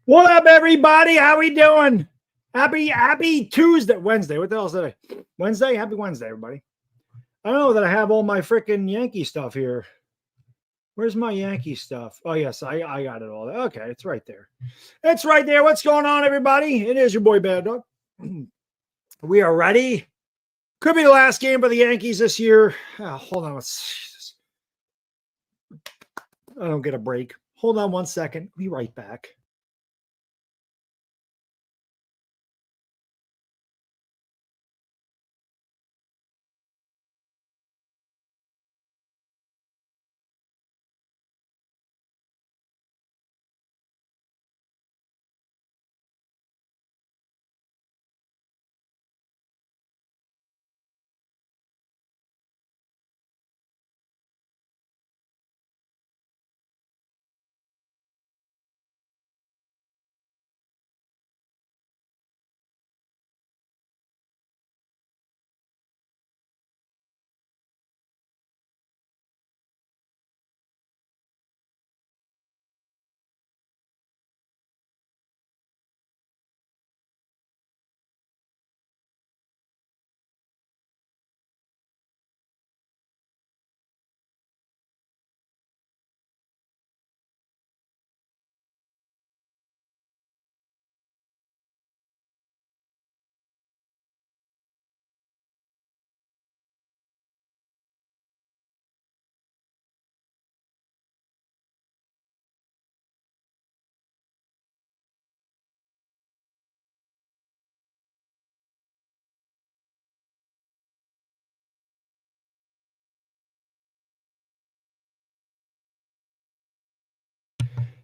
What up, everybody? How we doing? Happy Tuesday, Wednesday. What the hell is today? Wednesday? Happy Wednesday, everybody. I don't know that I have all my freaking Yankee stuff here. Where's my Yankee stuff? Oh, yes, I got it all. Okay, it's right there. It's right there. What's going on, everybody? It is your boy, Baddog. We are ready. Could be the last game for the Yankees this year. Oh, hold on. I don't get a break. Hold on 1 second. Be right back.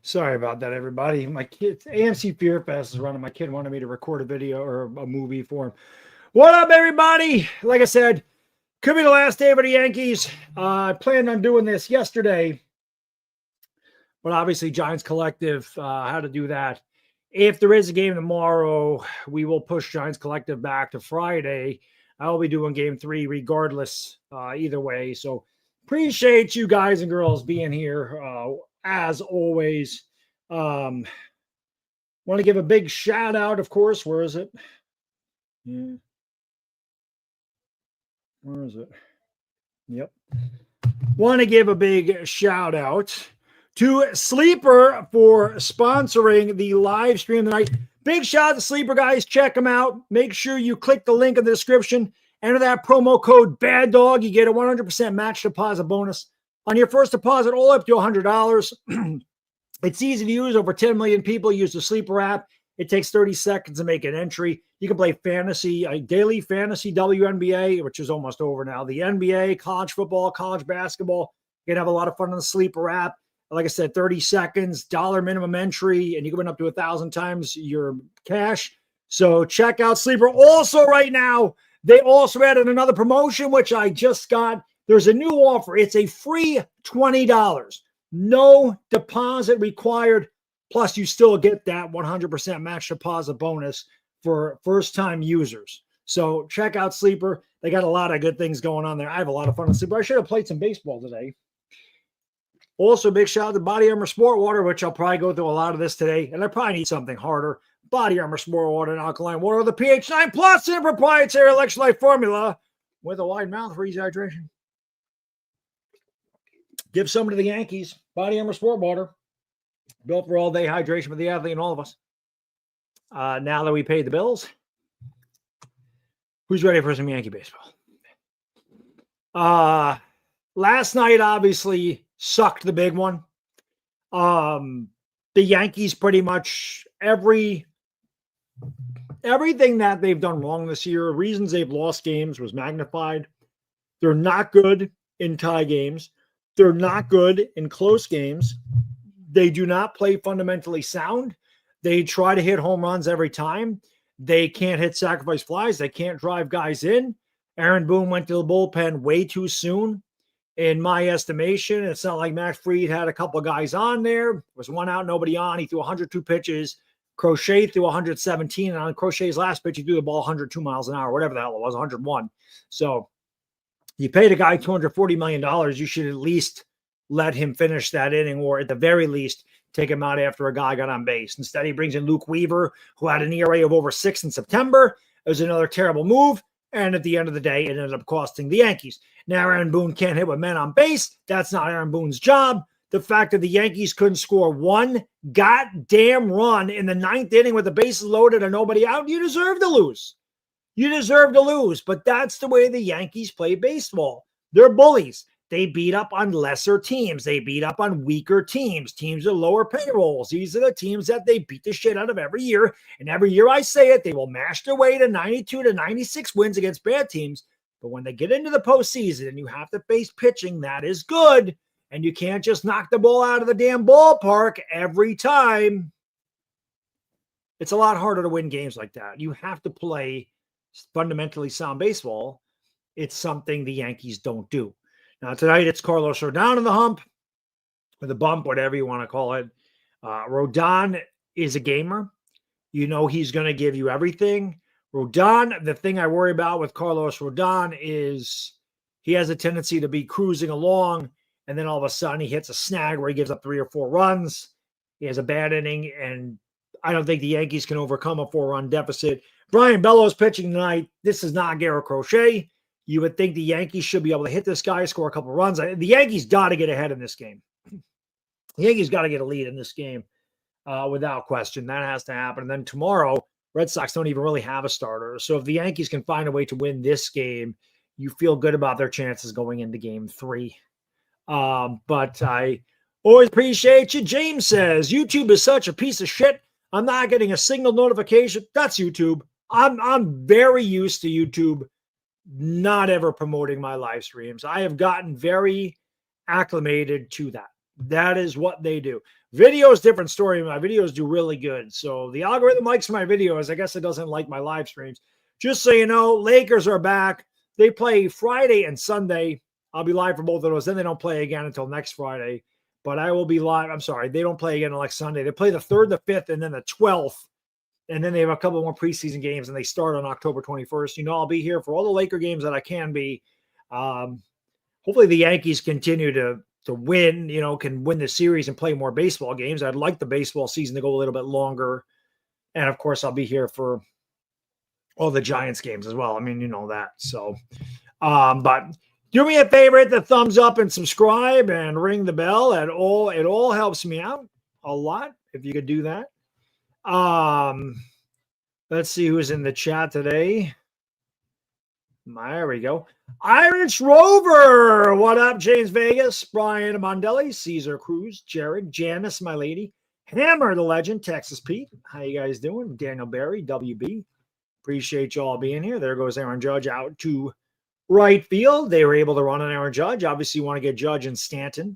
Sorry about that, everybody. My kids, AMC Fear Fest is running. My kid wanted me to record a video or a movie for him. What up, everybody? Like I said, could be the last day for the Yankees. I planned on doing this yesterday, but obviously Giants Collective, how to do that. If there is a game tomorrow, we will push Giants Collective back to Friday. I will be doing game 3 regardless, either way. So appreciate you guys and girls being here. As always, want to give a big shout out, of course. Where is it? Yeah. Where is it? Yep. Want to give a big shout out to Sleeper for sponsoring the live stream tonight. Big shout out to Sleeper, guys. Check them out. Make sure you click the link in the description. Enter that promo code BADDOG. You get a 100% match deposit bonus on your first deposit, all up to $100. It's easy to use. Over 10 million people use the Sleeper app. It takes 30 seconds to make an entry. You can play fantasy, daily fantasy WNBA, which is almost over now. The NBA, college football, college basketball. You can have a lot of fun on the Sleeper app. Like I said, 30 seconds, $1 minimum entry, and you can win up to 1,000 times your cash. So check out Sleeper. Also right now, they also added another promotion, which I just got. There's a new offer. It's a free $20. No deposit required. Plus, you still get that 100% match deposit bonus for first-time users. So check out Sleeper. They got a lot of good things going on there. I have a lot of fun with Sleeper. I should have played some baseball today. Also, big shout out to Body Armor Sport Water, which I'll probably go through a lot of this today. And I probably need something harder. Body Armor Sport Water and Alkaline Water with a pH 9 plus and proprietary electrolyte formula with a wide mouth for easy hydration. Give some to the Yankees. Body Armor Sport Water. Built for all-day hydration for the athlete and all of us. Now that we paid the bills, who's ready for some Yankee baseball? Last night, obviously, sucked the big one. The Yankees pretty much everything that they've done wrong this year, reasons they've lost games was magnified. They're not good in tie games. They're not good in close games. They do not play fundamentally sound. They try to hit home runs every time. They can't hit sacrifice flies. They can't drive guys in. Aaron Boone went to the bullpen way too soon, in my estimation. It's not like Max Fried had a couple of guys on there. There was one out, nobody on. He threw 102 pitches. Crochet threw 117, and on Crochet's last pitch, he threw the ball 102 miles an hour, whatever the hell it was, 101. So you paid a guy $240 million. You should at least let him finish that inning, or at the very least, take him out after a guy got on base. Instead, he brings in Luke Weaver, who had an ERA of over 6 in September. It was another terrible move. And at the end of the day, it ended up costing the Yankees. Now Aaron Boone can't hit with men on base. That's not Aaron Boone's job. The fact that the Yankees couldn't score one goddamn run in the 9th inning with the bases loaded and nobody out, you deserve to lose. You deserve to lose. But that's the way the Yankees play baseball. They're bullies. They beat up on lesser teams. They beat up on weaker teams, teams with lower payrolls. These are the teams that they beat the shit out of every year. And every year I say it, they will mash their way to 92 to 96 wins against bad teams. But when they get into the postseason and you have to face pitching, that is good. And you can't just knock the ball out of the damn ballpark every time. It's a lot harder to win games like that. You have to play fundamentally sound baseball. It's something the Yankees don't do. Now, tonight, it's Carlos Rodon in the hump, or the bump, whatever you want to call it. Rodon is a gamer. You know he's going to give you everything. Rodon, the thing I worry about with Carlos Rodon is he has a tendency to be cruising along, and then all of a sudden he hits a snag where he gives up 3 or 4 runs. He has a bad inning, and I don't think the Yankees can overcome a 4-run deficit. Brian Bellows pitching tonight. This is not Garrett Crochet. You would think the Yankees should be able to hit this guy, score a couple runs. The Yankees got to get ahead in this game. The Yankees got to get a lead in this game without question. That has to happen. And then tomorrow, Red Sox don't even really have a starter. So if the Yankees can find a way to win this game, you feel good about their chances going into game 3. But I always appreciate you. James says, YouTube is such a piece of shit. I'm not getting a single notification. That's YouTube. I'm very used to YouTube not ever promoting my live streams. I have gotten very acclimated to that. That is what they do. Video is a different story. My videos do really good. So the algorithm likes my videos. I guess it doesn't like my live streams. Just so you know, Lakers are back. They play Friday and Sunday. I'll be live for both of those. Then they don't play again until next Friday. But I will be live. I'm sorry. They don't play again until next Sunday. They play the 3rd, the 5th, and then the 12th. And then they have a couple more preseason games, and they start on October 21st. You know, I'll be here for all the Laker games that I can be. Hopefully the Yankees continue to win, you know, can win the series and play more baseball games. I'd like the baseball season to go a little bit longer. And, of course, I'll be here for all the Giants games as well. I mean, you know that. So, but do me a favor, hit the thumbs up and subscribe and ring the bell. It all helps me out a lot if you could do that. Let's see who's in the chat today. There we go. Irish Rover. What up, James Vegas? Brian Mondelli, Caesar Cruz, Jared, Janice, my lady, Hammer the legend, Texas Pete. How you guys doing? Daniel Barry, WB. Appreciate you all being here. There goes Aaron Judge out to right field. They were able to run on Aaron Judge. Obviously, you want to get Judge and Stanton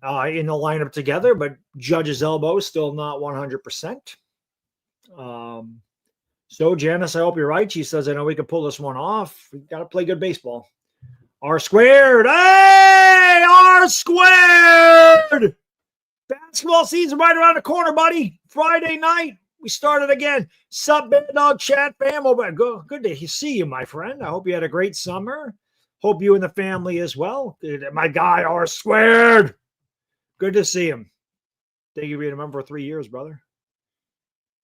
in the lineup together, but Judge's elbow is still not 100%. So Janice, I hope you're right. She says, I know we can pull this one off. We got to play good baseball. R squared. Hey, R squared. Basketball season right around the corner, buddy. Friday night, we started again. Sup, Baddog chat fam. Good to see you, my friend. I hope you had a great summer. Hope you and the family as well. My guy, R squared. Good to see him. Thank you for being a member for 3 years, brother.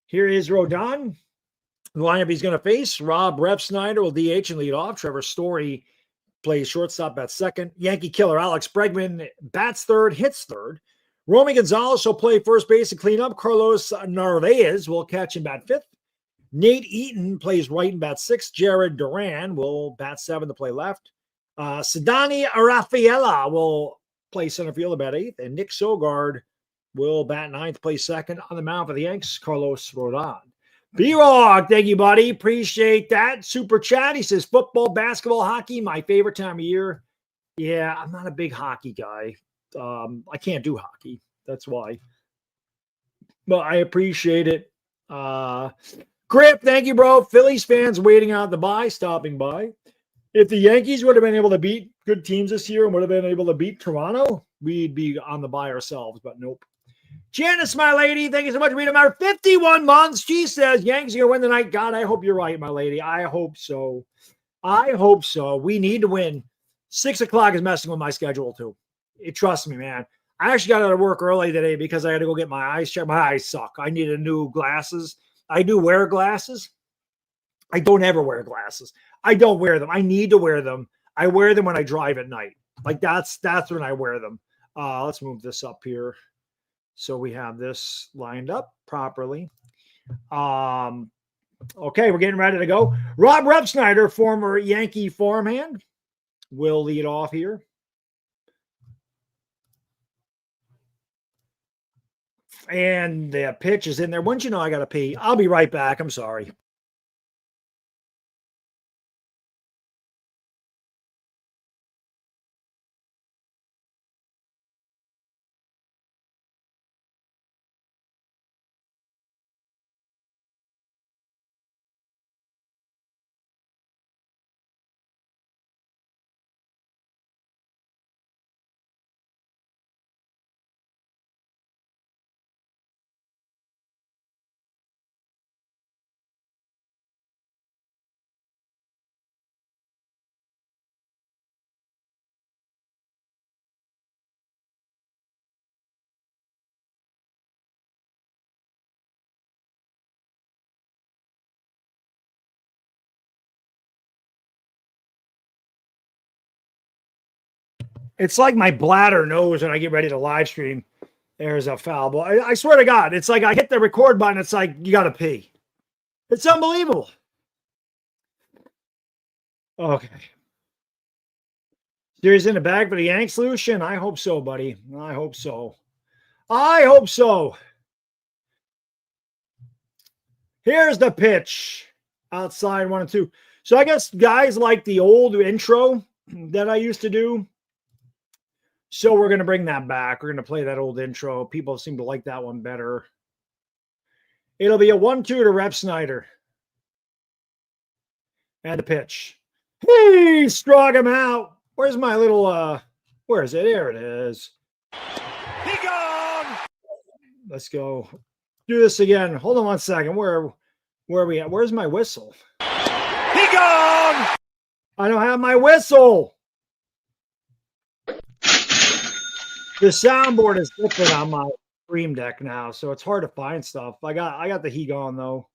Here is Rodon. The lineup he's going to face: Rob Snyder will DH and lead off. Trevor Story plays shortstop at second. Yankee killer Alex Bregman bats third, hits third. Romy Gonzalez will play first base and clean up. Carlos Narvaez will catch and bat fifth. Nate Eaton plays right and bat sixth. Jared Duran will bat seventh to play left. Sidani Rafaela will play center field to bat eighth. And Nick Sogard will bat ninth, play second. On the mound for the Yanks, Carlos Rodon. B-Rock, thank you, buddy. Appreciate that. Super chat. He says, football, basketball, hockey, my favorite time of year. Yeah, I'm not a big hockey guy. I can't do hockey. That's why. But I appreciate it. Grip, thank you, bro. Phillies fans waiting out the bye, stopping by. If the Yankees would have been able to beat good teams this year and would have been able to beat Toronto, we'd be on the bye ourselves, but nope. Janice, my lady, thank you so much for reading our 51 months. She says, Yankees are going to win tonight. God, I hope you're right, my lady. I hope so. I hope so. We need to win. 6 o'clock is messing with my schedule, too. Trust me, man. I actually got out of work early today because I had to go get my eyes checked. My eyes suck. I needed new glasses. I do wear glasses. I don't ever wear glasses. I don't wear them. I need to wear them. I wear them when I drive at night. Like that's when I wear them. Let's move this up here. So we have this lined up properly. Okay, we're getting ready to go. Rob Repsnyder, former Yankee farmhand, will lead off here. And the pitch is in there. Once you know I got to pee, I'll be right back. I'm sorry. It's like my bladder knows when I get ready to live stream. There's a foul ball. I swear to God, it's like I hit the record button. It's like, you got to pee. It's unbelievable. Okay. Series in the bag for the Yanks, Lucian? I hope so, buddy. I hope so. I hope so. Here's the pitch. Outside 1-2. So I guess guys like the old intro that I used to do. So we're going to bring that back. We're going to play that old intro. People seem to like that one better. It'll be a 1-2 to Repsnyder. And the pitch. Hey, struck him out. Where's my little, where is it? There it is. Be gone. Let's go. Do this again. Hold on one second. Where are we at? Where's my whistle? Be gone. I don't have my whistle. The soundboard is different on my stream deck now, so it's hard to find stuff. I got the heat on though.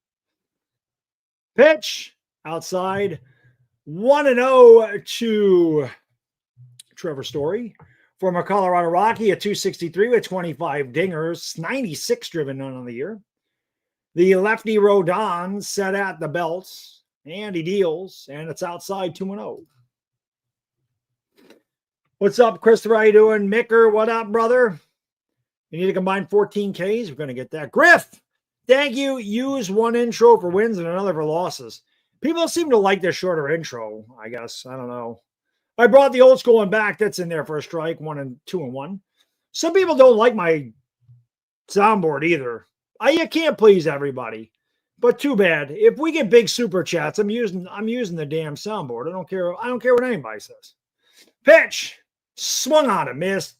Pitch outside. 1-0 to Trevor Story. Former Colorado Rocky, a 263 with 25 dingers, 96 driven none on the year. The lefty Rodon set at the belts, and he deals, and it's outside 2-0. What's up, Christopher? How you doing? Micker, what up, brother? You need to combine 14 Ks? We're going to get that. Griff, thank you. Use one intro for wins and another for losses. People seem to like their shorter intro, I guess. I don't know. I brought the old school one back. That's in there for a strike, 1 2 and 1. Some people don't like my soundboard either. You can't please everybody, but too bad. If we get big super chats, I'm using the damn soundboard. I don't care what anybody says. Pitch. Swung on it, missed.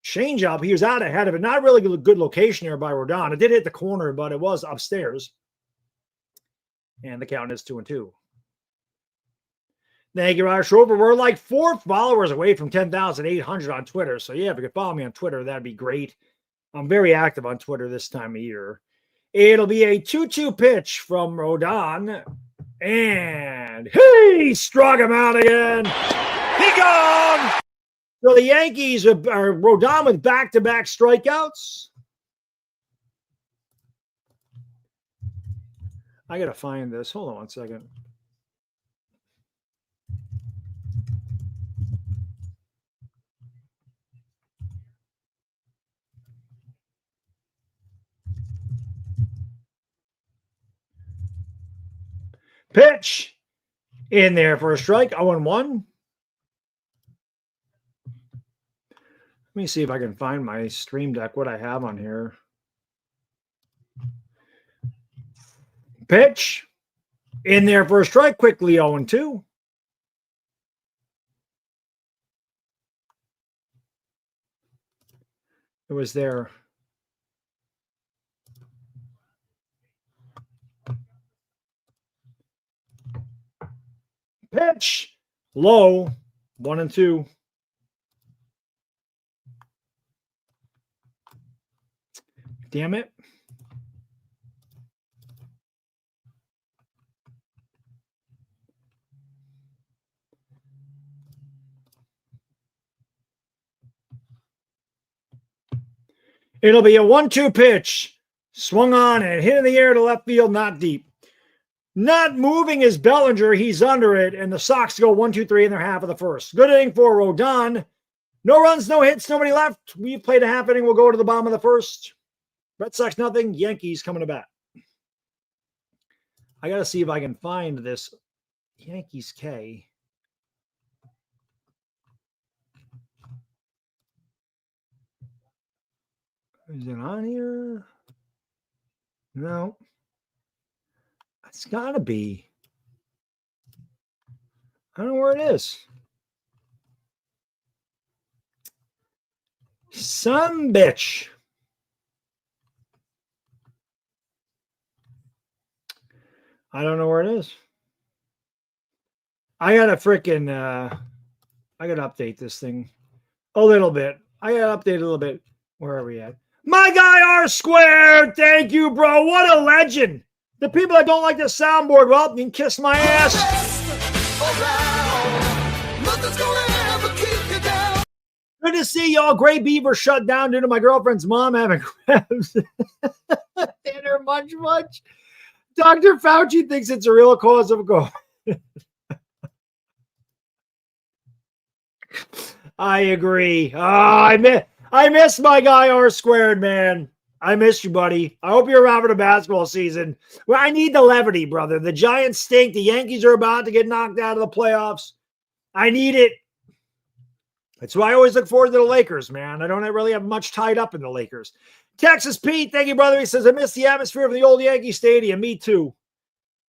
Change up. He was out ahead of it. Not really good location here by Rodon. It did hit the corner, but it was upstairs. And the count is 2-2. Thank you, Roger Schroeder. We're like 4 followers away from 10,800 on Twitter. So, yeah, if you could follow me on Twitter, that'd be great. I'm very active on Twitter this time of year. It'll be a 2-2 pitch from Rodon. And he struck him out again. He gone. So the Yankees are Rodon with back-to-back strikeouts. I got to find this. Hold on one second. Pitch in there for a strike. 0-1. Let me see if I can find my stream deck, what I have on here. Pitch. In there for a strike, quickly 0-2. It was there. Pitch. Low. 1-2. Damn it. It'll be a 1-2 pitch. Swung on and hit in the air to left field, not deep. Not moving is Bellinger. He's under it, and the Sox go 1-2-3 in their half of the first. Good inning for Rodon. No runs, no hits, nobody left. We've played a half inning. We'll go to the bottom of the first. Red Sox nothing. Yankees coming to bat. I got to see if I can find this Yankees K. Is it on here? No. It's got to be. I don't know where it is. Some bitch. I don't know where it is. I got to freaking, I got to update this thing a little bit. I got to update a little bit. Where are we at? My guy R Squared. Thank you, bro. What a legend. The people that don't like the soundboard, well, you can kiss my ass. Good to see y'all. Gray Beaver shut down due to my girlfriend's mom having crabs. Dinner, much. Dr. Fauci thinks it's a real cause of COVID. I agree. Oh, I miss my guy R Squared, man. I miss you, buddy. I hope you're around for the basketball season. Well, I need the levity, brother. The Giants stink. The Yankees are about to get knocked out of the playoffs. I need it. That's why I always look forward to the Lakers, man. I don't really have much tied up in the Lakers. Texas Pete, thank you, brother. He says, I miss the atmosphere of the old Yankee Stadium. Me too.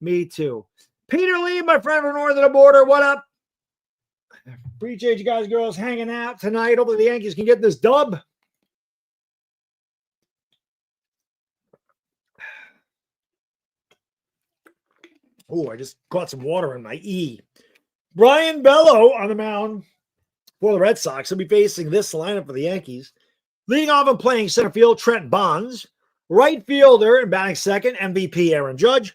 Me too. Peter Lee, my friend from north of the border, what up? Appreciate you guys, girls, hanging out tonight. Hopefully the Yankees can get this dub. Oh, I just caught some water in my E. Brian Bello on the mound for the Red Sox. He'll be facing this lineup for the Yankees. Leading off and playing center field, Trent Bonds. Right fielder and batting second, MVP Aaron Judge.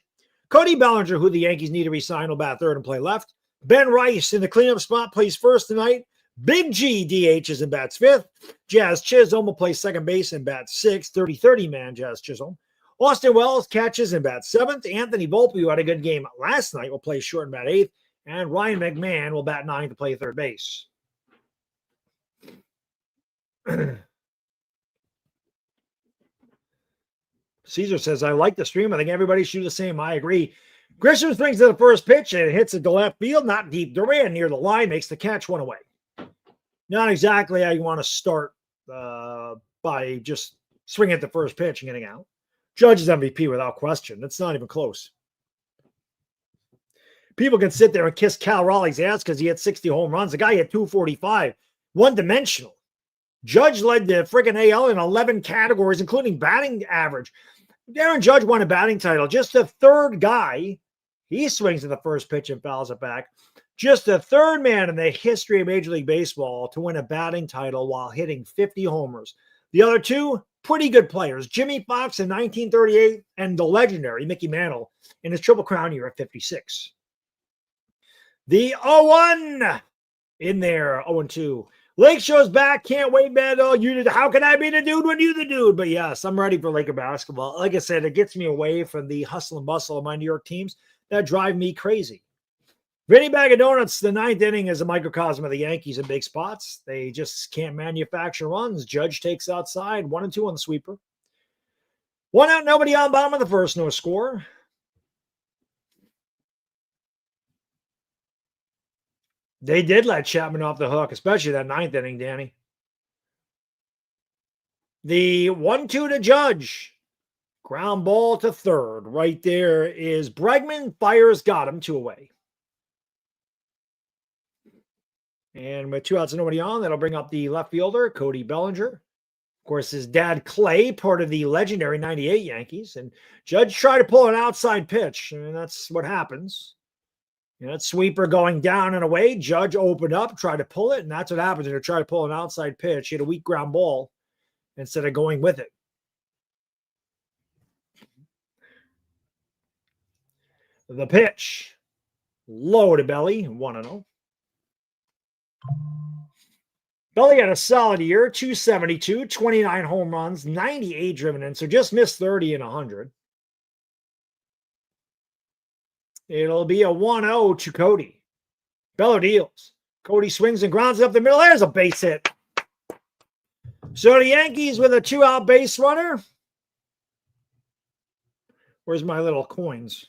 Cody Bellinger, who the Yankees need to re-sign, will bat third and play left. Ben Rice in the cleanup spot plays first tonight. Big G DHs and bats fifth. Jazz Chisholm will play second base and bat sixth. 30-30 man Jazz Chisholm. Austin Wells catches and bats seventh. Anthony Volpe, who had a good game last night, will play short and bat eighth. And Ryan McMahon will bat ninth to play third base. Caesar says, I like the stream. I think everybody should do the same. I agree. Grisham swings to the first pitch and it hits it to left field, not deep. Duran near the line makes the catch, one away. Not exactly how you want to start by just swinging at the first pitch and getting out. Judge is MVP without question. That's not even close. People can sit there and kiss Cal Raleigh's ass because he had 60 home runs. The guy had 245, one-dimensional. Judge led the freaking AL in 11 categories, including batting average. Aaron Judge won a batting title. Just the third guy. He swings at the first pitch and fouls it back. Just the third man in the history of Major League Baseball to win a batting title while hitting 50 homers. The other two, pretty good players. Jimmy Fox in 1938 and the legendary Mickey Mantle in his Triple Crown year at 56. The 0-1 in there, 0-2. Lake Show's back. Can't wait, man. Oh, how can I be the dude when you the dude? But yes, I'm ready for Laker basketball. Like I said, it gets me away from the hustle and bustle of my New York teams that drive me crazy. Vinny Bag of Donuts, the ninth inning is a microcosm of the Yankees in big spots. They just can't manufacture runs. Judge takes outside, 1-2 on the sweeper. One out, nobody on, bottom of the first, no score. They did let Chapman off the hook, especially that ninth inning, Danny. The 1-2 to Judge. Ground ball to third. Right there is Bregman. Fires, got him, 2 away. And with 2 outs and nobody on, that'll bring up the left fielder, Cody Bellinger. Of course, his dad, Clay, part of the legendary 98 Yankees. And Judge tried to pull an outside pitch, and that's what happens. That sweeper going down and away. Judge opened up, tried to pull it, and that's what happens when you try to pull an outside pitch. He had a weak ground ball instead of going with it. The pitch. Low to Belly, 1-0. Belly had a solid year, 272, 29 home runs, 98 driven in, so just missed 30 in 100. It'll be a 1-0 to Cody. Bello deals. Cody swings and grounds it up the middle. There's a base hit. So the Yankees with a 2-out base runner. Where's my little coins?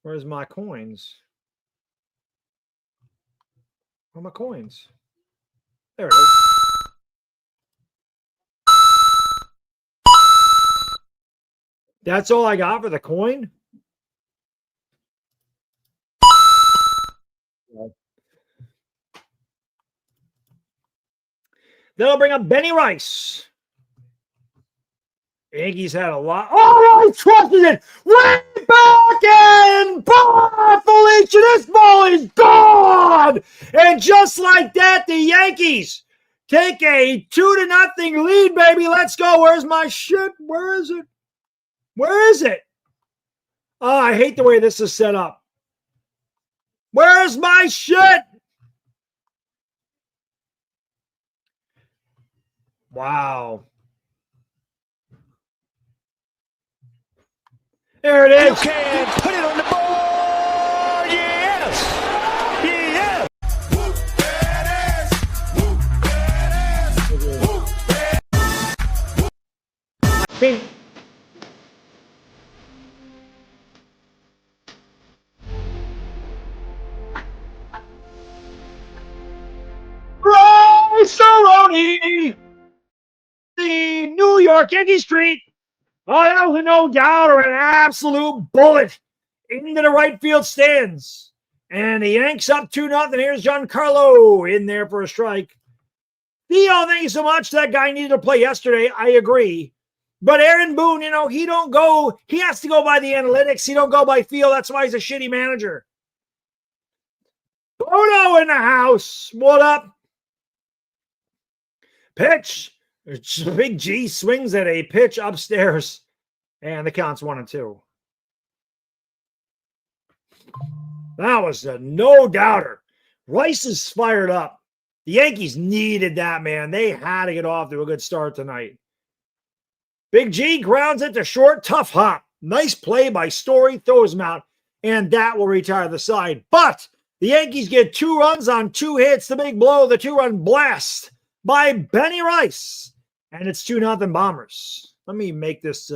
Where's my coins? Where are my coins? There it is. That's all I got for the coin? That'll bring up Benny Rice. Yankees had a lot. Oh, I trusted it. Way back and ball, Felicia. This ball is gone. And just like that, the Yankees take a 2-0 lead, baby. Let's go. Where's my shit? Where is it? Where is it? Oh, I hate the way this is set up. Where's my shit? Wow. There it is. You can put it on the board. Yes. Yes. Whoop, there it is. Whoop, there it is. Rice-a-roni. The New York Yankee Street. Oh, that was no doubt or an absolute bullet into the right field stands. And the Yanks up 2-0. Here's Giancarlo in there for a strike. Theo, thank you so much. That guy needed to play yesterday. I agree. But Aaron Boone, he don't go. He has to go by the analytics. He don't go by feel. That's why he's a shitty manager. Bono in the house. What up? Pitch. Big G swings at a pitch upstairs, and the count's 1-2. That was a no-doubter. Rice is fired up. The Yankees needed that, man. They had to get off to a good start tonight. Big G grounds it to short, tough hop. Nice play by Story, throws him out, and that will retire the side. But the Yankees get 2 runs on 2 hits. The big blow, the 2-run blast by Benny Rice. And it's 2-0 Bombers. Let me make this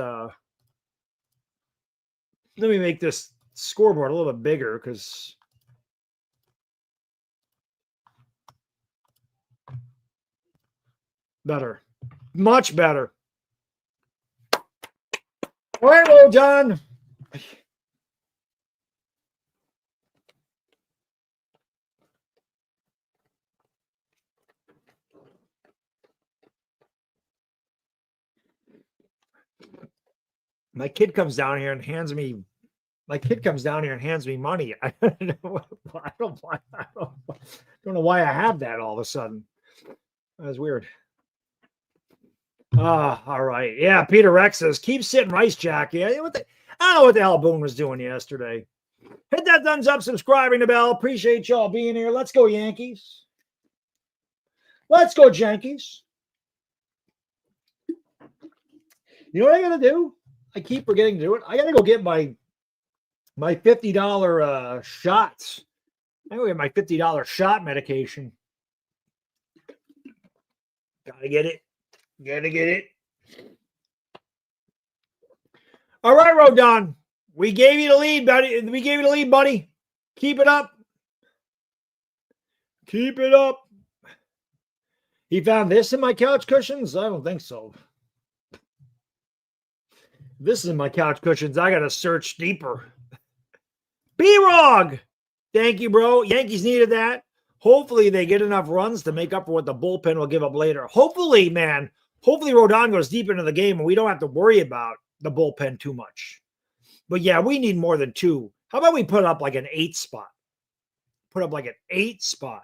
scoreboard a little bit bigger because better. Much better. All right, well done. My kid comes down here and hands me money. I don't know why I have that all of a sudden. That's weird. All right. Yeah, Peter Rex says, keep sitting Rice Jack. Yeah, I don't know what the hell Boone was doing yesterday. Hit that thumbs up, subscribing the bell. Appreciate y'all being here. Let's go, Yankees. Let's go, Yankees. You know what I got to do? I keep forgetting to do it. I got to go get my $50 shots. I go get my $50 shot medication. Gotta get it. Gotta get it. All right, Rodon. We gave you the lead, buddy. Keep it up. Keep it up. He found this in my couch cushions? I don't think so. This is my couch cushions. I got to search deeper. B-Rog. Thank you, bro. Yankees needed that. Hopefully they get enough runs to make up for what the bullpen will give up later. Hopefully, man. Hopefully Rodon goes deep into the game and we don't have to worry about the bullpen too much. But yeah, we need more than 2. How about we put up like an 8 spot? Put up like an 8 spot.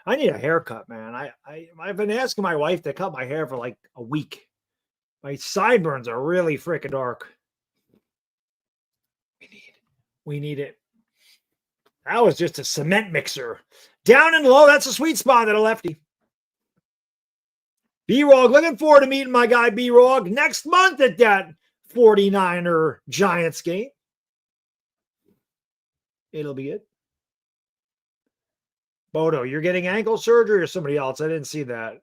I need a haircut, man. I've been asking my wife to cut my hair for like a week. My sideburns are really freaking dark. We need it. That was just a cement mixer. Down and low, that's a sweet spot at a lefty. B-Rog, looking forward to meeting my guy B-Rog next month at that 49er Giants game. It'll be it. Bodo, you're getting ankle surgery or somebody else? I didn't see that.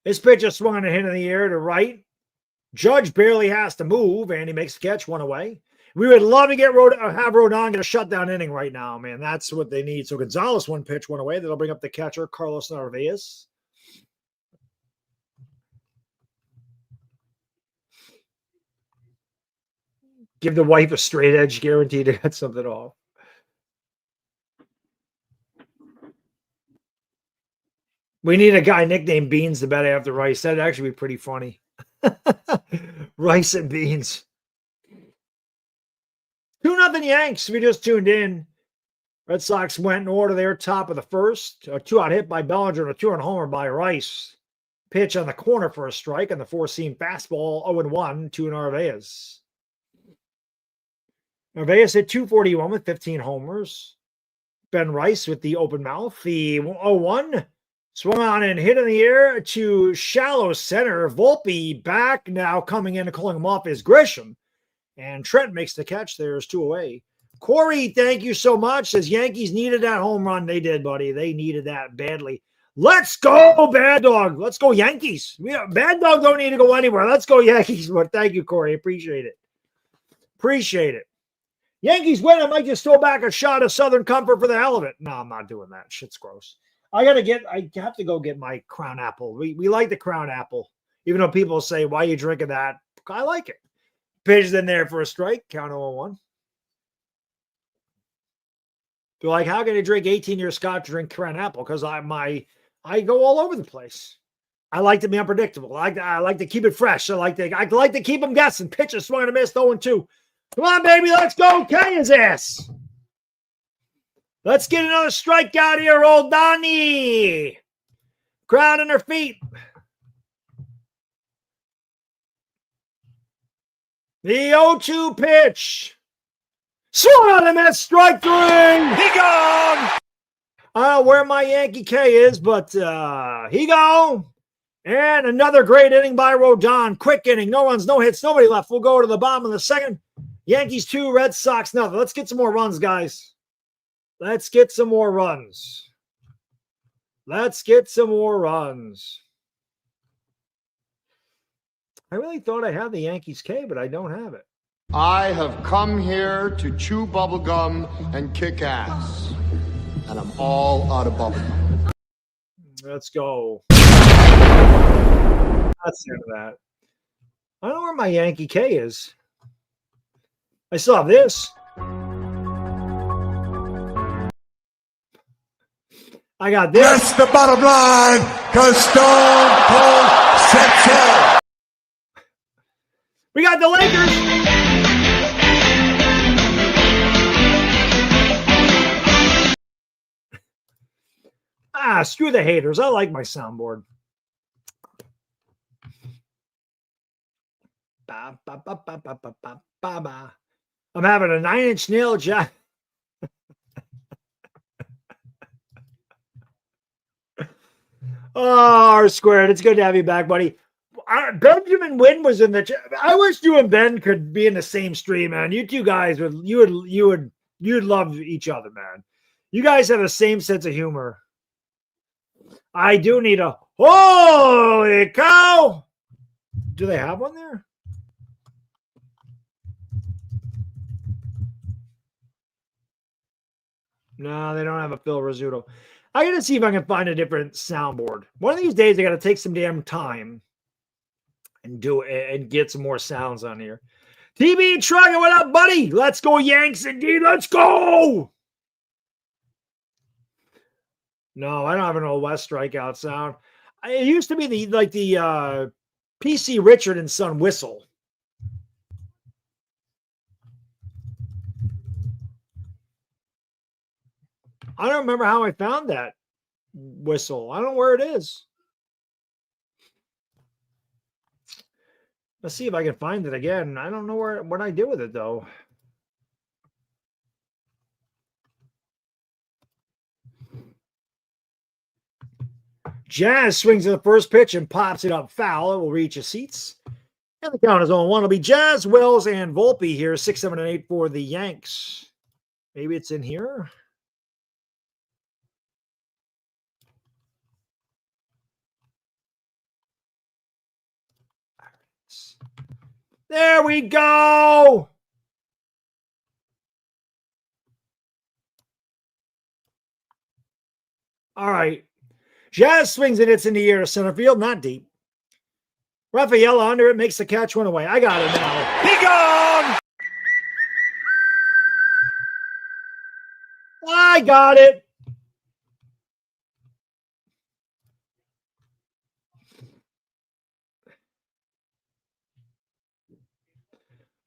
This pitcher swung a hit in the air to right. Judge barely has to move, and he makes the catch, 1 away. We would love to have Rodon get a shutdown inning right now, man. That's what they need. So Gonzalez 1 pitch, 1 away. That'll bring up the catcher, Carlos Narvaez. Give the wife a straight edge guarantee to get something off. We need a guy nicknamed Beans to bet after Rice. That'd actually be pretty funny. Rice and Beans. 2-0 Yanks. We just tuned in. Red Sox went in order there, top of the first. A 2-out hit by Bellinger and a 2-run homer by Rice. Pitch on the corner for a strike on the 4-seam fastball, 0-1 to Narvaez. Narvaez hit 241 with 15 homers. Ben Rice with the open mouth. The 0-1. Swung on and hit in the air to shallow center. Volpe back now coming in and calling him off is Grisham. And Trent makes the catch. There's 2 away. Corey, thank you so much. Says Yankees needed that home run. They did, buddy. They needed that badly. Let's go, Bad Dog. Let's go, Yankees. Bad Dog don't need to go anywhere. Let's go, Yankees. But thank you, Corey. Appreciate it. Appreciate it. Yankees win. I might just throw back a shot of Southern Comfort for the hell of it. No, I'm not doing that. Shit's gross. I have to go get my Crown Apple. We like the Crown Apple. Even though people say, why are you drinking that? I like it. Pitched in there for a strike. Count 0-1. They're like, how can you drink 18-year scotch, drink Crown Apple? Because I go all over the place. I like to be unpredictable. I like to keep it fresh. I like to keep them guessing. Pitcher swung and a miss, 0-2. Come on, baby. Let's go. K his ass. Let's get another strikeout here, old Donnie. Crowd on their feet. The 0-2 pitch. Swung on and miss, strike 3. He gone. I don't know where my Yankee K is, but he gone. And another great inning by Rodon. Quick inning. No runs, no hits, nobody left. We'll go to the bottom of the second. Yankees 2, Red Sox nothing. Let's get some more runs, guys. Let's get some more runs. Let's get some more runs. I really thought I had the Yankees K, but I don't have it. I have come here to chew bubblegum and kick ass. And I'm all out of bubblegum. Let's go. That's the end of that. I don't know where my Yankee K is. I still have this. I got this. That's the bottom line, because Stone Cold said so. We got the Lakers. Screw the haters. I like my soundboard. Ba, ba, ba, ba, ba, ba, ba, ba, ba. I'm having a 9-inch nail jack. Oh, R-squared. It's good to have you back, buddy. Benjamin Wynn was in the chat. I wish you and Ben could be in the same stream, man. You two guys you'd love each other, man. You guys have the same sense of humor. I do need a holy cow. Do they have one there? No, they don't have a Phil Rizzuto. I got to see if I can find a different soundboard. One of these days, I got to take some damn time and get some more sounds on here. TB Trucker, what up, buddy? Let's go, Yanks, indeed. Let's go. No, I don't have an old West strikeout sound. It used to be the PC Richard and Son whistle. I don't remember how I found that whistle. I don't know where it is. Let's see if I can find it again. I don't know what I did with it, though. Jazz swings at the first pitch and pops it up foul. It will reach his seats. And the count is on one. It'll be Jazz, Wells, and Volpe here. 6, 7, and 8 for the Yanks. Maybe it's in here. There we go. All right. Jazz swings and it's in the air to center field, not deep. Rafaela under it, makes the catch, one away. I got it now. He gone! I got it.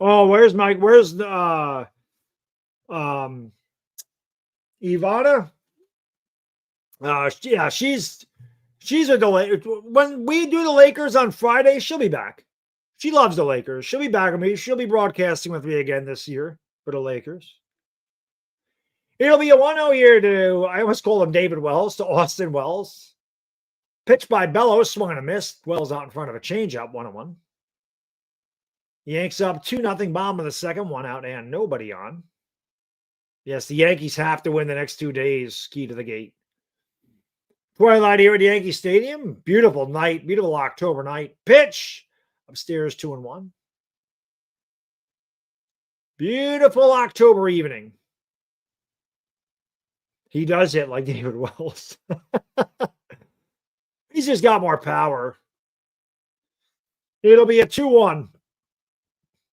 Oh, where's the Ivana? Yeah, she's a delay. When we do the Lakers on Friday, she'll be back. She loves the Lakers. She'll be back with me. She'll be broadcasting with me again this year for the Lakers. It'll be a 1-0 year to, I almost call him David Wells, to Austin Wells. Pitched by Bellows, swung and a miss. Wells out in front of a changeup, 1-1. Yanks up 2-0 bomb in the second, 1 out and nobody on. Yes, the Yankees have to win the next 2 days. Key to the gate. Twilight here at Yankee Stadium. Beautiful night. Beautiful October night. Pitch. Upstairs 2-1. Beautiful October evening. He does hit like David Wells. He's just got more power. It'll be a 2-1.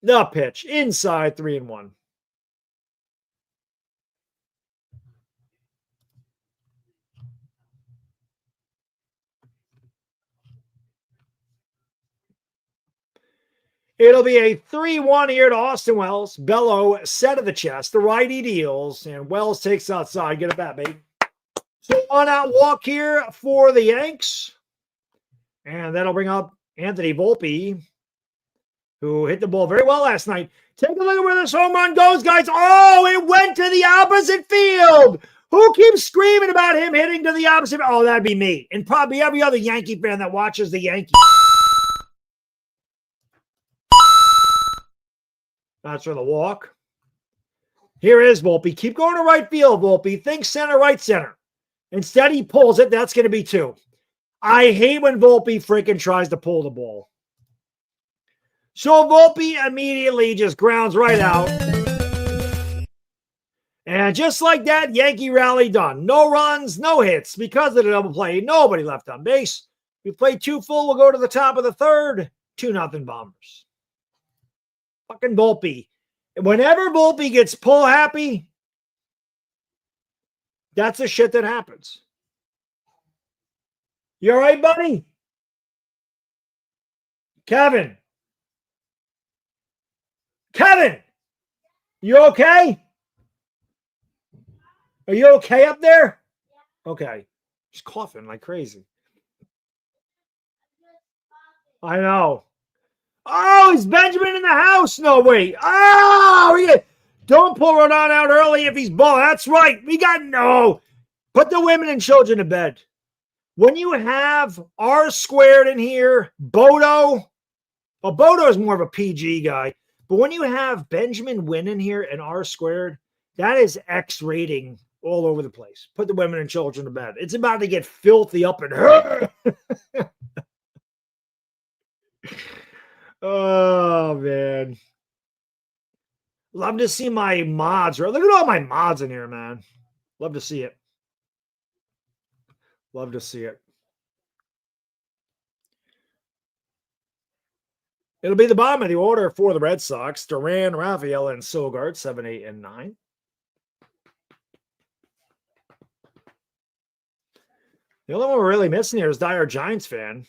The pitch. Inside 3-1. It'll be a 3-1 here to Austin Wells. Bello set of the chest. The righty deals, and Wells takes outside. Get it back, baby. So on out walk here for the Yanks. And that'll bring up Anthony Volpe, who hit the ball very well last night. Take a look at where this home run goes, guys. Oh, it went to the opposite field. Who keeps screaming about him hitting to the opposite? Oh, that'd be me. And probably every other Yankee fan that watches the Yankees. That's for the walk. Here is Volpe. Keep going to right field, Volpe. Think center, right center. Instead, he pulls it. That's going to be 2. I hate when Volpe freaking tries to pull the ball. So Volpe immediately just grounds right out. And just like that, Yankee rally done. No runs, no hits. Because of the double play, nobody left on base. We played 2 full. We'll go to the top of the third. 2-0 Bombers. Fucking Volpe. Whenever Volpe gets pull happy, that's the shit that happens. You all right, buddy? Kevin, you okay? Are you okay up there? Okay. He's coughing like crazy. I know. Oh, is Benjamin in the house? No, wait. Oh, don't pull Rodon out early if he's bald. That's right. We got no. Put the women and children to bed. When you have R squared in here, Bodo. Well, Bodo is more of a PG guy. But when you have Benjamin Wynn in here and R squared, that is X rating all over the place. Put the women and children to bed. It's about to get filthy up in her. Oh, man. Love to see my mods. Look at all my mods in here, man. Love to see it. Love to see it. It'll be the bottom of the order for the Red Sox. Duran, Raphael, and Sogard, 7, 8, and 9. The only one we're really missing here is Dire Giants fan.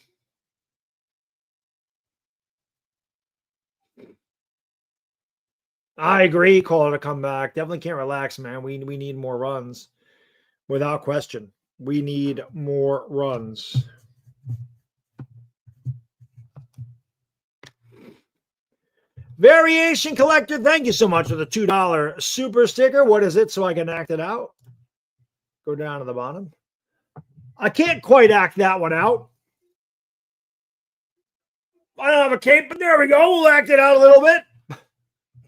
I agree. Call it a comeback. Definitely can't relax, man. We need more runs. Without question. We need more runs. Variation Collector, thank you so much for the $2 super sticker. What is it so I can act it out? Go down to the bottom. I can't quite act that one out. I don't have a cape, but there we go. We'll act it out a little bit.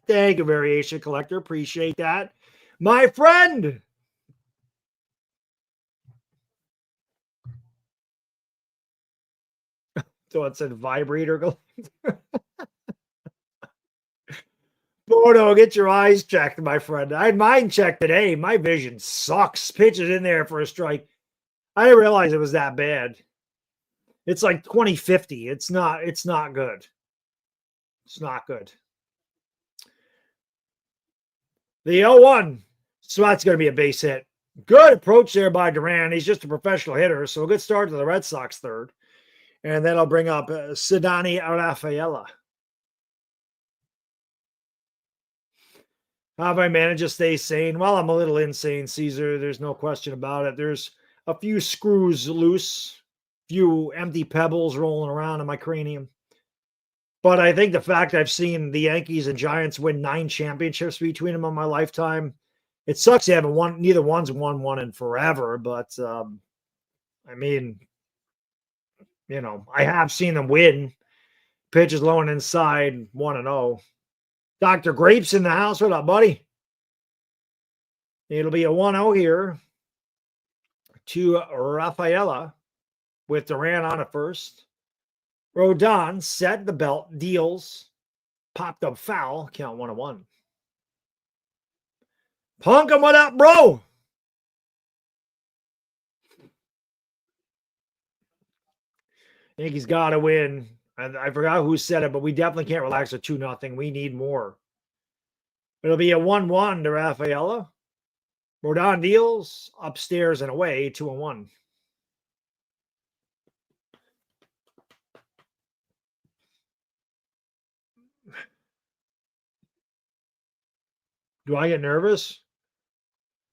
Thank you, Variation Collector. Appreciate that. My friend. So it said vibrator. Bodo, get your eyes checked, my friend. I had mine checked today. My vision sucks. Pitch is in there for a strike. I didn't realize it was that bad. It's like 20/50. It's not good. It's not good. The 0-1. So that's going to be a base hit. Good approach there by Duran. He's just a professional hitter. So a good start to the Red Sox third. And then I'll bring up Sidani Rafaela. How have I managed to stay sane? Well, I'm a little insane, Caesar. There's no question about it. There's a few screws loose, few empty pebbles rolling around in my cranium. But I think the fact I've seen the Yankees and Giants win 9 championships between them in my lifetime, it sucks they haven't won. Neither one's won one in forever. But I mean, you know, I have seen them win. Pitches low and inside, 1-0. Dr. Grapes in the house. What up, buddy? It'll be a 1-0 here to Rafaela with Duran on at first. Rodon set the belt, deals, popped up foul, count 1-1. Punk him, what up, bro? Yankees got to win. I forgot who said it, but we definitely can't relax at 2-0. We need more. It'll be a 1-1 to Rafaela. Rodon deals upstairs and away, 2-1. Do I get nervous?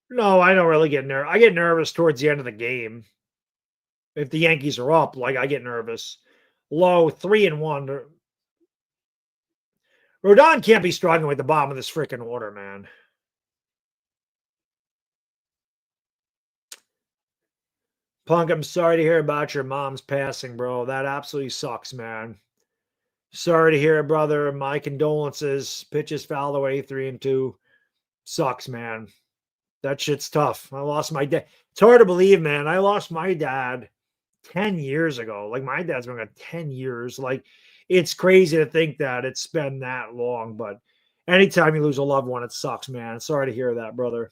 No, I don't really get nervous. I get nervous towards the end of the game. If the Yankees are up, like I get nervous. Low, 3-1. Rodon can't be struggling with the bottom of this freaking order, man. Punk, I'm sorry to hear about your mom's passing, bro. That absolutely sucks, man. Sorry to hear it, brother. My condolences. Pitches fouled away, 3-2. Sucks, man. That shit's tough. I lost my dad. It's hard to believe, man. I lost my dad 10 years ago. Like, my dad's been gone 10 years. Like, it's crazy to think that it's been that long. But anytime you lose a loved one, it sucks, man. Sorry to hear that, brother.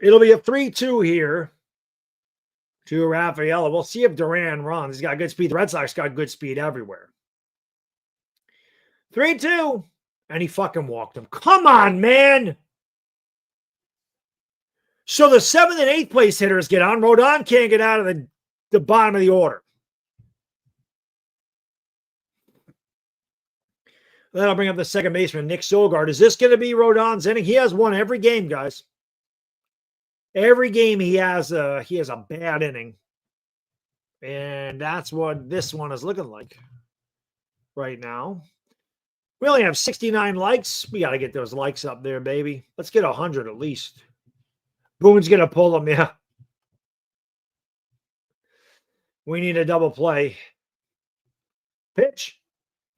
It'll be a 3-2 here to Rafaela. We'll see if Duran runs. He's got good speed. The Red Sox got good speed everywhere. 3-2. And he fucking walked him. Come on, man. So the 7th and 8th place hitters get on. Rodon can't get out of the bottom of the order. Then I'll bring up the second baseman, Nick Sogard. Is this going to be Rodon's inning? He has won every game, guys. Every game he has a bad inning. And that's what this one is looking like right now. We only have 69 likes. We got to get those likes up there, baby. Let's get 100 at least. Boone's going to pull them, yeah. We need a double play. Pitch.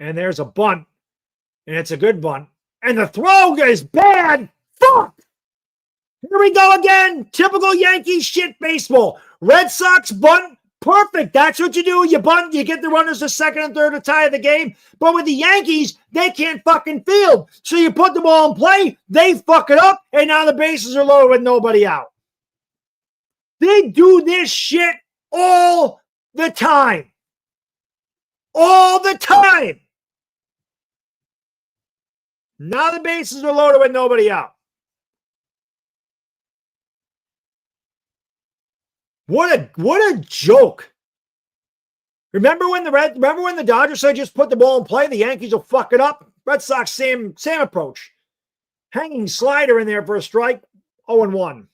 And there's a bunt. And it's a good bunt. And the throw is bad. Fuck! Here we go again. Typical Yankees shit baseball. Red Sox bunt. Perfect. That's what you do. You bunt. You get the runners to second and third to tie the game. But with the Yankees, they can't fucking field. So you put the ball in play. They fuck it up. And now the bases are loaded with nobody out. They do this shit all the time. all the time. Now the bases are loaded with nobody out. What a joke. Remember when the Dodgers said just put the ball in play, the Yankees will fuck it up? Red Sox, same approach. Hanging slider in there for a strike, 0-1.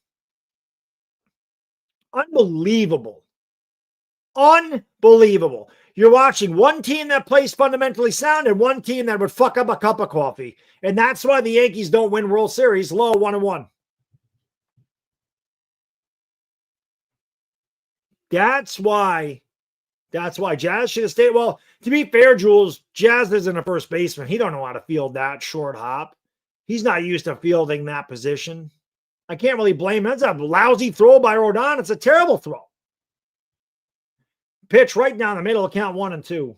Unbelievable. Unbelievable. You're watching one team that plays fundamentally sound and one team that would fuck up a cup of coffee. And that's why the Yankees don't win World Series. Low 1-1. That's why Jazz should have stayed. Well, to be fair, Jules, Jazz isn't a first baseman. He don't know how to field that short hop. He's not used to fielding that position. I can't really blame him. That's a lousy throw by Rodon. It's a terrible throw. Pitch right down the middle, count 1 and 2.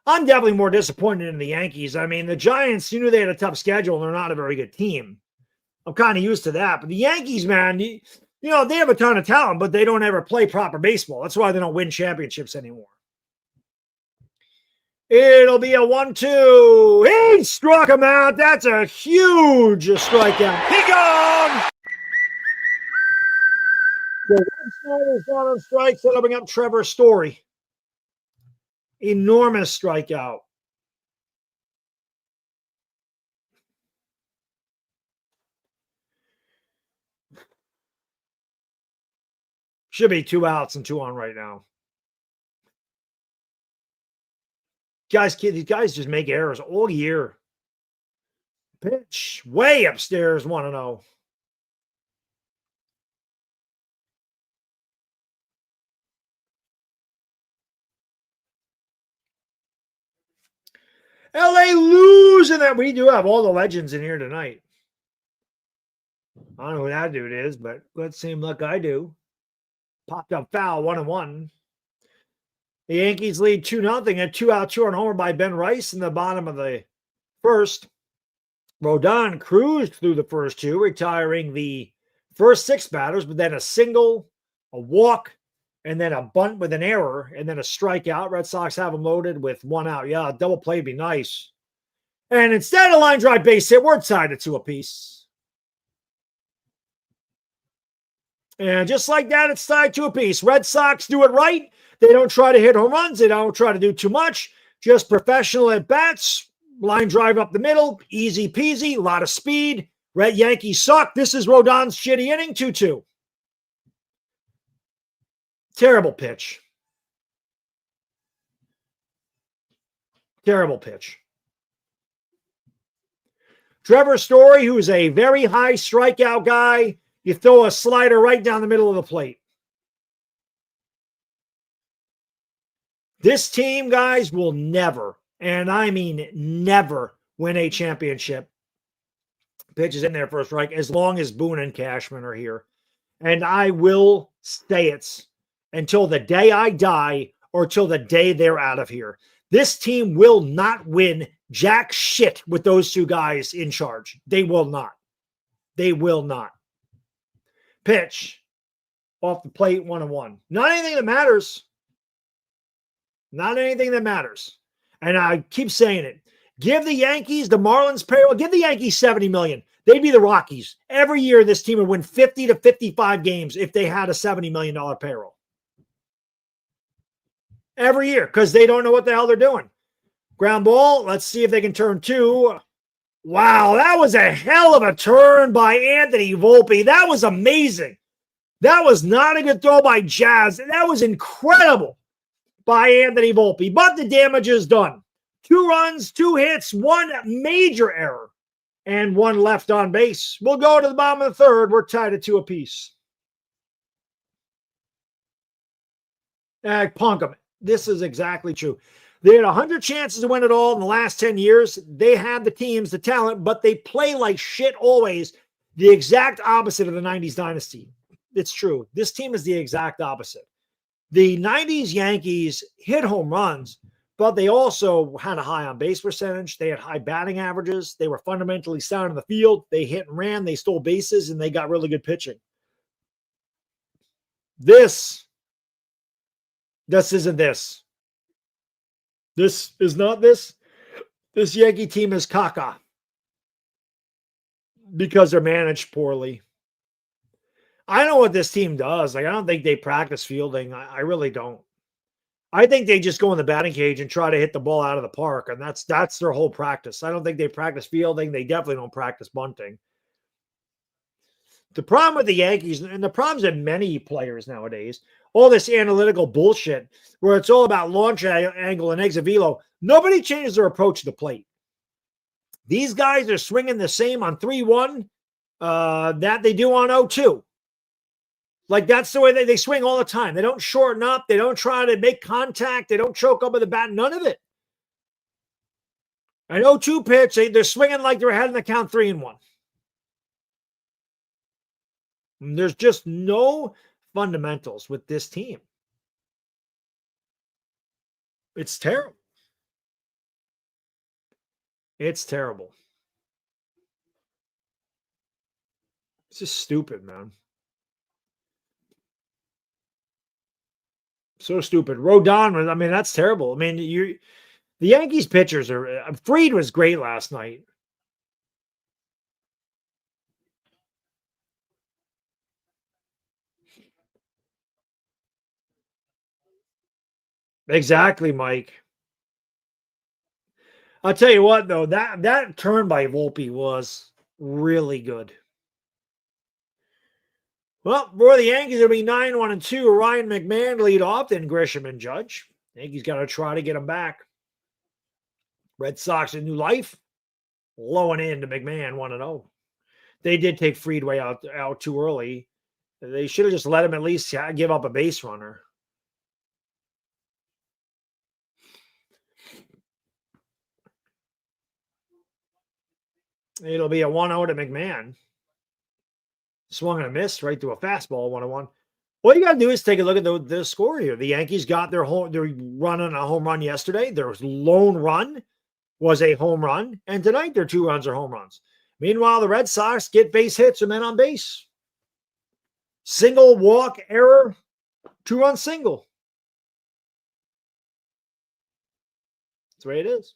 I'm definitely more disappointed in the Yankees. I mean, the Giants, you knew they had a tough schedule and they're not a very good team. I'm kind of used to that. But the Yankees, man, you know, they have a ton of talent, but they don't ever play proper baseball. That's why they don't win championships anymore. It'll be a 1-2. He struck him out. That's a huge strikeout. He gone! The Red Snyder's down on strikes, setting up Trevor Story. Enormous strikeout. Should be 2 outs and 2 on right now. These guys just make errors all year. Pitch way upstairs, 1-0. LA losing that. We do have all the legends in here tonight. I don't know who that dude is, but let's seem like I do. Popped up foul, 1-1. The Yankees lead 2-0. A 2-out, 2-run homer by Ben Rice in the bottom of the first. Rodon cruised through the first 2, retiring the first 6 batters, but then a single, a walk, and then a bunt with an error, and then a strikeout. Red Sox have them loaded with 1 out. Yeah, a double play would be nice. And instead of line drive base hit, we're tied at 2 apiece. And just like that, it's tied 2 apiece. Red Sox do it right. They don't try to hit home runs. They don't try to do too much. Just professional at bats. Line drive up the middle. Easy peasy. A lot of speed. Red Yankees suck. This is Rodon's shitty inning. 2-2. Terrible pitch. Terrible pitch. Trevor Story, who's a very high strikeout guy, you throw a slider right down the middle of the plate. This team, guys, will never, and I mean never, win a championship. Pitch is in there for a strike as long as Boone and Cashman are here. And I will say it until the day I die or till the day they're out of here. This team will not win jack shit with those 2 guys in charge. They will not. They will not. Pitch off the plate, 1-1. Not anything that matters. Not anything that matters. And I keep saying it. Give the Yankees, the Marlins payroll, give the Yankees $70 million. They'd be the Rockies. Every year this team would win 50 to 55 games if they had a $70 million payroll. Every year, because they don't know what the hell they're doing. Ground ball, let's see if they can turn 2. Wow, that was a hell of a turn by Anthony Volpe. That was amazing. That was not a good throw by Jazz. That was incredible by Anthony Volpe. But the damage is done. 2 runs, 2 hits, 1 major error, and 1 left on base. We'll go to the bottom of the 3rd. We're tied at 2 apiece. Punk them. This is exactly true. They had 100 chances to win it all in the last 10 years. They had the teams, the talent, but they play like shit always. The exact opposite of the 90s dynasty. It's true. This team is the exact opposite. The 90s Yankees hit home runs, but they also had a high on-base percentage. They had high batting averages. They were fundamentally sound in the field. They hit and ran. They stole bases, and they got really good pitching. This isn't this. This is not this. This Yankee team is caca because they're managed poorly. I know what this team does. Like, I don't think they practice fielding. I really don't. I think they just go in the batting cage and try to hit the ball out of the park, and that's their whole practice. I don't think they practice fielding. They definitely don't practice bunting. The problem with the Yankees, and the problems in many players nowadays, all this analytical bullshit where it's all about launch angle and exit velo, nobody changes their approach to the plate. These guys are swinging the same on 3-1 that they do on 0-2. Like, that's the way they swing all the time. They don't shorten up. They don't try to make contact. They don't choke up with the bat. None of it. An 0-2 pitch, they're swinging like they're ahead in the count 3-1. There's just no fundamentals with this team. It's terrible. It's terrible. It's just stupid, man. So stupid. Rodon, I mean, that's terrible. I mean, the Yankees pitchers are. Fried was great last night. Exactly, Mike. I'll tell you what, though, that turn by Volpe was really good. Well, for the Yankees, it'll be 9-1-2. Ryan McMahon lead off, then Grisham and Judge. Yankees got to try to get him back. Red Sox a new life. Low and in to McMahon, 1-0. They did take Friedway out too early. They should have just let him at least give up a base runner. It'll be a 1-0 to McMahon. Swung and a miss right to a fastball, 1-1. All you got to do is take a look at the score here. The Yankees got they're running a home run yesterday. Their lone run was a home run, and tonight their 2 runs are home runs. Meanwhile, the Red Sox get base hits and men on base. Single, walk, error, 2-run single. That's the way it is.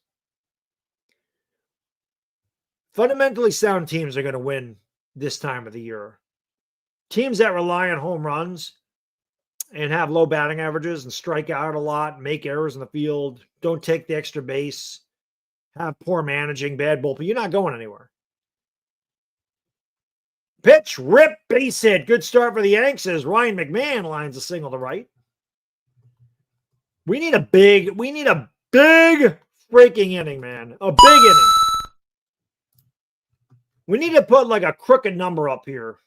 Fundamentally sound teams are going to win this time of the year. Teams that rely on home runs and have low batting averages and strike out a lot, make errors in the field, don't take the extra base, have poor managing, bad bullpen, you're not going anywhere. Pitch, rip, base hit. Good start for the Yanks as Ryan McMahon lines a single to right. We need a big freaking inning, man. A big inning. We need to put like a crooked number up here.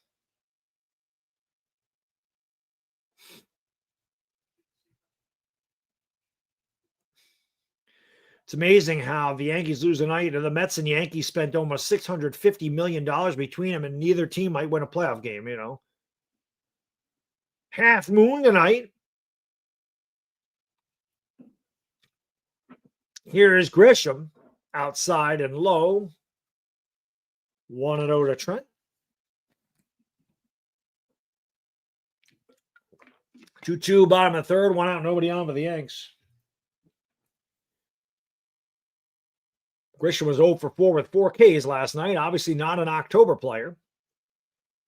It's amazing how the Yankees lose tonight, and the Mets and Yankees spent almost $650 million between them, and neither team might win a playoff game, you know. Half moon tonight. Here is Grisham outside and low. 1-0 to Trent. 2-2, bottom of the third, 1 out, nobody on for the Yanks. Grisham was 0 for 4 with 4 Ks last night. Obviously not an October player.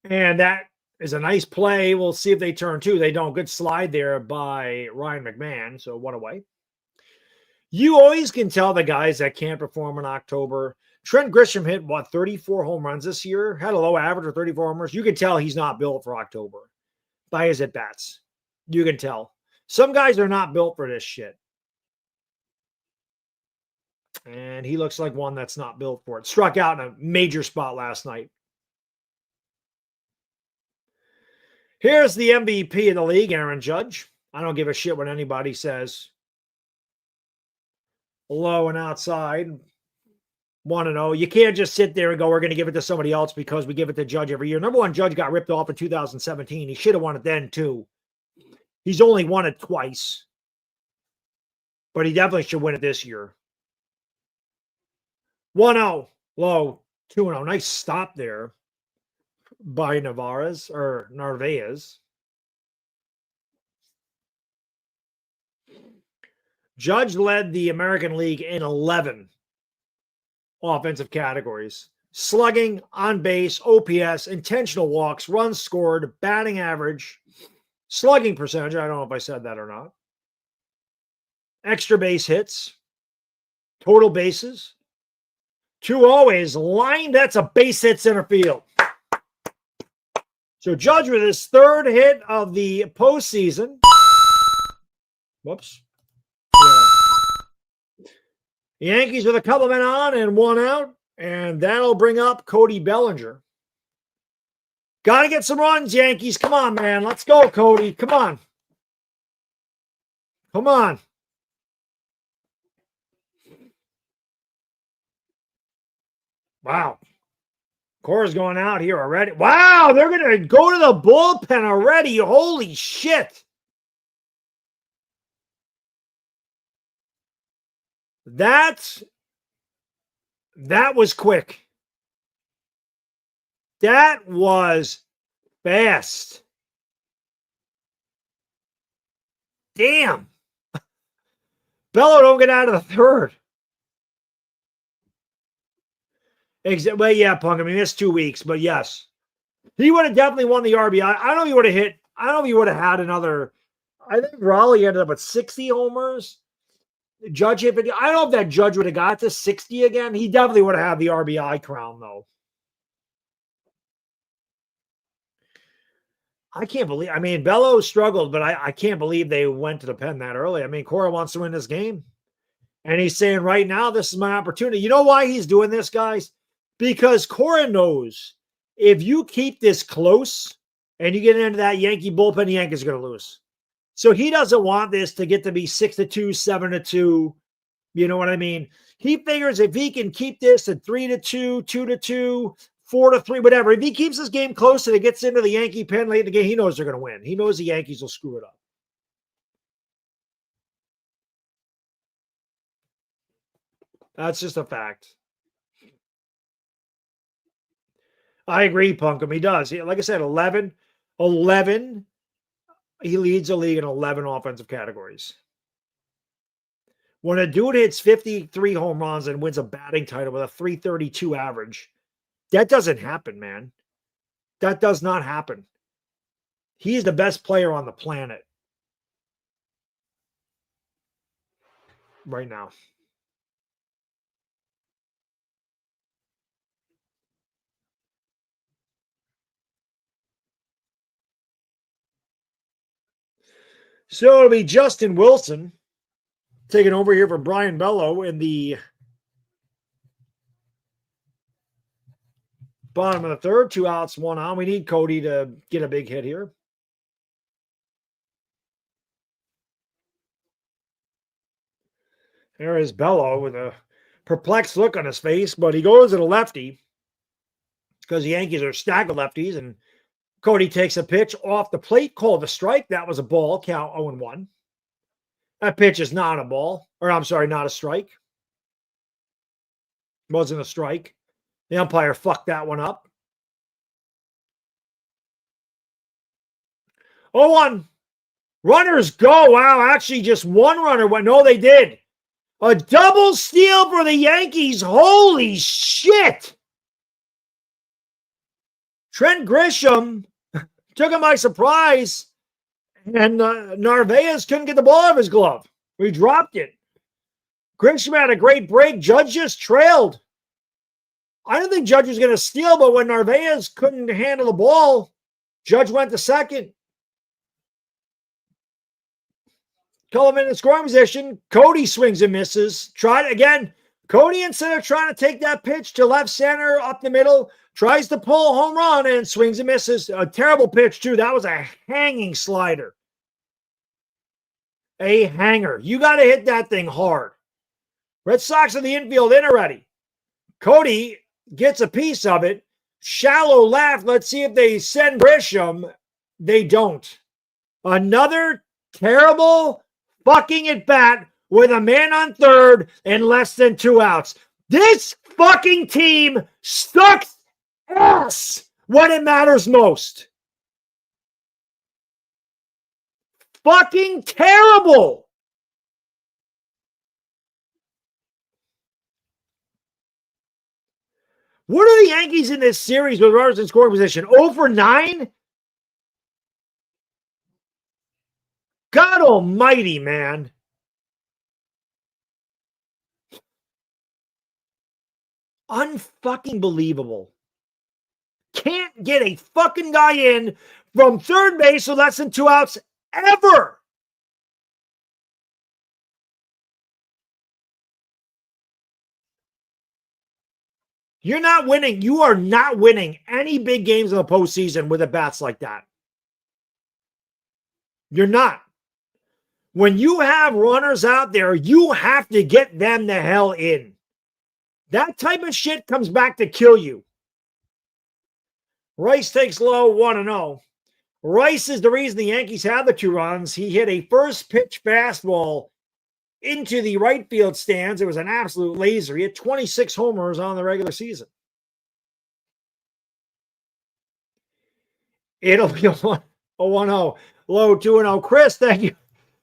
And that is a nice play. We'll see if they turn 2. They don't. Good slide there by Ryan McMahon. So 1 away. You always can tell the guys that can't perform in October. Trent Grisham hit, 34 home runs this year? Had a low average of 34 homers. You can tell he's not built for October by his at-bats. You can tell. Some guys are not built for this shit. And he looks like one that's not built for it. Struck out in a major spot last night. Here's the MVP of the league, Aaron Judge. I don't give a shit what anybody says. Low and outside. 1-0. You can't just sit there and go, we're going to give it to somebody else because we give it to Judge every year. Number one, Judge got ripped off in 2017. He should have won it then, too. He's only won it twice. But he definitely should win it this year. 1-0. Low. 2-0. Nice stop there by Narvaez. Judge led the American League in 11 offensive categories. Slugging, on base, OPS, intentional walks, runs scored, batting average, slugging percentage. I don't know if I said that or not. Extra base hits, total bases, 2 always, line that's a base hit center field. So Judge with his 3rd hit of the postseason. Whoops. Yeah. The Yankees with a couple men on and 1 out. And that'll bring up Cody Bellinger. Got to get some runs, Yankees. Come on, man. Let's go, Cody. Come on. Come on. Wow. Cora's going out here already. Wow, they're going to go to the bullpen already. Holy shit. That was quick. That was fast. Damn. Bello don't get out of the 3rd. Well, yeah, Punk. I mean, missed 2 weeks, but yes. He would have definitely won the RBI. I don't know if he would have hit. I don't know if he would have had another. I think Raleigh ended up with 60 homers. Judge hit 50. I don't know if that Judge would have got to 60 again. He definitely would have had the RBI crown, though. I can't believe. I mean, Bello struggled, but I can't believe they went to the pen that early. I mean, Cora wants to win this game. And he's saying right now, this is my opportunity. You know why he's doing this, guys? Because Cora knows if you keep this close and you get into that Yankee bullpen, the Yankees are going to lose. So he doesn't want this to get to be 6-2, 7-2. You know what I mean? He figures if he can keep this at 3-2, 2-2, 4-3, whatever. If he keeps this game close and it gets into the Yankee pen late in the game, he knows they're going to win. He knows the Yankees will screw it up. That's just a fact. I agree, Punkham. He does. Like I said, 11. He leads the league in 11 offensive categories. When a dude hits 53 home runs and wins a batting title with a 332 average, that doesn't happen, man. That does not happen. He's the best player on the planet right now. So it'll be Justin Wilson taking over here for Brian Bello in the bottom of the 3rd. 2 outs, 1 on. We need Cody to get a big hit here. There is Bello with a perplexed look on his face, but he goes at a lefty because the Yankees are stacked with lefties, and Cody takes a pitch off the plate, called a strike. That was a ball, count 0-1. That pitch is not a ball, or I'm sorry, not a strike. Wasn't a strike. The umpire fucked that one up. 0-1. Runners go. Wow, actually just 1 runner went. No, they did. A double steal for the Yankees. Holy shit. Trent Grisham took him by surprise, and Narvaez couldn't get the ball out of his glove. We dropped it. Grisham had a great break. Judge just trailed. I didn't think Judge was going to steal, but when Narvaez couldn't handle the ball, Judge went to second. Cullivan in scoring position. Cody swings and misses. Tried again. Cody, instead of trying to take that pitch to left center, up the middle, tries to pull a home run and swings and misses. A terrible pitch, too. That was a hanging slider. A hanger. You got to hit that thing hard. Red Sox in the infield in already. Cody gets a piece of it. Shallow left. Let's see if they send Grisham. They don't. Another terrible fucking at bat with a man on third and less than 2 outs. This fucking team sucks ass when it matters most. Fucking terrible. What are the Yankees in this series with runners in scoring position? 0 for 9? God almighty, man. Unfucking believable. Can't get a fucking guy in from third base with less than 2 outs ever. You're not winning. You are not winning any big games in the postseason with at bats like that. You're not. When you have runners out there, you have to get them the hell in. That type of shit comes back to kill you. Rice takes low 1-0. Rice is the reason the Yankees have the 2 runs. He hit a first pitch fastball into the right field stands. It was an absolute laser. He had 26 homers on the regular season. It'll be a 1-0. Low 2-0. Chris, thank you.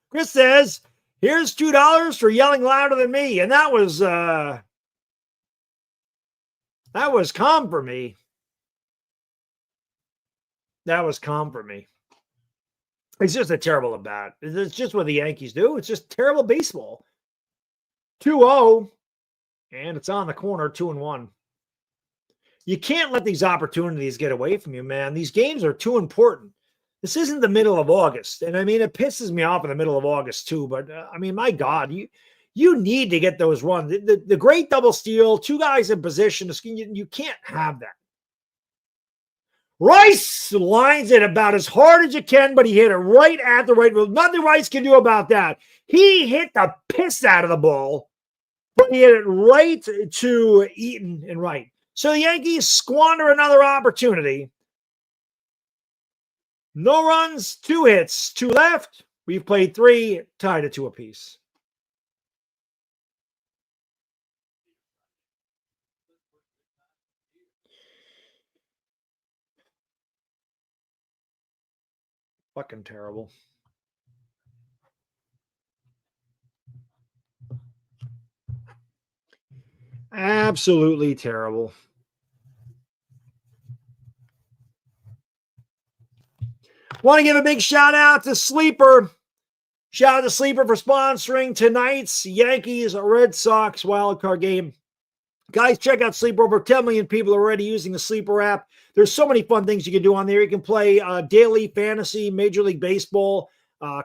Chris says, here's $2 for yelling louder than me. And that was calm for me. That was calm for me. It's just a terrible at bat. It's just what the Yankees do. It's just terrible baseball. 2-0, and it's on the corner, 2-1. You can't let these opportunities get away from you, man. These games are too important. This isn't the middle of August. And I mean, it pisses me off in the middle of August too. But I mean, my God, you need to get those runs. The great double steal, 2 guys in position. You can't have that. Rice lines it about as hard as you can, but he hit it right at the right field. Nothing Rice can do about that. He hit the piss out of the ball, but he hit it right to Eaton and right. So the Yankees squander another opportunity. No runs, 2 hits, 2 left. We've played 3, tied at 2 apiece. Fucking terrible. Absolutely terrible. Want to give a big shout out to Sleeper. Shout out to Sleeper for sponsoring tonight's Yankees Red Sox wildcard game. Guys, check out Sleeper. Over 10 million people are already using the Sleeper app. There's so many fun things you can do on there. You can play daily fantasy, Major League Baseball,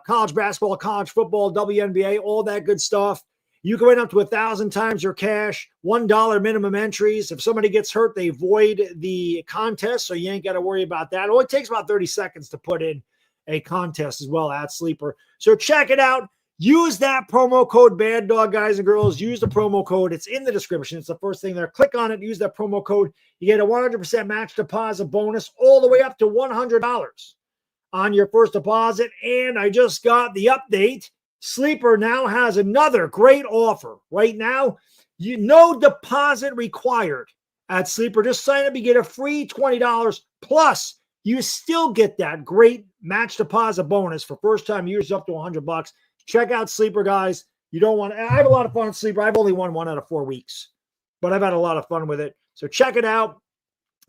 college basketball, college football, WNBA, all that good stuff. You can win up to 1,000 times your cash, $1 minimum entries. If somebody gets hurt, they void the contest, so you ain't got to worry about that. It only takes about 30 seconds to put in a contest as well at Sleeper. So check it out. Use that promo code Baddog, guys and girls. Use the promo code. It's in the description. It's the first thing there. Click on it. Use that promo code. You get a 100% match deposit bonus all the way up to $100 on your first deposit. And I just got the update. Sleeper now has another great offer. Right now, no deposit required at Sleeper. Just sign up. You get a free $20. Plus, you still get that great match deposit bonus for first-time users up to $100. Check out Sleeper, guys. You don't want to. I have a lot of fun with Sleeper. I've only won 1 out of 4 weeks, but I've had a lot of fun with it. So check it out.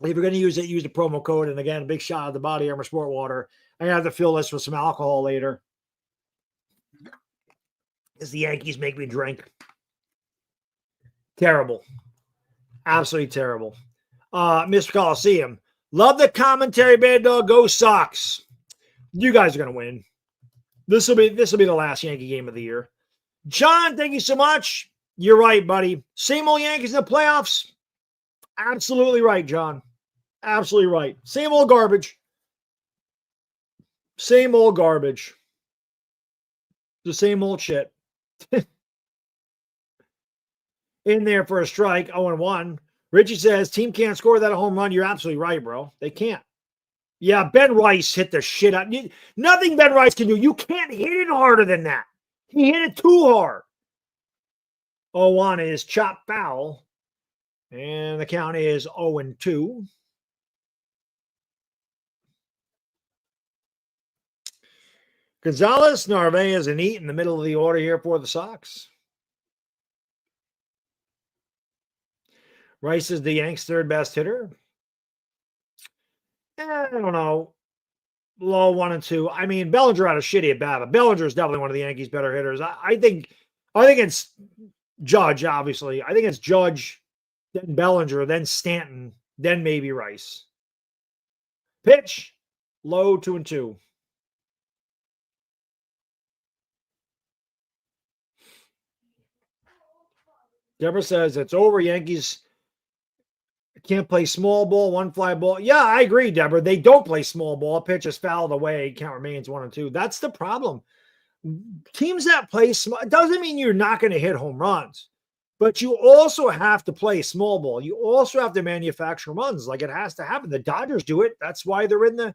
If you're going to use it, use the promo code. And again, a big shout out to the Body Armor Sport Water. I have to fill this with some alcohol later, as the Yankees make me drink. Terrible. Absolutely terrible. Mr. Coliseum. Love the commentary, Baddog. Go Sox. You guys are going to win. This will be the last Yankee game of the year. John, thank you so much. You're right, buddy. Same old Yankees in the playoffs. Absolutely right, John. Absolutely right. Same old garbage. Same old garbage. The same old shit. In there for a strike, 0-1. Richie says, team can't score that a home run. You're absolutely right, bro. They can't. Yeah, Ben Rice hit the shit out. Nothing Ben Rice can do. You can't hit it harder than that. He hit it too hard. 0-1 is chop foul. And the count is 0-2. Gonzalez, Narvaez, and Eaton in the middle of the order here for the Sox. Rice is the Yanks' third best hitter. I don't know. Low 1 and 2. I mean, Bellinger had a shitty at bat, but Bellinger is definitely one of the Yankees' better hitters. I think it's Judge, obviously. I think it's Judge, then Bellinger, then Stanton, then maybe Rice. Pitch, low 2 and 2. Deborah says it's over. Yankees can't play small ball, one fly ball. Yeah, I agree, Deborah. They don't play small ball. Pitch is fouled away. Count remains 1 and 2. That's the problem. Teams that play small, it doesn't mean you're not going to hit home runs, but you also have to play small ball. You also have to manufacture runs. Like, it has to happen. The Dodgers do it. That's why they win the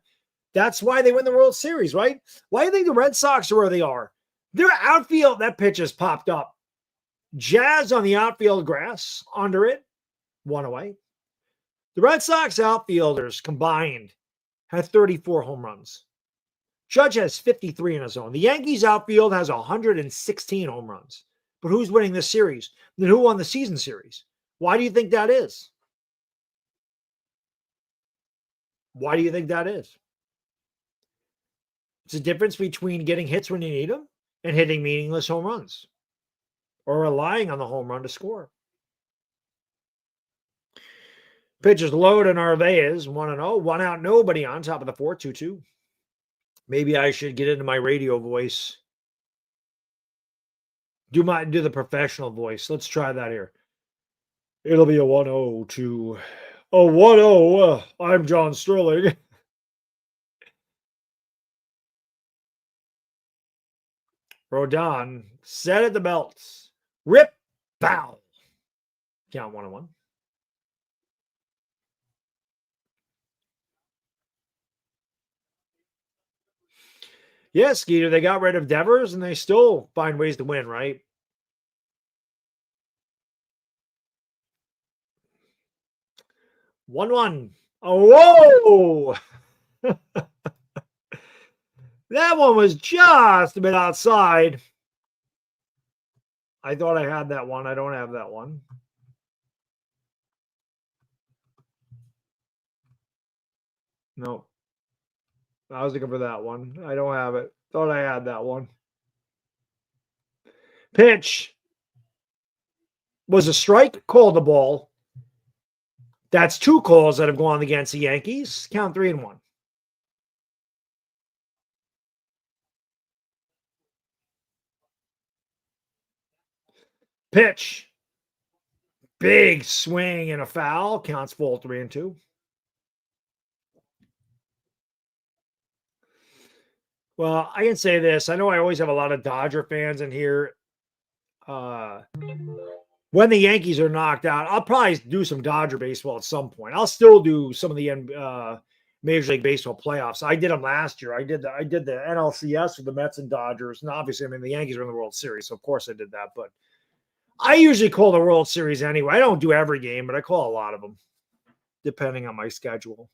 World Series, right? Why do you think the Red Sox are where they are? Their outfield, that pitch has popped up. Jazz on the outfield grass, under it, 1 away. The Red Sox outfielders combined had 34 home runs. Judge has 53 in his own. The Yankees outfield has 116 home runs. But who's winning this series? Then who won the season series? Why do you think that is? Why do you think that is? It's a difference between getting hits when you need them and hitting meaningless home runs, or relying on the home run to score. Pitches low to Narvaez, 1-0. 1 out, nobody on top of the 4, 2-2. Maybe I should get into my radio voice. Do the professional voice. Let's try that here. It'll be a 1-0 to a 1-0. I'm John Sterling. Rodon set at the belts. Rip, foul. Count 1-1. Yeah, Skeeter, they got rid of Devers and they still find ways to win, right? One. Oh, whoa! That one was just a bit outside. I thought I had that one. I don't have that one. No. I was looking for that one. I don't have it. Thought I had that one. Pitch was a strike. Called the ball. That's 2 calls that have gone against the Yankees. Count 3-1. Pitch. Big swing and a foul. Counts full 3-2. Well, I can say this. I know I always have a lot of Dodger fans in here. When the Yankees are knocked out, I'll probably do some Dodger baseball at some point. I'll still do some of the Major League Baseball playoffs. I did them last year. I did the NLCS with the Mets and Dodgers. And obviously, I mean, the Yankees are in the World Series, so of course I did that. But I usually call the World Series anyway. I don't do every game, but I call a lot of them, depending on my schedule.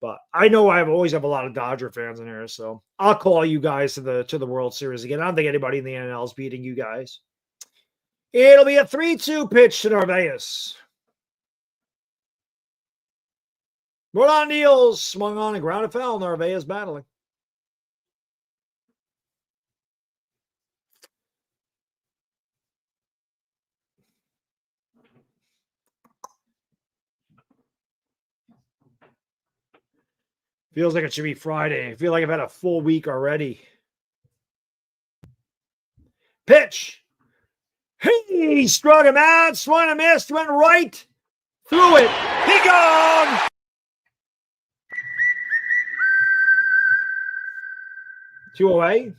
But I know I always have a lot of Dodger fans in here, so I'll call you guys to the World Series again. I don't think anybody in the NL is beating you guys. It'll be a 3-2 pitch to Narvaez. Rodon deals, swung on and grounded foul. Narvaez battling. Feels like it should be Friday. I feel like I've had a full week already. Pitch. He struck him out, swung and missed, went right through it. He gone. Two away.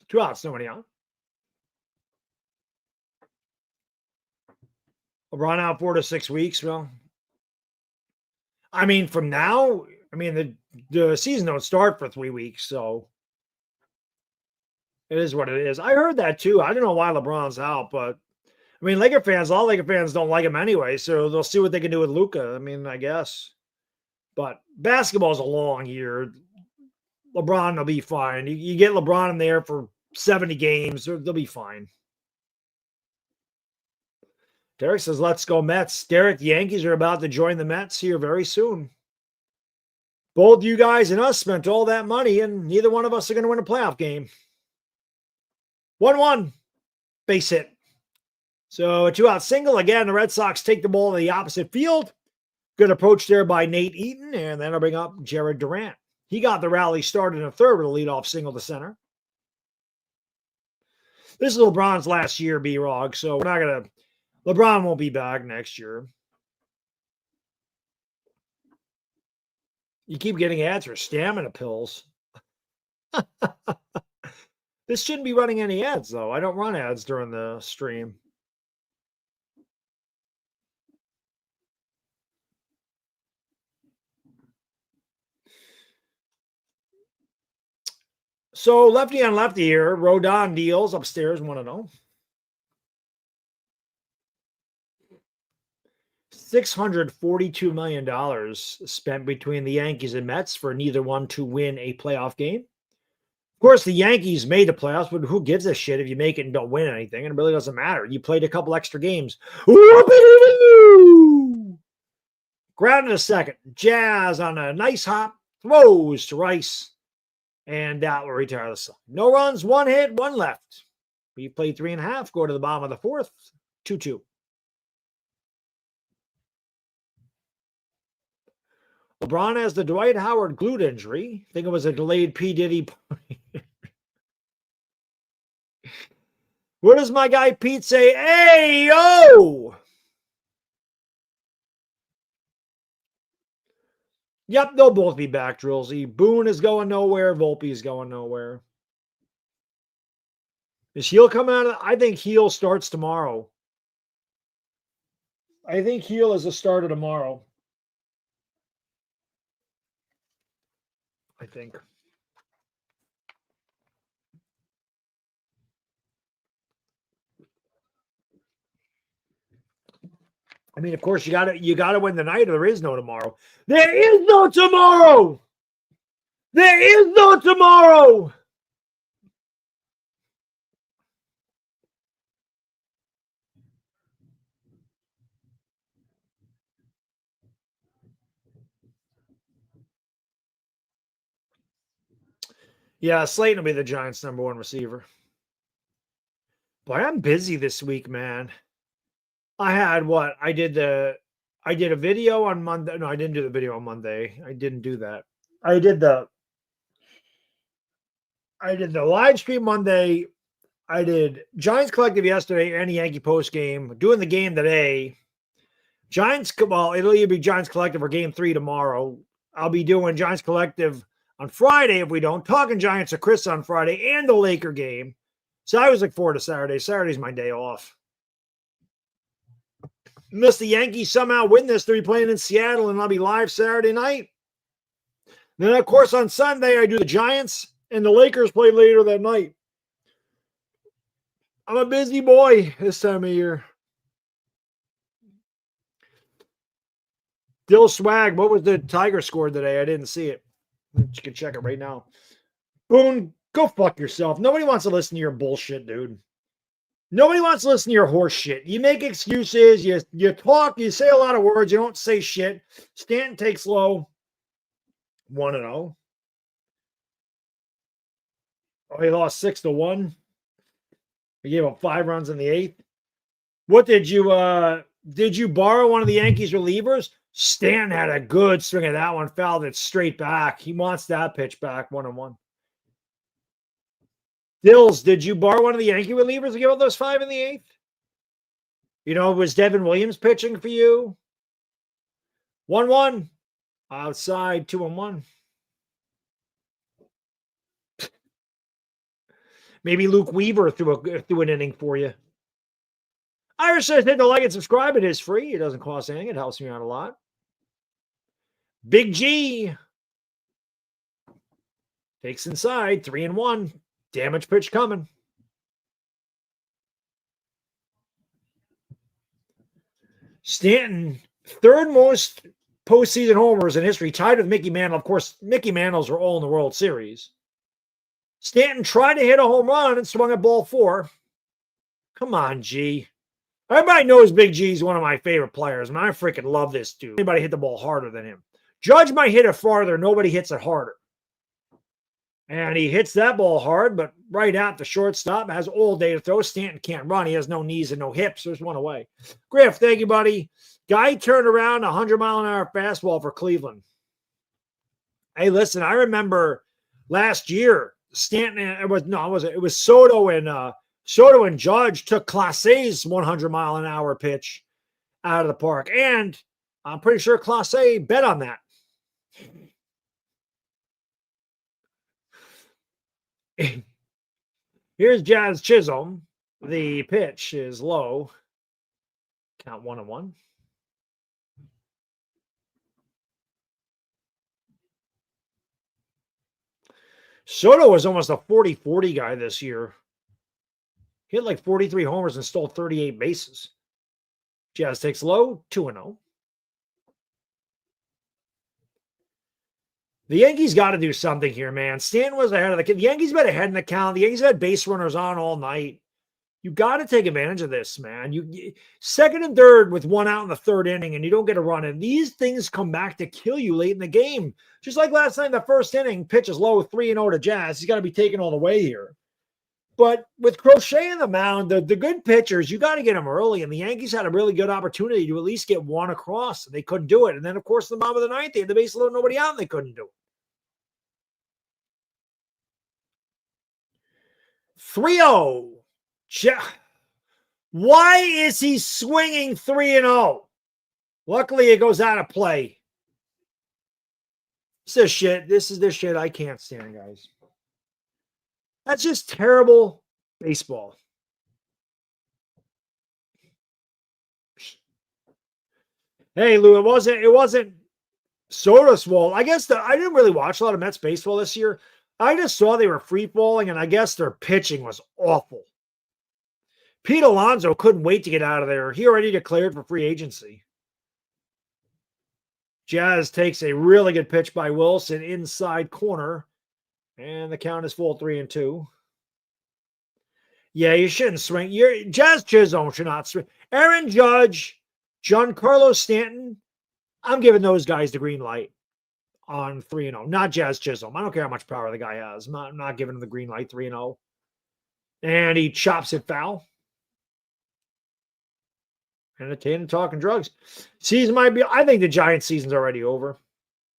Two outs, nobody on. LeBron out 4 to 6 weeks. Well, I mean, from now, I mean, the season don't start for 3 weeks, so it is what it is. I heard that too. I don't know why LeBron's out, but I mean, a lot of Laker fans don't like him anyway, so they'll see what they can do with Luka. I mean, I guess. But basketball is a long year. LeBron will be fine. You get LeBron in there for 70 games, they'll be fine. Derek says, let's go Mets. Derek, the Yankees are about to join the Mets here very soon. Both you guys and us spent all that money, and neither one of us are going to win a playoff game. 1-1. Base hit. So a 2-out single. Again, the Red Sox take the ball to the opposite field. Good approach there by Nate Eaton, and then I'll bring up Jared Durant. He got the rally started in the third with a leadoff single to center. This is LeBron's last year, B-Rog, so we're not going to – LeBron won't be back next year. You keep getting ads for stamina pills. This shouldn't be running any ads, though. I don't run ads during the stream. So lefty on lefty here. Rodon deals upstairs 1-0. $642 million spent between the Yankees and Mets for neither one to win a playoff game. Of course, the Yankees made the playoffs, but who gives a shit if you make it and don't win anything? And it really doesn't matter. You played a couple extra games. Whoop-a-doo-doo! Grounded a second. Jazz on a nice hop. Throws to Rice. And that will retire the side. No runs, 1 hit, 1 left. We played 3.5. Go to the bottom of the fourth. 2-2. LeBron has the Dwight Howard glute injury. I think it was a delayed P. Diddy. What does my guy Pete say? Hey, yo! Yep, they'll both be back, Drillsy. Boone is going nowhere. Volpe is going nowhere. Is Heel coming out of I think Heel starts tomorrow. I think Heel is a starter tomorrow. I think. I mean, of course, you gotta win the night, or there is no tomorrow. There is no tomorrow. There is no tomorrow. Yeah, Slayton will be the Giants' #1 receiver. Boy, I'm busy this week, man. I had what? I did a video on Monday. No, I didn't do the video on Monday. I didn't do that. I did the live stream Monday. I did Giants Collective yesterday and the Yankee post game. Doing the game today. Giants, well, it'll either be Giants Collective or Game 3 tomorrow. I'll be doing Giants Collective on Friday if we don't. Talking Giants to Chris on Friday and the Laker game. So I was look forward to Saturday. Saturday's my day off. Unless the Yankees somehow win this, they'll be playing in Seattle, and I'll be live Saturday night. Then, of course, on Sunday, I do the Giants, and the Lakers play later that night. I'm a busy boy this time of year. Dill Swag, what was the Tiger score today? I didn't see it. You can check it right now. Boone, go fuck yourself. Nobody wants to listen to your bullshit, dude. Nobody wants to listen to your horse shit. You make excuses. You talk. You say a lot of words. You don't say shit. Stanton takes low. 1-0. Oh, he lost 6-1. He gave up 5 runs in the 8th. What did you borrow one of the Yankees relievers? Stanton had a good swing of that one. Fouled it straight back. He wants that pitch back. 1-1. Dills, did you borrow one of the Yankee relievers to give up those 5 in the 8th? You know, was Devin Williams pitching for you? 1-1. Outside, 2-1. Maybe Luke Weaver threw an inning for you. Irish says hit the like and subscribe. It is free. It doesn't cost anything. It helps me out a lot. Big G takes inside, 3-1. Damage pitch coming. Stanton, 3rd most postseason homers in history, tied with Mickey Mantle. Of course, Mickey Mantles are all in the World Series. Stanton tried to hit a home run and swung at ball 4. Come on, G. Everybody knows Big G is one of my favorite players, and I freaking love this dude. Anybody hit the ball harder than him. Judge might hit it farther. Nobody hits it harder. And he hits that ball hard, but right at the shortstop, has all day to throw. Stanton can't run. He has no knees and no hips. There's one away. Griff, thank you, buddy. Guy turned around 100-mile-an-hour fastball for Cleveland. Hey, listen, I remember last year, Stanton, it was Soto and Judge took Clasé's 100-mile-an-hour pitch out of the park. And I'm pretty sure Clase bet on that. Here's Jazz Chisholm. The pitch is low. Count 1-1. Soto was almost a 40-40 guy this year. He hit like 43 homers and stole 38 bases. Jazz takes low, 2-0. The Yankees got to do something here, man. Stanton was ahead of the Yankees been ahead in the count. The Yankees had base runners on all night. You got to take advantage of this, man. You second and third with one out in the third inning, and you don't get a run. And these things come back to kill you late in the game. Just like last night in the first inning, pitch is low, 3-0 to Jazz. He's got to be taken all the way here. But with Crochet in the mound, the good pitchers, you got to get them early. And the Yankees had a really good opportunity to at least get one across. And they couldn't do it. And then, of course, in the bottom of the ninth, they had the base load, nobody out, and they couldn't do it. 3-0. Why is he swinging 3-0? Luckily, it goes out of play. This is the shit I can't stand, guys. That's just terrible baseball. Hey, Lou, it wasn't Soto's fault. I guess I didn't really watch a lot of Mets baseball this year. I just saw they were free falling, and I guess their pitching was awful. Pete Alonso couldn't wait to get out of there. He already declared for free agency. Jazz takes a really good pitch by Wilson inside corner. And the count is full 3-2. Yeah, you shouldn't swing. Jazz Chisholm should not swing. Aaron Judge, Giancarlo Stanton, I'm giving those guys the green light on 3-0. Not Jazz Chisholm. I don't care how much power the guy has. I'm not giving him the green light 3-0. And he chops it foul. Entertaining, talking drugs. Season might be. I think the Giants season's already over.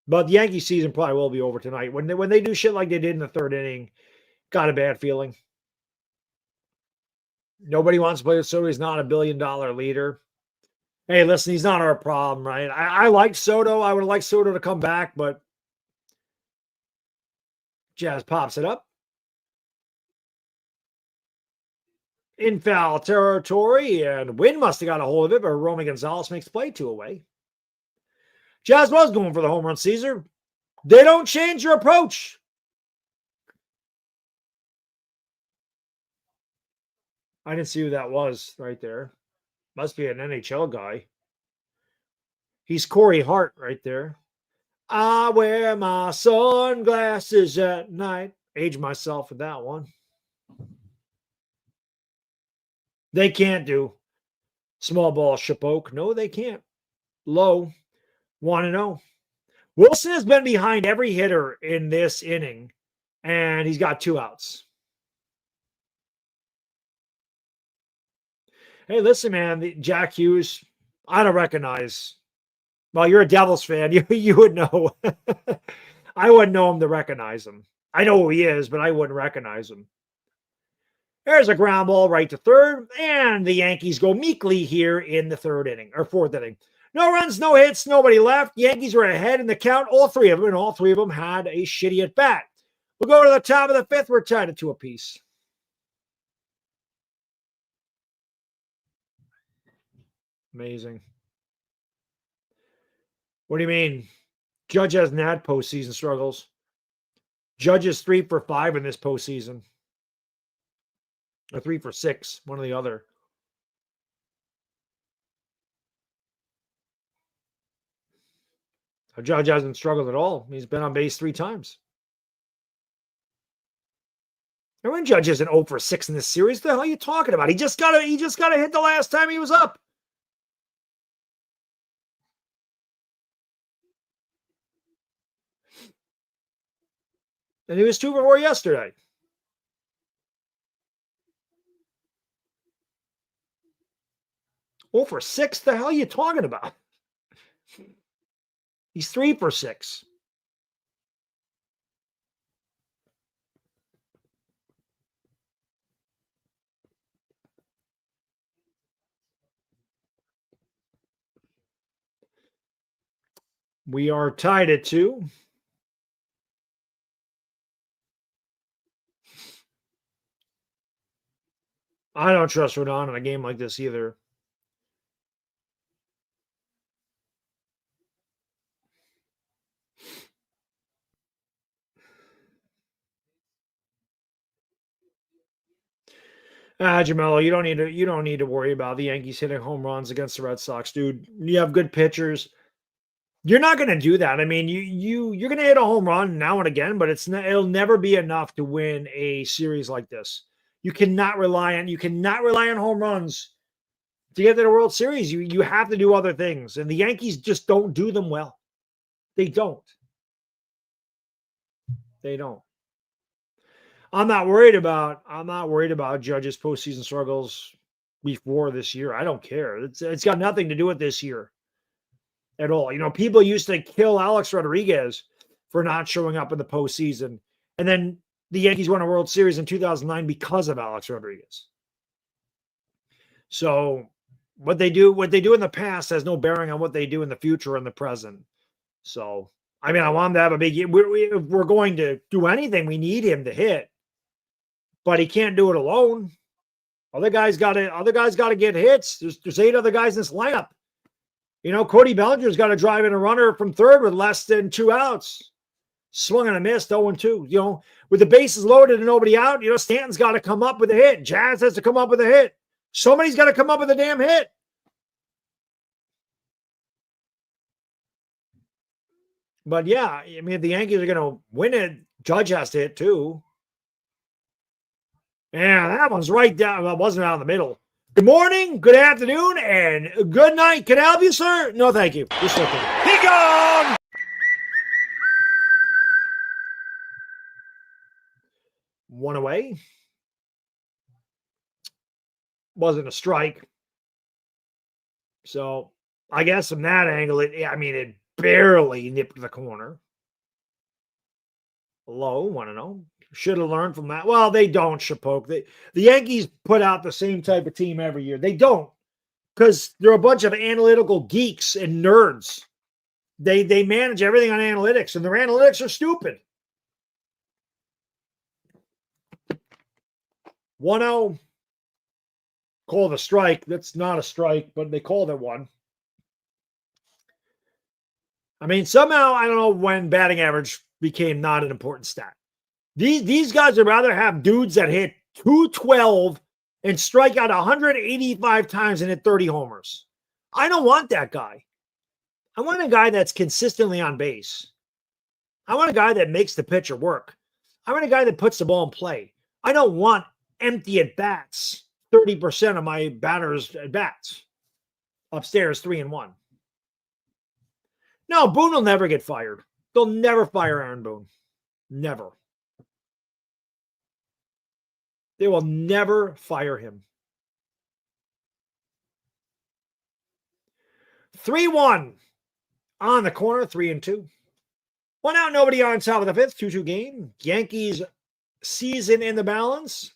But the Yankee season probably will be over tonight. When they do shit like they did in the third inning, got a bad feeling. Nobody wants to play with Soto. He's not a billion-dollar leader. Hey, listen, he's not our problem, right? I like Soto. I would like Soto to come back, but Jazz pops it up. In foul territory, and Wynn must have got a hold of it, but Romy Gonzalez makes play 2 away. Jazz was going for the home run, Caesar. They don't change your approach. I didn't see who that was right there. Must be an NHL guy. He's Corey Hart right there. I wear my sunglasses at night. Age myself with that one. They can't do small ball Shapoke. No, they can't. Low. 1-0. Wilson has been behind every hitter in this inning, and he's got 2 outs. Hey, listen, man, Jack Hughes, I don't recognize. Well, you're a Devils fan. You would know. I wouldn't know him to recognize him. I know who he is, but I wouldn't recognize him. There's a ground ball right to third, and the Yankees go meekly here in the fourth inning. No runs, no hits, nobody left. Yankees were ahead in the count, all 3 of them, and all 3 of them had a shitty at bat. We'll go to the top of the 5th. We're tied at 2 apiece. Amazing. What do you mean? Judge hasn't had postseason struggles. Judge is 3 for 5 in this postseason. Or 3 for 6, one or the other. Judge hasn't struggled at all. He's been on base 3 times. Aaron Judge isn't 0 for 6 in this series. What the hell are you talking about? He just got to hit the last time he was up. And he was 2 for 4 yesterday. Oh, for 6? The hell are you talking about? He's 3 for 6. We are tied at 2. I don't trust Rodon in a game like this either. Jamelo, you don't need to worry about the Yankees hitting home runs against the Red Sox, dude. You have good pitchers. You're not going to do that. I mean, you're going to hit a home run now and again, but it'll never be enough to win a series like this. You cannot rely on home runs to get to the World Series. You have to do other things, and the Yankees just don't do them well. They don't. They don't. I'm not worried about Judge's postseason struggles before this year. I don't care. It's got nothing to do with this year at all. You know, people used to kill Alex Rodriguez for not showing up in the postseason, and then the Yankees won a World Series in 2009 because of Alex Rodriguez. So what they do in the past has no bearing on what they do in the future and the present. So, I mean, I want him to have a big year. If we're going to do anything, we need him to hit, but he can't do it alone. Other guys got to get hits. There's 8 other guys in this lineup. You know, Cody Bellinger's got to drive in a runner from third with less than 2 outs. Swung and a missed, 0-2. You know, with the bases loaded and nobody out, you know, Stanton's got to come up with a hit. Jazz has to come up with a hit. Somebody's got to come up with a damn hit. But yeah, I mean, if the Yankees are going to win it, Judge has to hit too. Yeah, that one's right down. Well, it wasn't out in the middle. Good morning, good afternoon, and good night. Can I help you, sir? No, thank you. Just looking. He gone! One away. Wasn't a strike. So I guess from that angle, it barely nipped the corner. Low, 1-0. Should have learned from that. Well, they don't, Shapoke. The Yankees put out the same type of team every year. They don't, because they're a bunch of analytical geeks and nerds. They manage everything on analytics, and their analytics are stupid. 1-0. Called a strike. That's not a strike, but they called it one. I mean, somehow, I don't know when batting average became not an important stat. These guys would rather have dudes that hit 212 and strike out 185 times and hit 30 homers. I don't want that guy. I want a guy that's consistently on base. I want a guy that makes the pitcher work. I want a guy that puts the ball in play. I don't want empty at bats. 30% of my batters at bats. Upstairs, 3-1. No, Boone will never get fired. They'll never fire Aaron Boone. Never. They will never fire him. 3-1 on the corner, 3-2. 1 out, nobody on top of the 5th, 2-2 game. Yankees season in the balance.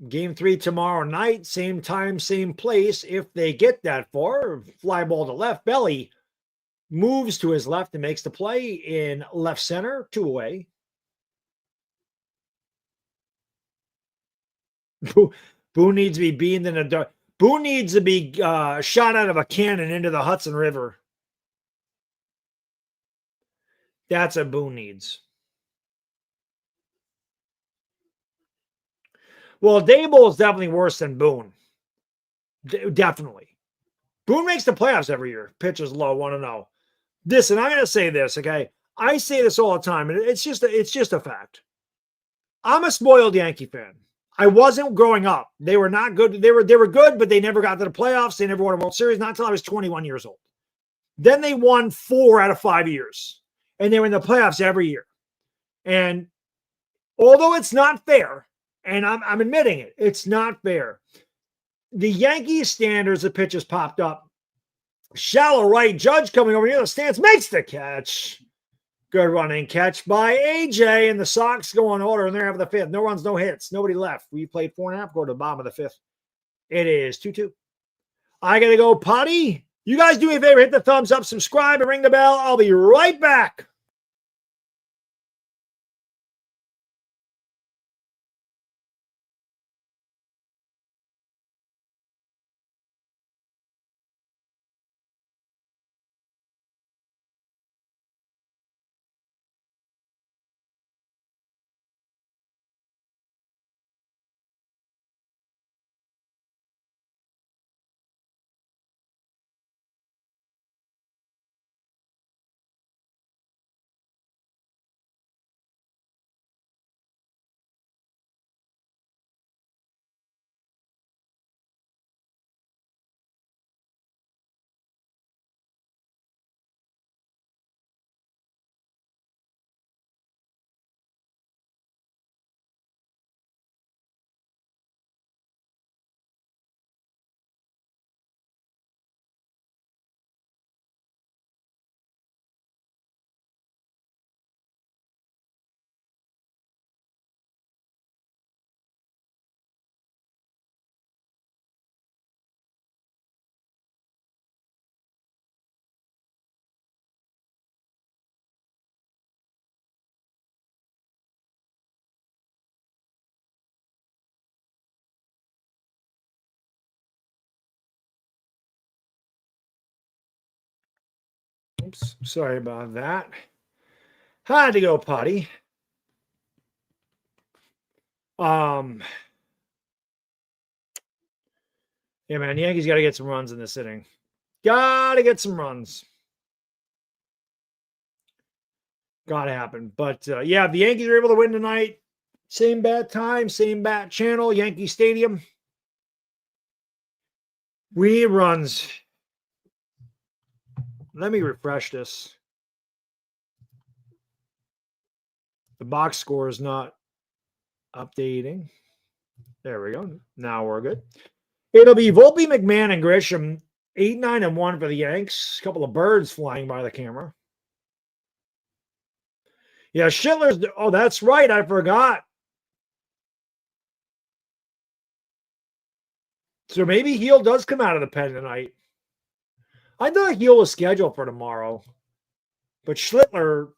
Game 3 tomorrow night, same time, same place. If they get that far, fly ball to left. Belly moves to his left and makes the play in left center, 2 away. Boone needs to be beamed in a dark. Boone needs to be shot out of a cannon into the Hudson River. That's what Boone needs. Well, Dable is definitely worse than Boone. Definitely. Boone makes the playoffs every year. Pitches low, 1-0. Listen, I'm going to say this, okay? I say this all the time, and it's just a fact. I'm a spoiled Yankee fan. I wasn't growing up. They were not good. They were good, but they never got to the playoffs. They never won a World Series, not until I was 21 years old. Then they won 4 out of 5 years, and they were in the playoffs every year. And although it's not fair, and I'm admitting it, it's not fair. The Yankees standards of pitches popped up. Shallow right, Judge coming over near the stance, makes the catch. Good running catch by AJ, and the Sox go on order, and they're having the 5th. No runs, no hits, nobody left. We played 4.5, go to the bottom of the 5th. It is 2-2. I got to go potty. You guys do me a favor, hit the thumbs up, subscribe, and ring the bell. I'll be right back. Oops, sorry about that. Had to go potty. Yeah, man, the Yankees got to get some runs in this inning. Got to get some runs. Got to happen. But yeah, the Yankees are able to win tonight. Same bat time, same bat channel, Yankee Stadium. We need runs. Let me refresh this. The box score is not updating. There we go. Now we're good. It'll be Volpe, McMahon, and Grisham. 8-9-1 for the Yanks. A couple of birds flying by the camera. Yeah, Schindler's. Oh, that's right. I forgot. So maybe Heel does come out of the pen tonight. I thought Heel was scheduled for tomorrow. But Schlittler.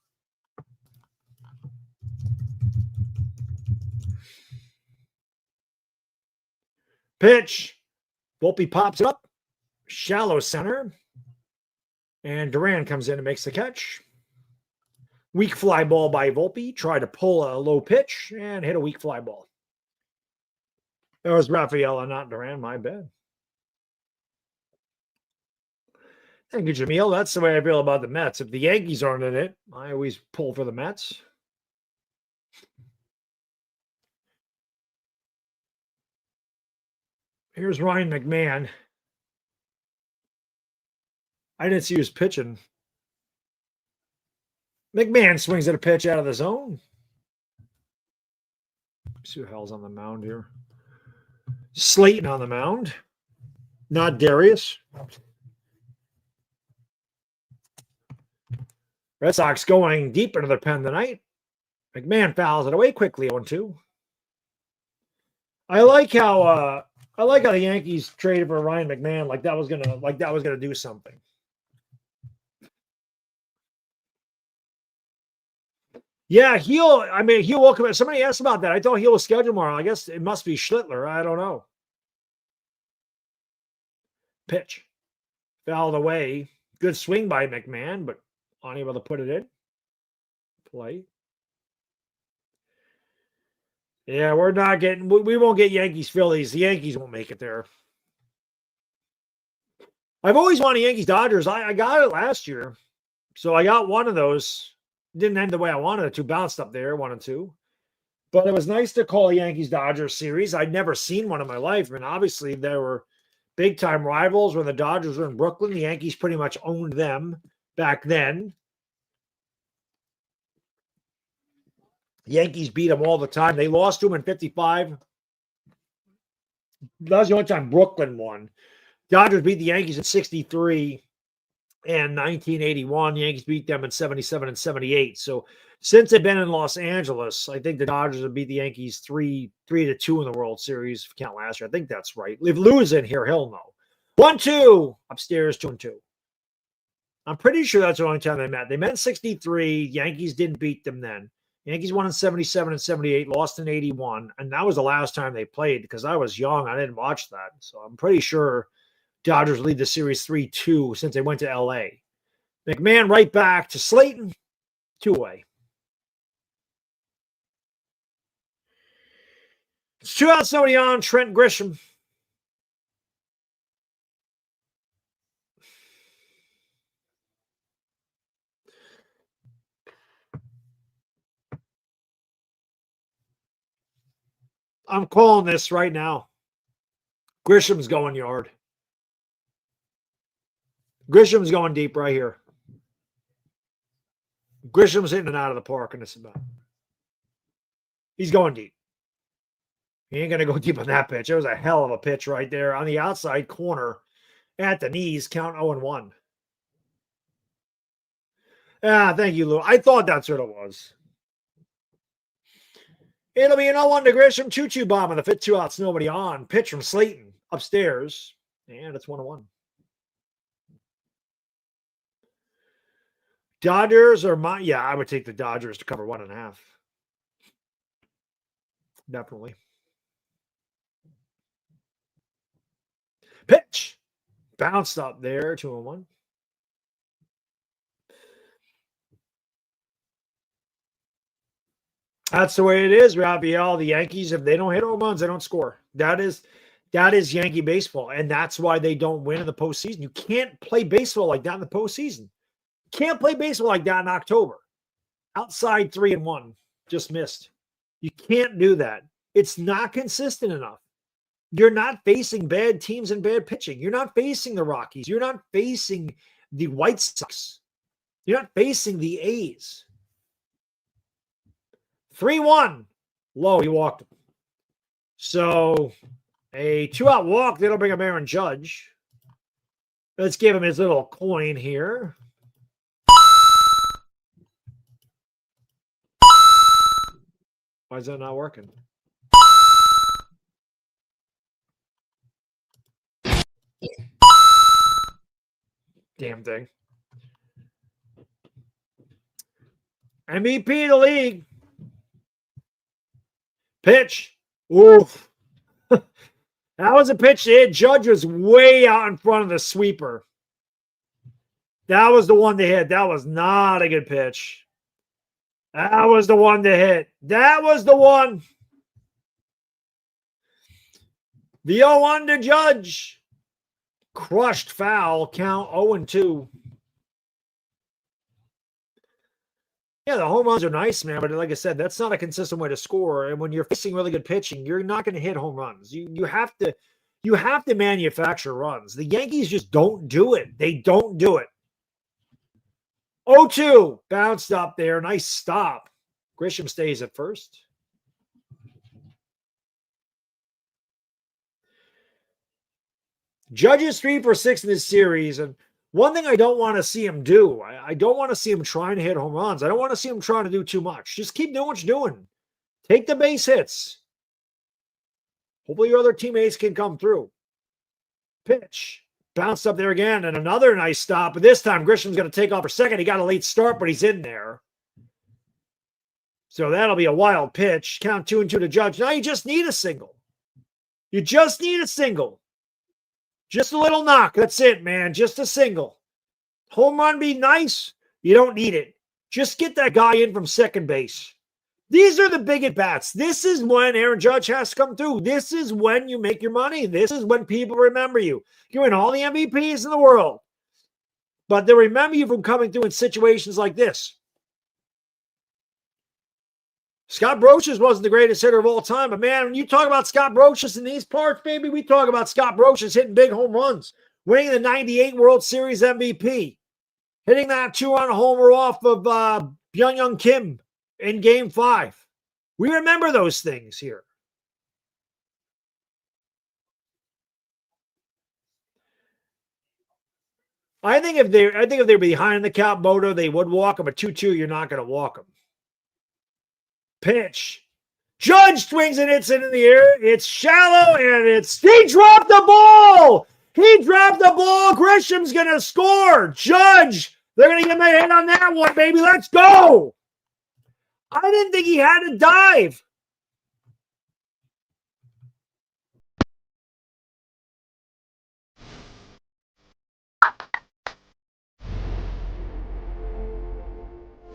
Pitch. Volpe pops it up. Shallow center. And Duran comes in and makes the catch. Weak fly ball by Volpe. Tried to pull a low pitch and hit a weak fly ball. That was Rafaela, not Duran. My bad. Thank you, Jamil. That's the way I feel about the Mets. If the Yankees aren't in it, I always pull for the Mets. Here's Ryan McMahon. I didn't see who's pitching. McMahon swings at a pitch out of the zone. Let's see who the hell's on the mound here. Slayton on the mound. Not Darius. Red Sox going deep into their pen tonight. McMahon fouls it away quickly, 0-2. I like how the Yankees traded for Ryan McMahon like that was gonna do something. Yeah, Heel will come in. Somebody asked about that. I thought Heel was scheduled tomorrow. I guess it must be Schlittler. I don't know. Pitch. Fouled away. Good swing by McMahon, but unable to put it in. Play. Yeah, we're not getting. We won't get Yankees Phillies. The Yankees won't make it there. I've always wanted Yankees Dodgers. I got it last year, so I got one of those. Didn't end the way I wanted it to. Bounced up there, 1-2. But it was nice to call a Yankees-Dodgers series. I'd never seen one in my life. I mean, obviously, there were big-time rivals when the Dodgers were in Brooklyn. The Yankees pretty much owned them back then. The Yankees beat them all the time. They lost to them in 55. That was the only time Brooklyn won. Dodgers beat the Yankees in 63 and 1981. The Yankees beat them in 77 and 78. So since they've been in Los Angeles, I think the Dodgers have beat the Yankees 3-2 in the World Series. If you count last year, I think that's right. If Lou's in here, he'll know. 1-2 upstairs, 2-2. I'm pretty sure that's the only time they met. They met in 63. Yankees didn't beat them then. Yankees won in 77 and 78, lost in 81. And that was the last time they played because I was young. I didn't watch that. So I'm pretty sure Dodgers lead the series 3-2 since they went to L.A. McMahon right back to Slayton, 2-away. It's 2 out, somebody on, Trent Grisham. I'm calling this right now. Grisham's going yard. Grisham's going deep right here. Grisham's hitting it out of the park in this about. He's going deep. He ain't going to go deep on that pitch. It was a hell of a pitch right there on the outside corner at the knees. Count 0-1. Ah, thank you, Lou. I thought that's what it was. It'll be an 0-1 to Grisham. Choo-choo bomb in the fifth, 2 outs, nobody on. Pitch from Slayton upstairs. And it's 1-1. Dodgers or my, yeah, I would take the Dodgers to cover 1.5. Definitely. Pitch. Bounced up there, 2-1. That's the way it is, Raphael. The Yankees, if they don't hit home runs, they don't score. That is Yankee baseball, and that's why they don't win in the postseason. You can't play baseball like that in the postseason. You can't play baseball like that in October. Outside 3-1, just missed. You can't do that. It's not consistent enough. You're not facing bad teams and bad pitching. You're not facing the Rockies. You're not facing the White Sox. You're not facing the A's. 3-1. Low, he walked him. So a 2-out walk, that'll bring up Aaron Judge. Let's give him his little coin here. Why is that not working? Damn thing. MVP of the league. Pitch. Oof. That was a pitch to hit. Judge was way out in front of the sweeper. That was the one to hit. That was not a good pitch. That was the one to hit. That was the one. The 0-1 to Judge. Crushed foul. Count 0-2. Yeah, the home runs are nice, man. But like I said, that's not a consistent way to score. And when you're facing really good pitching, you're not going to hit home runs. You have to manufacture runs. The Yankees just don't do it. They don't do it. 0-2. Bounced up there. Nice stop. Grisham stays at first. Judge is 3 for 6 in this series. And one thing I don't want to see him do, I don't want to see him trying to hit home runs. I don't want to see him trying to do too much. Just keep doing what you're doing. Take the base hits. Hopefully your other teammates can come through. Pitch. Bounced up there again. And another nice stop. But this time, Grisham's going to take off for second. He got a late start, but he's in there. So that'll be a wild pitch. Count 2-2 to Judge. Now you just need a single. You just need a single. Just a little knock. That's it, man. Just a single. Home run be nice. You don't need it. Just get that guy in from second base. These are the big at-bats. This is when Aaron Judge has to come through. This is when you make your money. This is when people remember you. You win all the MVPs in the world. But they remember you from coming through in situations like this. Scott Brocious wasn't the greatest hitter of all time, but man, when you talk about Scott Brocious in these parts, baby, we talk about Scott Brocious hitting big home runs, winning the 98 World Series MVP, hitting that 2-run homer off of Byung-Hyun Kim in Game 5. We remember those things here. I think if they're behind the count, Moto, they would walk them. At 2-2, you're not going to walk them. Pitch. Judge swings and hits it in the air. It's shallow, and he dropped the ball. He dropped the ball. Grisham's going to score. Judge, they're going to get my head on that one, baby. Let's go. I didn't think he had to dive.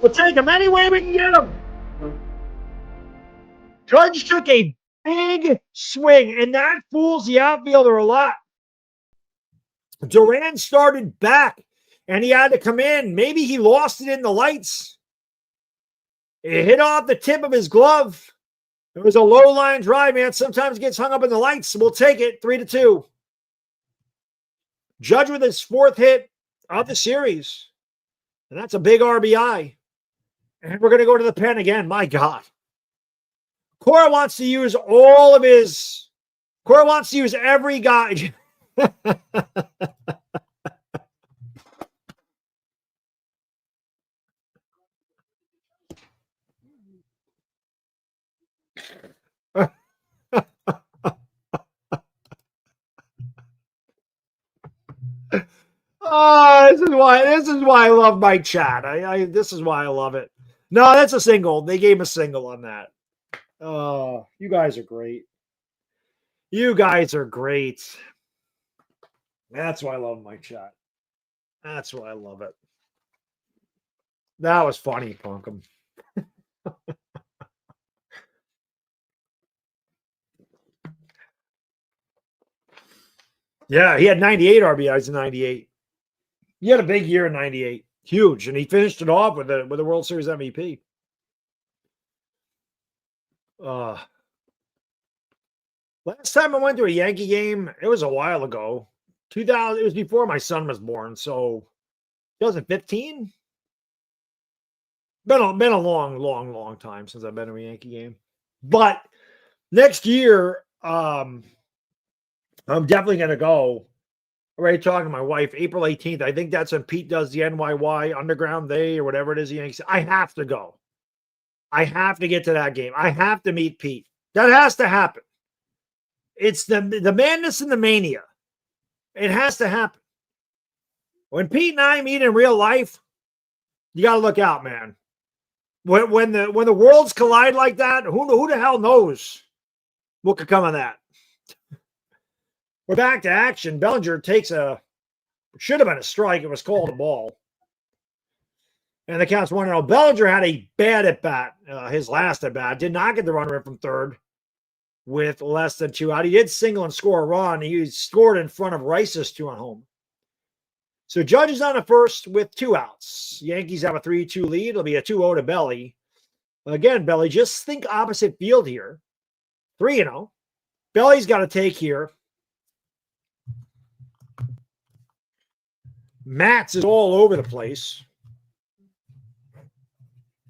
We'll take him any way we can get him. Judge took a big swing, and that fools the outfielder a lot. Duran started back, and he had to come in. Maybe he lost it in the lights. It hit off the tip of his glove. It was a low line drive, man. Sometimes it gets hung up in the lights. We'll take it 3-2. Judge with his 4th hit of the series. And that's a big RBI. And we're going to go to the pen again. My God. Cora wants to use every guy. Oh, this is why I love my chat. This is why I love it. No, that's a single. They gave him a single on that. Oh, you guys are great. You guys are great. That's why I love my chat. That's why I love it. That was funny, Punkum. Yeah, he had 98 RBIs in 98. He had a big year in 98. Huge. And he finished it off with a World Series MVP. Last time I went to a Yankee game, it was a while ago. 2000. It was before my son was born. So 2015. Been a long time since I've been to a Yankee game. But next year, I'm definitely going to go. Already talking to my wife, April 18th. I think that's when Pete does the NYY Underground Day or whatever it is. Yankees. I have to go. I have to get to that game. I have to meet Pete. That has to happen. It's the madness and the mania. It has to happen. When Pete and I meet in real life, you got to look out, man. When the worlds collide like that, who the hell knows what could come of that? We're back to action. Bellinger takes should have been a strike. It was called a ball. And the count's 1-0. Bellinger had a bad at-bat, his last at-bat. Did not get the runner in from third with less than 2 out. He did single and score a run. He scored in front of Rice's 2-run home. So Judge is on the first with 2 outs. Yankees have a 3-2 lead. It'll be a 2-0 to Belly. Again, Belly, just think opposite field here. 3-0. Belly's got to take here. Matz is all over the place.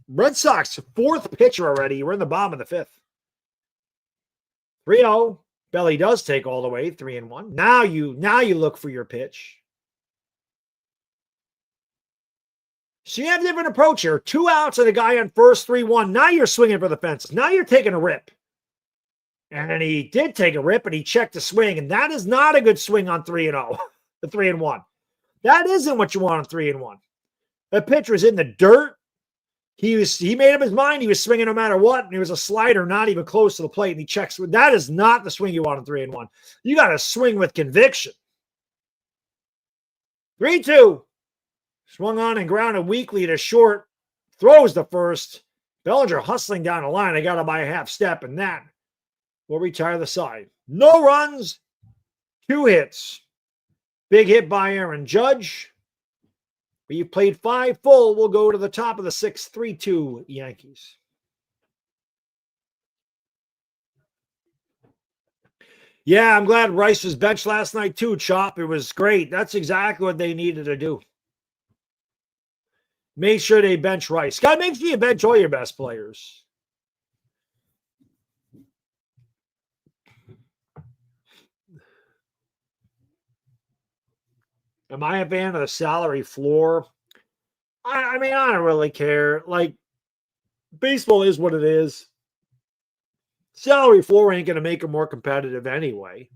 Red Sox, 4th pitcher already. We're in the bottom of the 5th. 3-0. Belly does take all the way, 3-1. Now you look for your pitch. So you have a different approach here. 2 outs and a guy on first, 3-1. Now you're swinging for the fences. Now you're taking a rip. And he did take a rip, and he checked the swing, and that is not a good swing on 3-0. The 3-1. That isn't what you want on 3-1. The pitcher was in the dirt. He made up his mind. He was swinging no matter what, and it was a slider not even close to the plate, and he checks. That is not the swing you want on 3-1. You got to swing with conviction. 3-2. Swung on and grounded weakly to short. Throws the first. Bellinger hustling down the line. I got him by a half step, and that will retire the side. No runs, 2 hits. Big hit by Aaron Judge. We've played 5 full. We'll go to the top of the 6th, 3-2 Yankees. Yeah, I'm glad Rice was benched last night too, Chop. It was great. That's exactly what they needed to do. Make sure they bench Rice. Got to make sure you bench all your best players. Am I a fan of the salary floor? I mean, I don't really care. Like, baseball is what it is. Salary floor ain't going to make them more competitive anyway.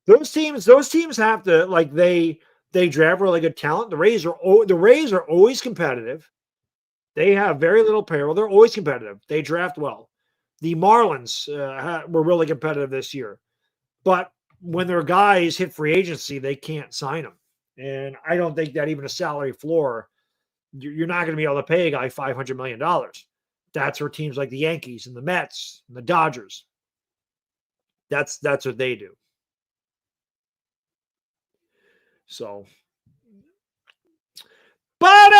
Those teams have to, like, they draft really good talent. The Rays are always competitive. They have very little payroll. They're always competitive. They draft well. The Marlins were really competitive this year, but when their guys hit free agency, they can't sign them. And I don't think that even a salary floor, you're not going to be able to pay a guy $500 million. That's for teams like the Yankees and the Mets and the Dodgers. That's what they do. So, Bobby!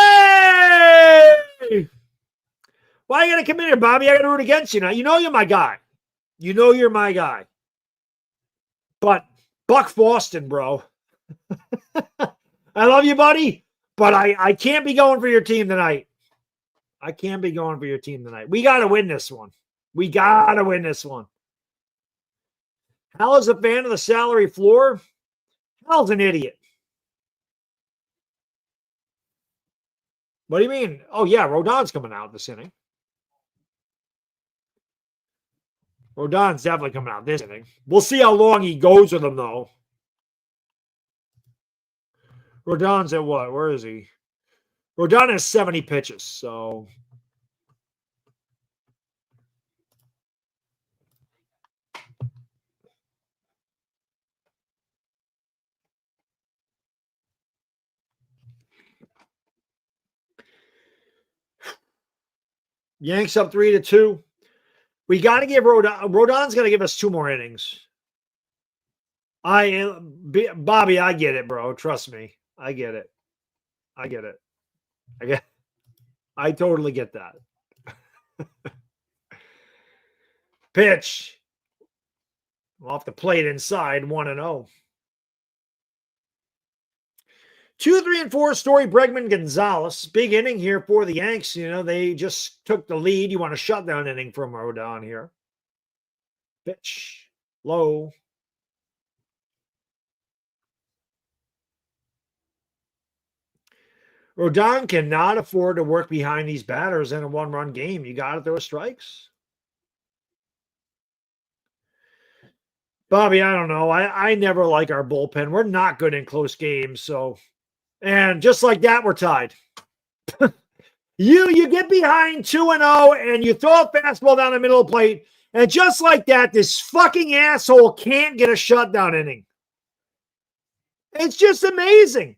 Why you got to come in here, Bobby? I got to root against you now. You know you're my guy. You know you're my guy. But Buck Boston, bro. I love you, buddy, but I can't be going for your team tonight. I can't be going for your team tonight. We got to win this one. We got to win this one. Hal is a fan of the salary floor. Hal's an idiot. What do you mean? Oh, yeah, Rodon's coming out this inning. Rodon's definitely coming out this inning. We'll see how long he goes with them, though. Rodon's at what? Where is he? Rodon has 70 pitches, so. Yanks up 3-2. We got to give Rodon's got to give us 2 more innings. Bobby, I get it, bro. Trust me. I get it. I totally get that. Pitch. Off the plate inside, 1-0. 2, 3, and 4, Story, Bregman, Gonzalez. Big inning here for the Yanks. You know, they just took the lead. You want a shutdown inning from Rodon here. Pitch. Low. Rodon cannot afford to work behind these batters in a 1-run game. You got to throw strikes. Bobby, I don't know. I never like our bullpen. We're not good in close games, so... And just like that, we're tied. You get behind 2-0 and you throw a fastball down the middle of the plate. And just like that, this fucking asshole can't get a shutdown inning. It's just amazing.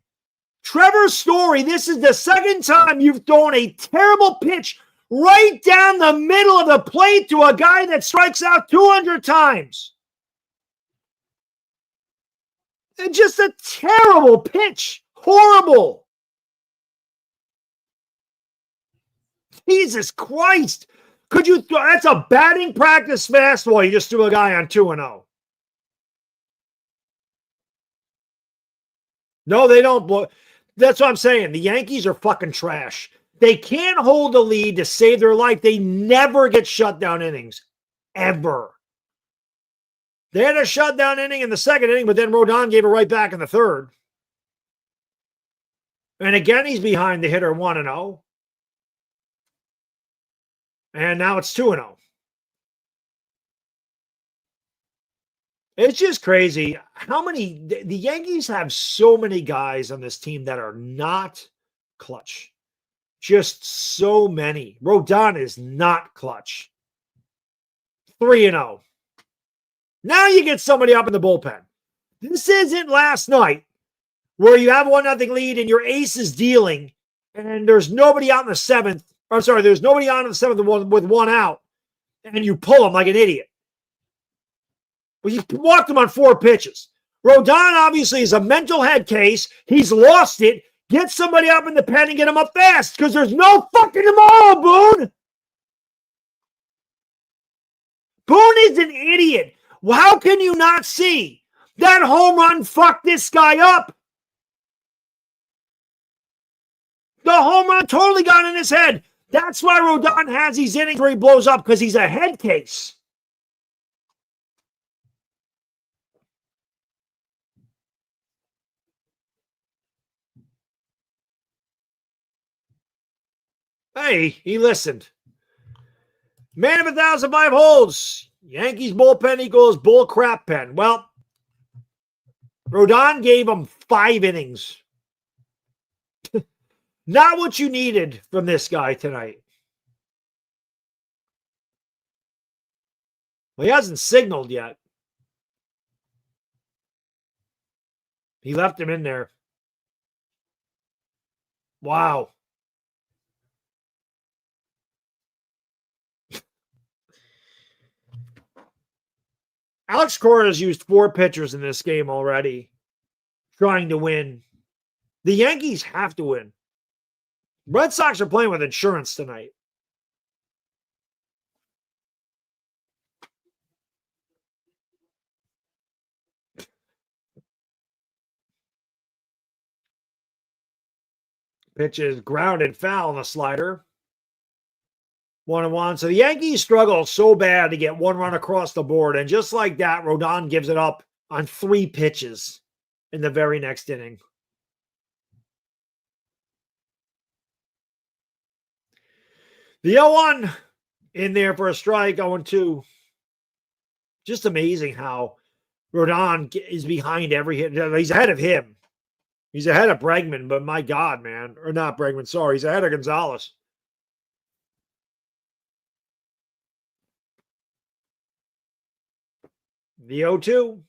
Trevor Story, this is the second time you've thrown a terrible pitch right down the middle of the plate to a guy that strikes out 200 times. And just a terrible pitch. Horrible. Jesus Christ. Could you throw? That's a batting practice fastball. You just threw a guy on 2-0. No, they don't blow. That's what I'm saying. The Yankees are fucking trash. They can't hold the lead to save their life. They never get shutdown innings. Ever. They had a shutdown inning in the second inning, but then Rodon gave it right back in the third. And again, he's behind the hitter 1-0. And now it's 2-0. It's just crazy how many the Yankees have so many guys on this team that are not clutch. Just so many. Rodon is not clutch. 3-0. Now you get somebody up in the bullpen. This isn't last night where you have 1-0 lead and your ace is dealing and there's nobody out in the seventh. Or sorry, there's nobody on in the seventh with 1 out and you pull him like an idiot. Well, you walked him on 4 pitches. Rodon obviously is a mental head case. He's lost it. Get somebody up in the pen and get him up fast because there's no fucking tomorrow, Boone. Boone is an idiot. Well, how can you not see that home run fucked this guy up? The home run totally got in his head. That's why Rodon has these innings where he blows up, because he's a head case. Hey, he listened. Man of 1,005 holes. Yankees bullpen equals bull crap pen. Well, Rodon gave him 5 innings. Not what you needed from this guy tonight. Well, he hasn't signaled yet. He left him in there. Wow. Alex Cora has used 4 pitchers in this game already, trying to win. The Yankees have to win. Red Sox are playing with insurance tonight. Pitch is grounded foul on the slider. 1-1. So the Yankees struggle so bad to get 1 run across the board. And just like that, Rodon gives it up on 3 pitches in the very next inning. The 0-1 in there for a strike, 0-2. Just amazing how Rodon is behind every hit. He's ahead of him. He's ahead of Bregman, but my God, man. Or not Bregman, sorry. He's ahead of Gonzalez. The 0-2.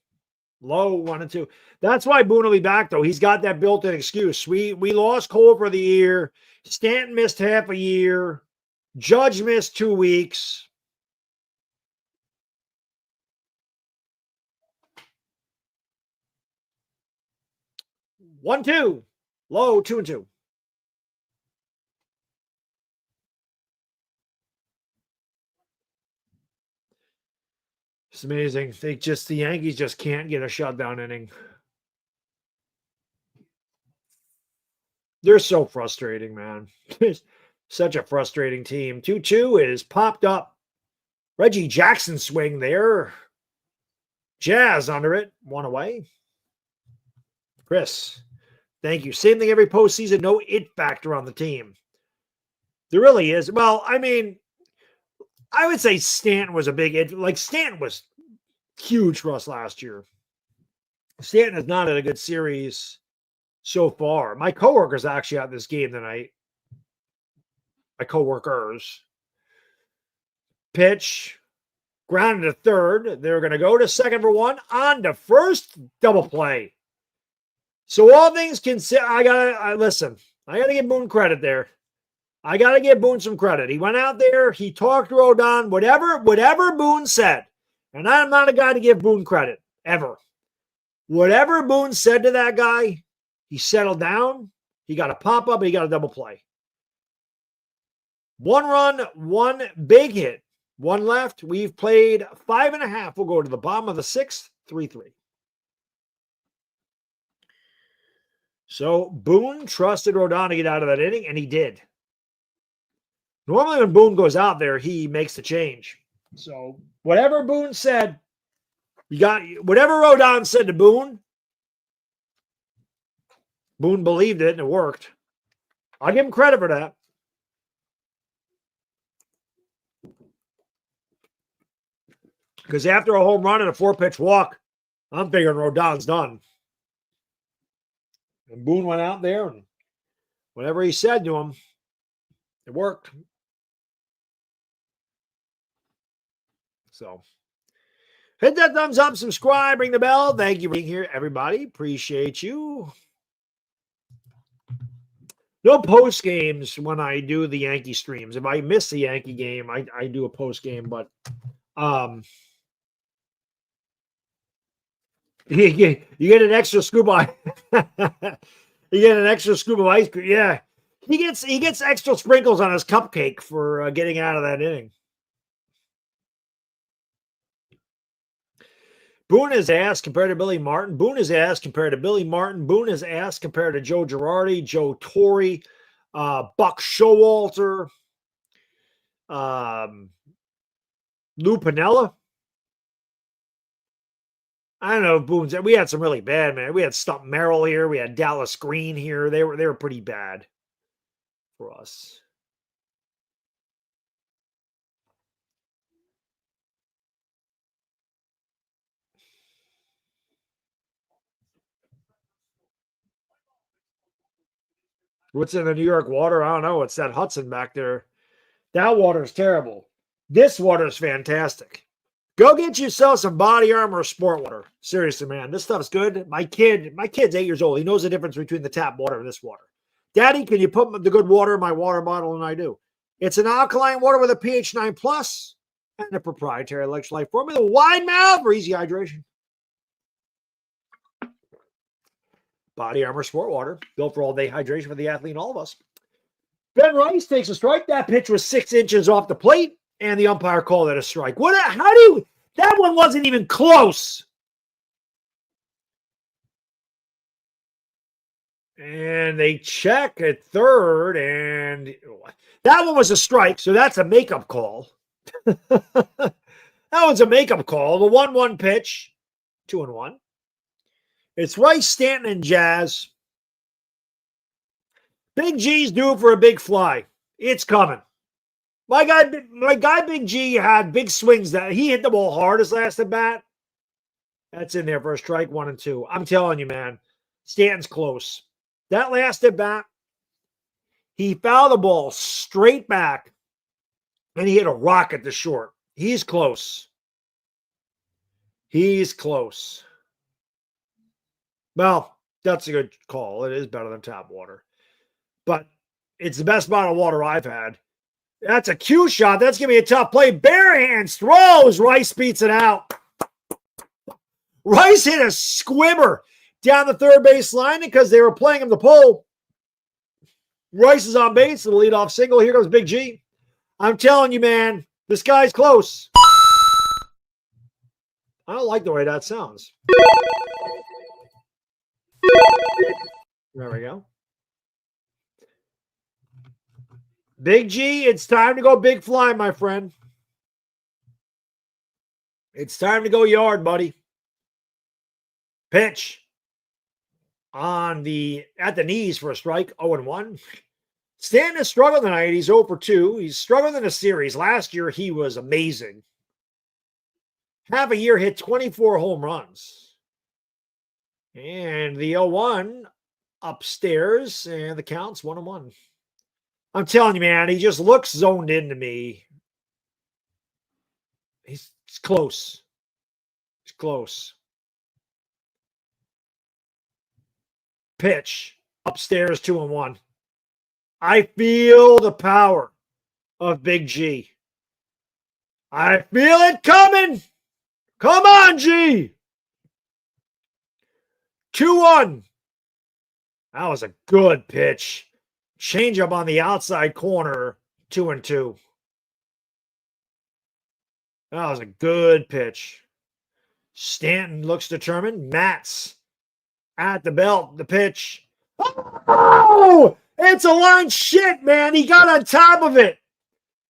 Low 1-2. That's why Boone will be back, though. He's got that built-in excuse. We lost Cole for the year. Stanton missed half a year. Judge missed 2 weeks. One, 2. Low, 2-2. It's amazing. The Yankees just can't get a shutdown inning. They're so frustrating, man. Such a frustrating team. 2-2 is popped up. Reggie Jackson swing there. Jazz under it. 1 away. Chris, thank you. Same thing every postseason. No it factor on the team. There really is. Well, I mean, I would say Stanton was a big it. Like, Stanton was huge for us last year. Stanton has not had a good series so far. My coworkers actually at this game tonight. My coworkers. Pitch. Grounded to third. They're going to go to second for 1. On to first. Double play. So all things considered, I got to give Boone credit there. I got to give Boone some credit. He went out there. He talked to Rodon. Whatever Boone said. And I'm not a guy to give Boone credit. Ever. Whatever Boone said to that guy, he settled down. He got a pop-up. He got a double play. 1 run, 1 big hit. 1 left. We've played 5.5. We'll go to the bottom of the 6th. 3-3. So Boone trusted Rodon to get out of that inning, and he did. Normally when Boone goes out there, he makes the change. So whatever Boone said, whatever Rodon said to Boone, Boone believed it, and it worked. I'll give him credit for that. Because after a home run and a 4-pitch walk, I'm figuring Rodon's done. And Boone went out there, and whatever he said to him, it worked. So, hit that thumbs up, subscribe, ring the bell. Thank you for being here, everybody. Appreciate you. No post games when I do the Yankee streams. If I miss the Yankee game, I do a post game, but you get an extra scoop of you get an extra scoop of ice cream. Yeah. He gets extra sprinkles on his cupcake for getting out of that inning. Boone is ass compared to Billy Martin. Boone is ass compared to Billy Martin. Boone is ass compared to Joe Girardi, Joe Torre, Buck Showalter, Lou Piniella. I don't know if Boone's. We had some really bad, man. We had Stump Merrill here. We had Dallas Green here. They were pretty bad for us. What's in the New York water? I don't know. It's that Hudson back there. That water is terrible. This water is fantastic. Go get yourself some Body Armor sport water. Seriously, man. This stuff's good. My kid's 8 years old. He knows the difference between the tap water and this water. Daddy, can you put the good water in my water bottle? And I do. It's an alkaline water with a pH 9 plus and a proprietary electrolyte formula. Wide mouth for easy hydration. Body Armor Sport Water, built for all-day hydration for the athlete and all of us. Ben Rice takes a strike. That pitch was 6 inches off the plate, and the umpire called it a strike. That one wasn't even close. And they check at third, and that one was a strike, so that's a makeup call. That one's a makeup call. The 1-1 pitch, 2-1. It's Rice, Stanton, and Jazz. Big G's due for a big fly. It's coming. My guy Big G had big swings that he hit the ball hard his last at bat. That's in there for a strike 1 and 2. I'm telling you, man, Stanton's close. That last at bat, he fouled the ball straight back, and he hit a rocket to short. He's close. He's close. Well, that's a good call. It is better than tap water. But it's the best bottle of water I've had. That's a cue shot. That's going to be a tough play. Bare hands throws. Rice beats it out. Rice hit a squibber down the third base line because they were playing him the pole. Rice is on base. The leadoff single. Here comes Big G. I'm telling you, man, this guy's close. I don't like the way that sounds. There we go. Big G, it's time to go big fly, my friend. It's time to go yard, buddy. Pitch at the knees for a strike, 0-1. Stanton has struggled tonight. He's 0 for 2. He's struggled in a series. Last year, he was amazing. Half a year, hit 24 home runs. And the 0-1 upstairs, and the count's 1-1. I'm telling you, man, he just looks zoned into me. He's close. He's close. Pitch upstairs, 2-1. I feel the power of Big G. I feel it coming. Come on, G. 2-1. That was a good pitch. Change up on the outside corner, 2-2. That was a good pitch. Stanton looks determined. Matz at the belt, the pitch. Oh, it's a line shit, man. He got on top of it.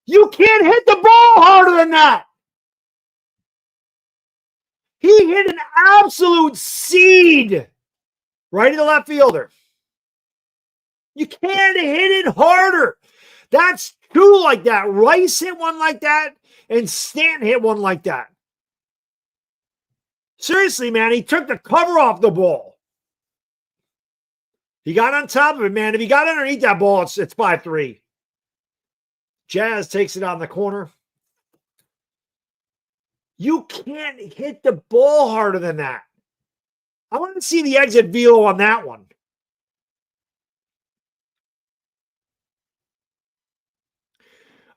You can't hit the ball harder than that. He hit an absolute seed right to the left fielder. You can't hit it harder. That's two like that. Rice hit one like that, and Stanton hit one like that. Seriously, man, he took the cover off the ball. He got on top of it, man. If he got underneath that ball, it's 5-3. Jazz takes it on the corner. You can't hit the ball harder than that. I want to see the exit velo on that one.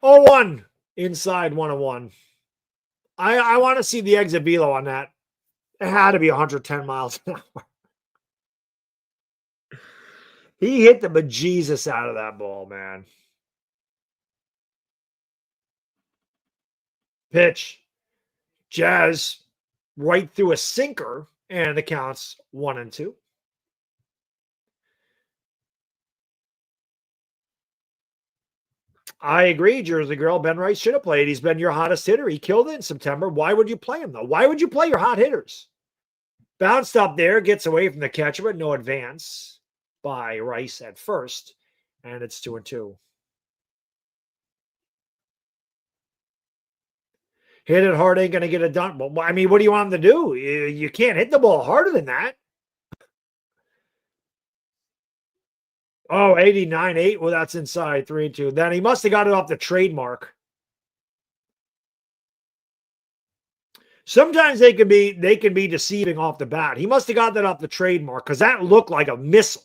Oh, 1 inside 1-1. I want to see the exit velo on that. It had to be 110 miles an hour. He hit the bejesus out of that ball, man. Pitch. Jazz right through a sinker, and the count's 1-2. I agree, Jersey Girl. Ben Rice should have played. He's been your hottest hitter. He killed it in September. Why would you play him, though? Why would you play your hot hitters? Bounced up there, gets away from the catcher, but no advance by Rice at first, and it's 2-2. Hit it hard, ain't going to get it done. Well, I mean, what do you want him to do? You can't hit the ball harder than that. Oh, 89.8. Well, that's inside 3-2. Then he must have got it off the trademark. Sometimes they can be deceiving off the bat. He must have got that off the trademark because that looked like a missile.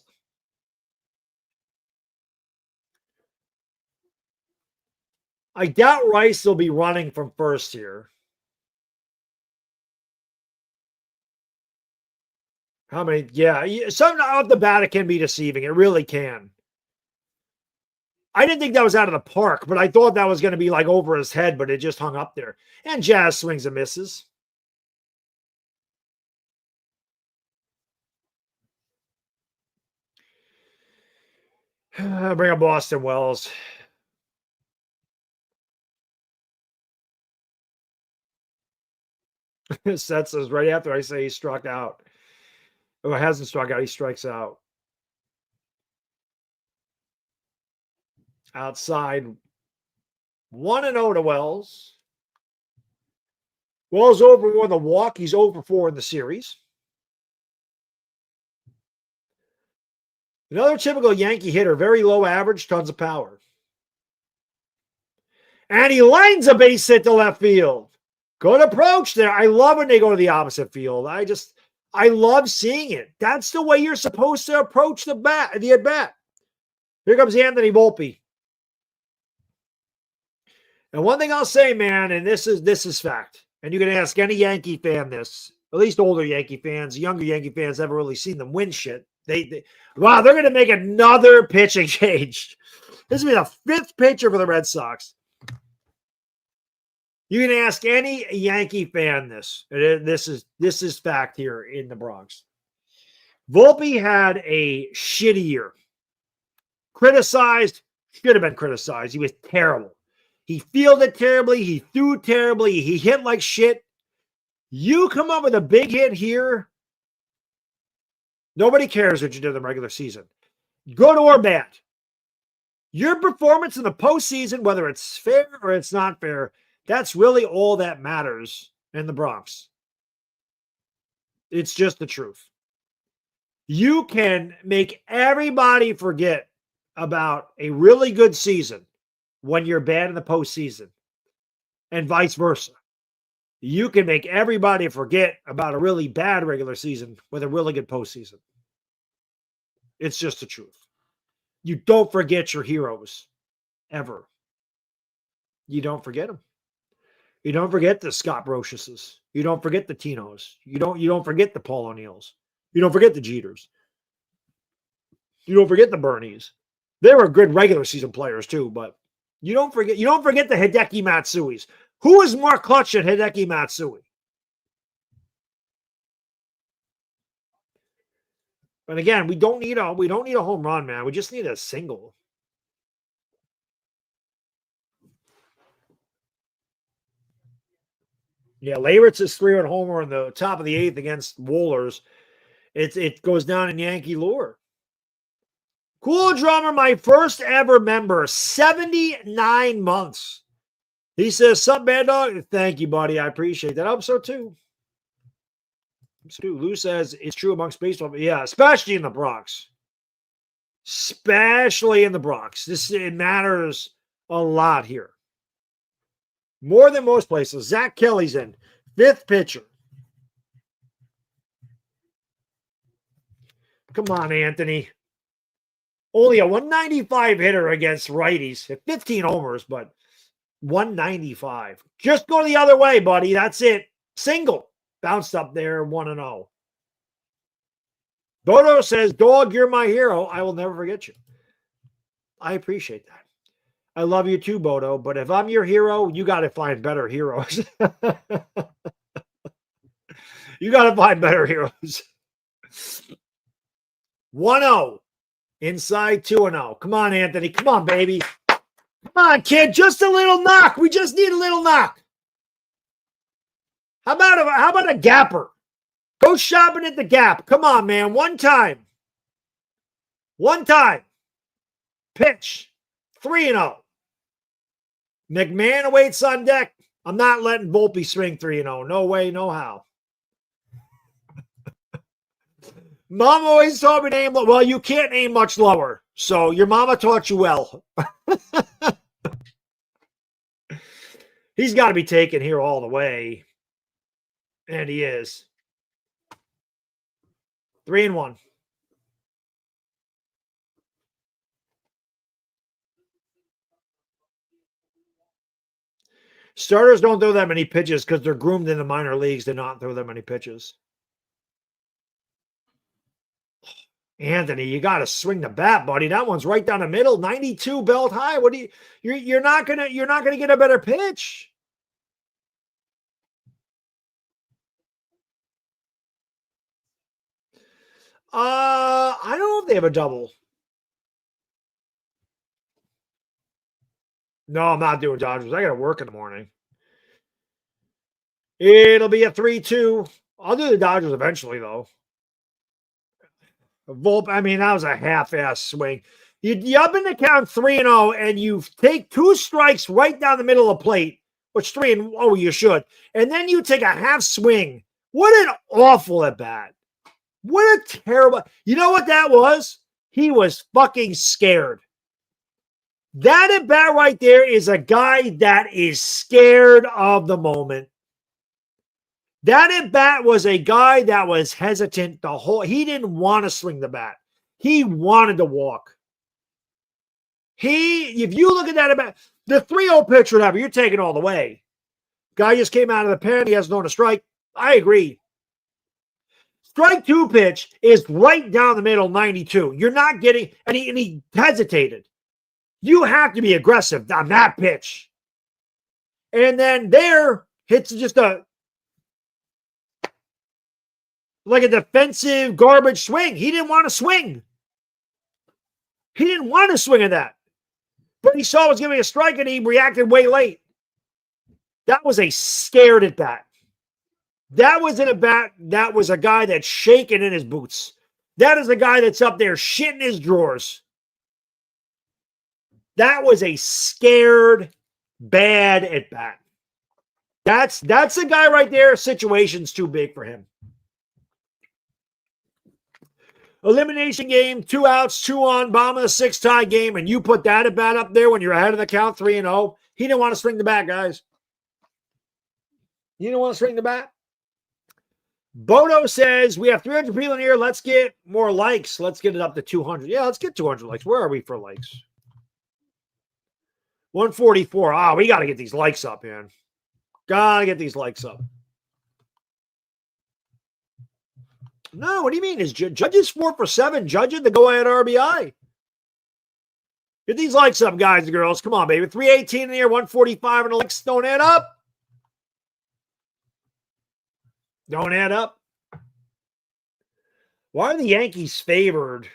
I doubt Rice will be running from first here. How many? Yeah, some off the bat it can be deceiving. It really can. I didn't think that was out of the park, but I thought that was going to be like over his head, but it just hung up there. And Jazz swings and misses. Bring up Boston Wells. Seth says right after I say he struck out. Oh, hasn't struck out. He strikes out. Outside 1-0 to Wells. Wells over with a walk. He's over 4 in the series. Another typical Yankee hitter, very low average, tons of power. And he lines a base hit to left field. Good approach there. I love when they go to the opposite field. I love seeing it. That's the way you're supposed to approach the at-bat. Here comes Anthony Volpe. And one thing I'll say, man, and this is fact, and you can ask any Yankee fan this, at least older Yankee fans, younger Yankee fans haven't really seen them win shit. Wow, they're going to make another pitching change. This will be the 5th pitcher for the Red Sox. You can ask any Yankee fan this. This is fact here in the Bronx. Volpe had a shitty year. Criticized, should have been criticized. He was terrible. He fielded terribly. He threw terribly. He hit like shit. You come up with a big hit here. Nobody cares what you did in the regular season. Good or bad. Your performance in the postseason, whether it's fair or it's not fair, that's really all that matters in the Bronx. It's just the truth. You can make everybody forget about a really good season when you're bad in the postseason, and vice versa. You can make everybody forget about a really bad regular season with a really good postseason. It's just the truth. You don't forget your heroes, ever. You don't forget them. You don't forget the Scott Brociouses. You don't forget the Tinos. You don't forget the Paul O'Neills. You don't forget the Jeters. You don't forget the Bernies. They were good regular season players too, but you don't forget the Hideki Matsuis. Who is more clutch than Hideki Matsui? But again, we don't need a home run, man. We just need a single. Yeah, Leyritz's 3-run homer in the top of the 8th against Wohlers. It goes down in Yankee lore. Cool Drummer, my first ever member, 79 months. He says, "Sup, Baddog?" Thank you, buddy. I appreciate that. I hope so too. Lou says it's true amongst baseball. Yeah, especially in the Bronx. Especially in the Bronx. It matters a lot here. More than most places. Zach Kelly's in. 5th pitcher. Come on, Anthony. Only a 195 hitter against righties. 15 homers, but 195. Just go the other way, buddy. That's it. Single. Bounced up there, 1-0. Bodo says, "Dog, you're my hero. I will never forget you." I appreciate that. I love you too, Bodo, but if I'm your hero, you got to find better heroes. You got to find better heroes. 1-0. Inside 2-0. Come on, Anthony. Come on, baby. Come on, kid. Just a little knock. We just need a little knock. How about a gapper? Go shopping at the Gap. Come on, man. One time. Pitch. 3-0. McMahon awaits on deck. I'm not letting Volpe swing 3-0. No way, no how. Mom always taught me to aim low. Well, you can't aim much lower. So your mama taught you well. He's got to be taken here all the way. And he is. 3-1. Starters don't throw that many pitches because they're groomed in the minor leagues to not throw that many pitches. Anthony, you got to swing the bat, buddy. That one's right down the middle, 92 belt high. What do you're not gonna get a better pitch. I don't know if they have a double. No, I'm not doing Dodgers. I got to work in the morning. It'll be a 3-2. I'll do the Dodgers eventually, though. Volpe, I mean, that was a half-ass swing. You up in the count 3-0, and you take 2 strikes right down the middle of the plate, which 3-0 you should. And then you take a half swing. What an awful at-bat. What a terrible. You know what that was? He was fucking scared. That at bat right there is a guy that is scared of the moment. That at bat was a guy that was hesitant he didn't want to swing the bat. He wanted to walk. If you look at that at bat, the 3-0 pitch, whatever, you're taking all the way. Guy just came out of the pen. He has no to strike. I agree. Strike 2 pitch is right down the middle, 92. You're not getting, and he hesitated. You have to be aggressive on that pitch. And then there, hits just like a defensive garbage swing. He didn't want to swing. He didn't want to swing at that. But he saw it was giving a strike and he reacted way late. That was a scared at bat. That was an at bat. That was a guy that's shaking in his boots. That is a guy that's up there shitting his drawers. That was a scared, bad at bat. That's a guy right there. Situation's too big for him. Elimination game, 2 outs, 2 on, bottom of the 6th tie game, and you put that at bat up there when you're ahead of the count 3-0. He didn't want to swing the bat, guys. You didn't want to swing the bat? Bodo says, we have 300 people in here. Let's get more likes. Let's get it up to 200. Yeah, let's get 200 likes. Where are we for likes? 144. We got to get these likes up, man. Got to get these likes up. No, what do you mean? Is Judge's 4 for 7 judging the go-ahead RBI? Get these likes up, guys and girls. Come on, baby. 318 in here, 145, and the likes don't add up. Don't add up. Why are the Yankees favored?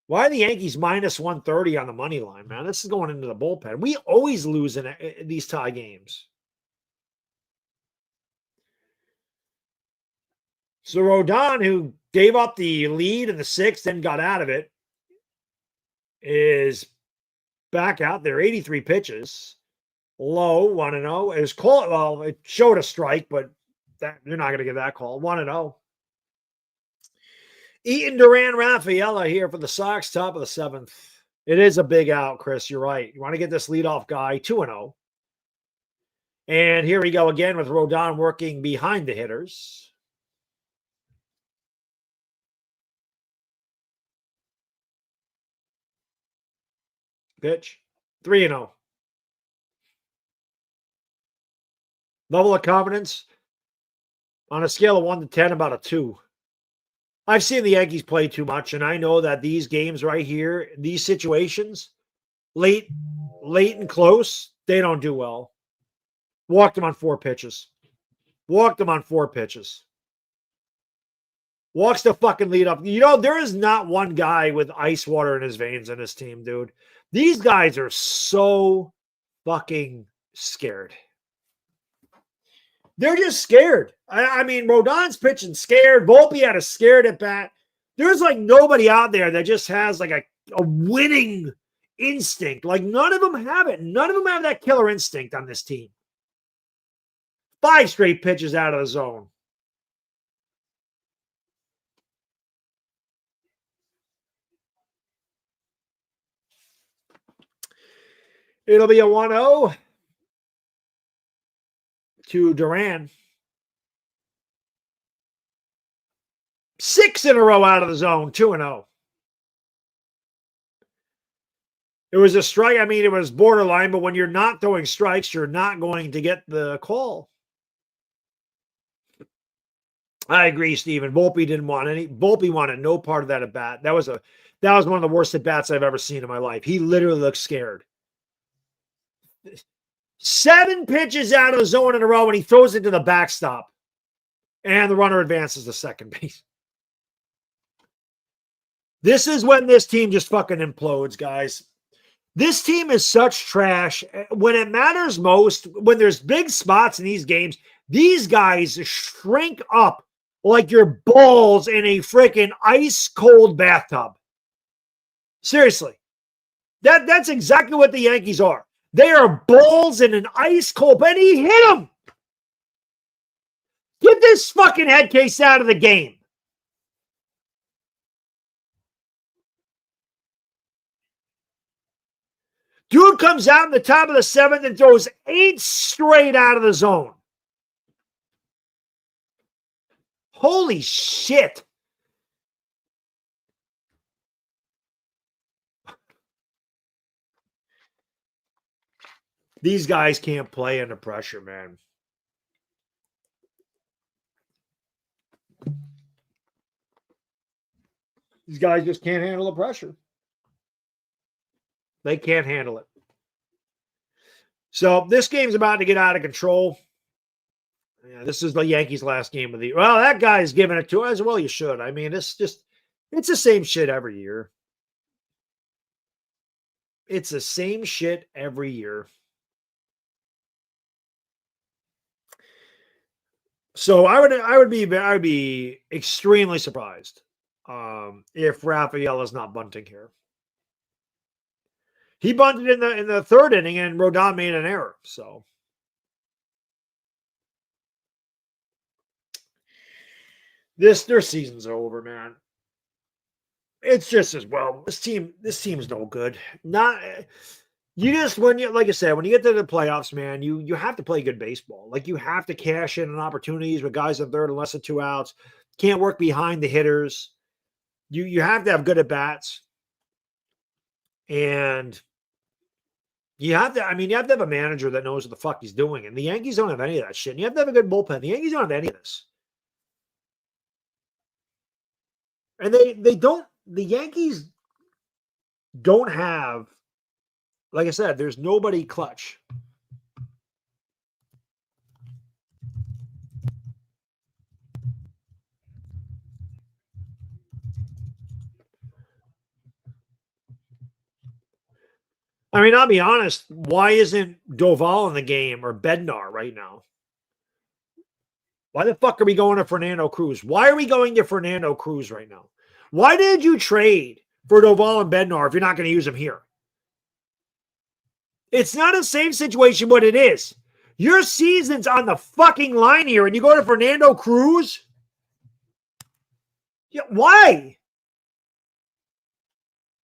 Why are the Yankees minus 130 on the money line, man? This is going into the bullpen. We always lose in these tie games. So Rodon, who gave up the lead in the 6th and got out of it, is back out there. 83 pitches. Low, 1-0. It was called, well, it showed a strike, but you're not going to get that call. 1-0. Eaton, Duran, Rafaela here for the Sox, top of the 7th. It is a big out, Chris. You're right. You want to get this leadoff guy, 2-0. And here we go again with Rodon working behind the hitters. Pitch, 3-0. Level of confidence on a scale of 1 to 10, about a 2. I've seen the Yankees play too much, and I know that these games right here, these situations, late and close, they don't do well. Walked them on 4 pitches. Walked them on 4 pitches. Walks the fucking lead up. You know, there is not one guy with ice water in his veins in this team, dude. These guys are so fucking scared. They're just scared. I mean, Rodon's pitching scared. Volpe had a scared at bat. There's like nobody out there that just has like a winning instinct. Like none of them have it. None of them have that killer instinct on this team. 5 straight pitches out of the zone. It'll be a 1-0 to Duran. 6 in a row out of the zone, 2-0. It was a strike. I mean, it was borderline, but when you're not throwing strikes, you're not going to get the call. I agree, Steven. Volpe wanted no part of that at bat. That was one of the worst at bats I've ever seen in my life. He literally looked scared. 7 pitches out of the zone in a row, and he throws it to the backstop. And the runner advances to second base. This is when this team just fucking implodes, guys. This team is such trash. When it matters most, when there's big spots in these games, these guys shrink up like your balls in a freaking ice-cold bathtub. Seriously. That's exactly what the Yankees are. They are balls in an ice-cold, but he hit them. Get this fucking head case out of the game. Dude comes out in the top of the 7th and throws 8 straight out of the zone. Holy shit. These guys can't play under pressure, man. These guys just can't handle the pressure. They can't handle it. So this game's about to get out of control. Yeah, this is the Yankees' last game of the year. Well, that guy's giving it to us. Well, you should. I mean, it's the same shit every year. It's the same shit every year. So I would be extremely surprised if Raphael is not bunting here. He bunted in the 3rd inning, and Rodon made an error. So their seasons are over, man. It's just as well. This team's no good. Like I said, when you get to the playoffs, man, you have to play good baseball. Like you have to cash in on opportunities with guys in 3rd and less than 2 outs. Can't work behind the hitters. You have to have good at bats. And you have to have a manager that knows what the fuck he's doing. And the Yankees don't have any of that shit. And you have to have a good bullpen. The Yankees don't have any of this. And the Yankees don't have, like I said, there's nobody clutch. I mean, I'll be honest. Why isn't Doval in the game or Bednar right now? Why the fuck are we going to Fernando Cruz? Why are we going to Fernando Cruz right now? Why did you trade for Doval and Bednar if you're not going to use them here? It's not the same situation, but it is. Your season's on the fucking line here, and you go to Fernando Cruz? Yeah, why?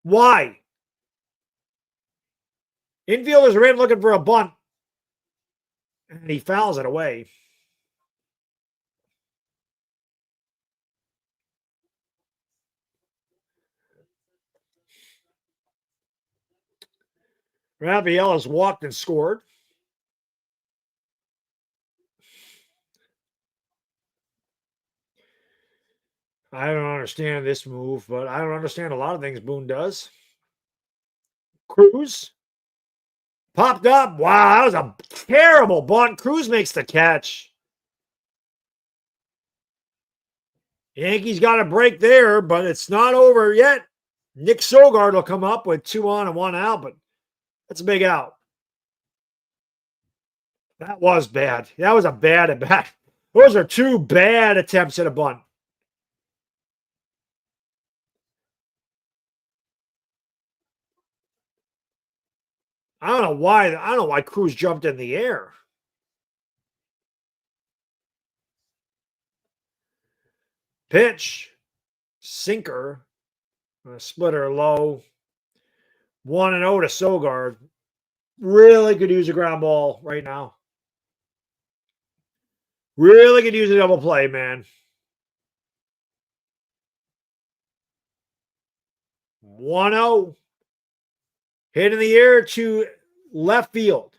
Why? Infielders are in looking for a bunt, and he fouls it away. Raphael has walked and scored. I don't understand this move, but I don't understand a lot of things Boone does. Cruz popped up. Wow, that was a terrible bunt. Cruz makes the catch. Yankees got a break there, but it's not over yet. Nick Sogard will come up with 2 on and 1 out, but that's a big out. That was bad. That was a bad at bat. Those are 2 bad attempts at a bunt. I don't know why Cruz jumped in the air. Pitch. Sinker. A splitter low. 1-0 to Sogard. Really could use a ground ball right now. Really could use a double play, man. 1-0. Hit in the air to left field.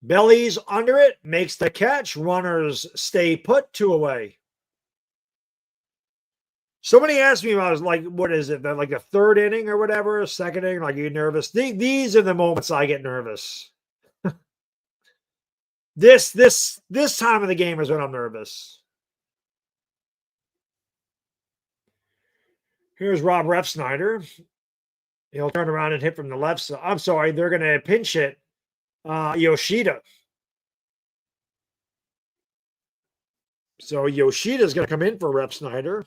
Bellies under it. Makes the catch. Runners stay put. 2 away. Somebody asked me about, like, what is it? Like the 3rd inning or whatever, 2nd inning? Like, are you nervous? These are the moments I get nervous. This time of the game is when I'm nervous. Here's Rob Refsnyder. He'll turn around and hit from the left side. I'm sorry, they're going to pinch hit Yoshida. So Yoshida's going to come in for Refsnyder.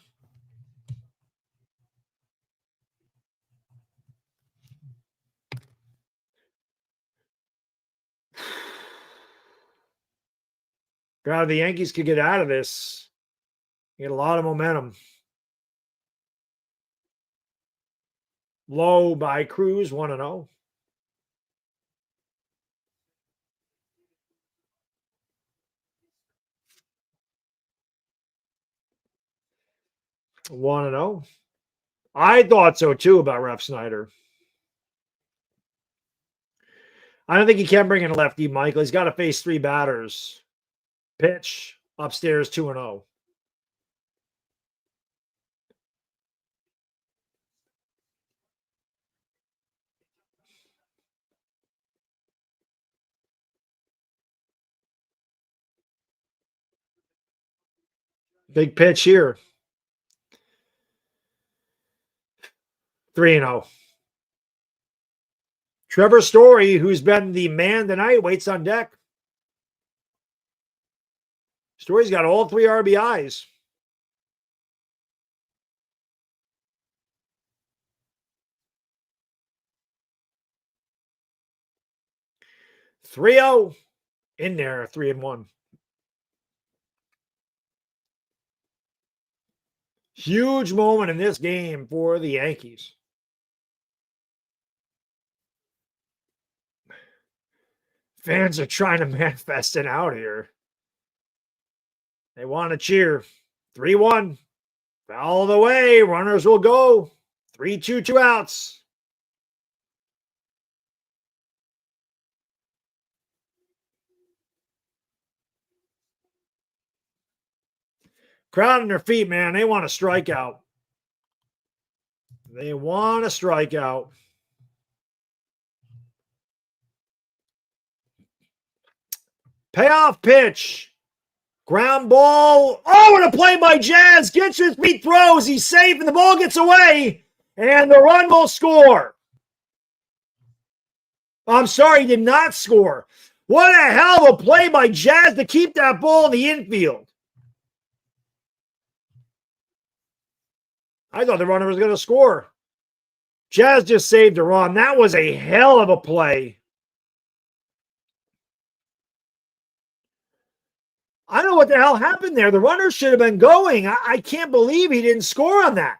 God, the Yankees could get out of this. Get a lot of momentum. Low by Cruz, 1-0. One and 0. I thought so too about Refsnyder. I don't think he can bring in a lefty, Michael. He's got to face 3 batters. Pitch upstairs, 2-0. Big pitch here. 3-0. Trevor Story, who's been the man tonight, waits on deck. Story's got all 3 RBIs. (3-0) in there, 3-1. Huge moment in this game for the Yankees. Fans are trying to manifest it out here. They want to cheer. 3-1. Foul the way. Runners will go. 3-2, 2 outs. Crowd on their feet, man. They want to strike out. They want to strike out. Payoff pitch. Ground ball. Oh, and a play by Jazz. Gets his feet, throws. He's safe, and the ball gets away. And the run will score. I'm sorry, he did not score. What a hell of a play by Jazz to keep that ball in the infield. I thought the runner was going to score. Jazz just saved a run. That was a hell of a play. I don't know what the hell happened there. The runner should have been going. I can't believe he didn't score on that.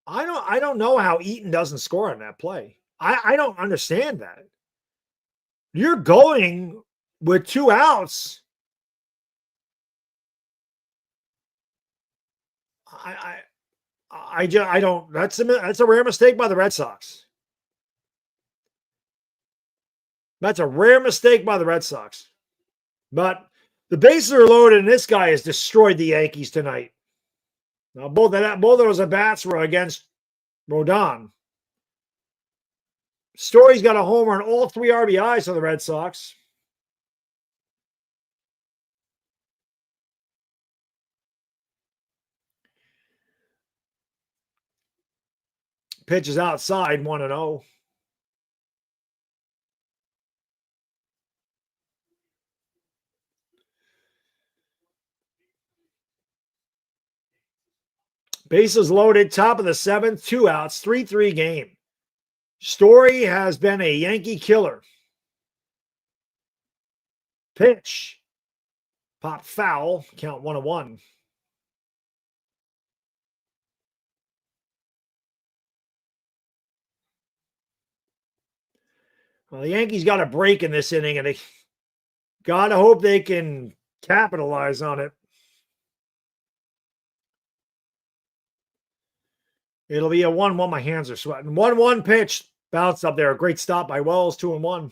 I don't know how Eaton doesn't score on that play. I don't understand that. You're going with 2 outs. I don't. That's a rare mistake by the Red Sox. That's a rare mistake by the Red Sox. But the bases are loaded, and this guy has destroyed the Yankees tonight. Now, both of those at bats were against Rodon. Story's got a homer on all 3 RBIs for the Red Sox. Pitch is outside, 1-0. Bases loaded, top of the 7th, 2 outs, 3-3 game. Story has been a Yankee killer. Pitch. Pop foul, count 1-1. Well, the Yankees got a break in this inning, and they got to hope they can capitalize on it. It'll be a 1-1. My hands are sweating. 1-1 pitch. Bounced up there. A great stop by Wells. 2-1.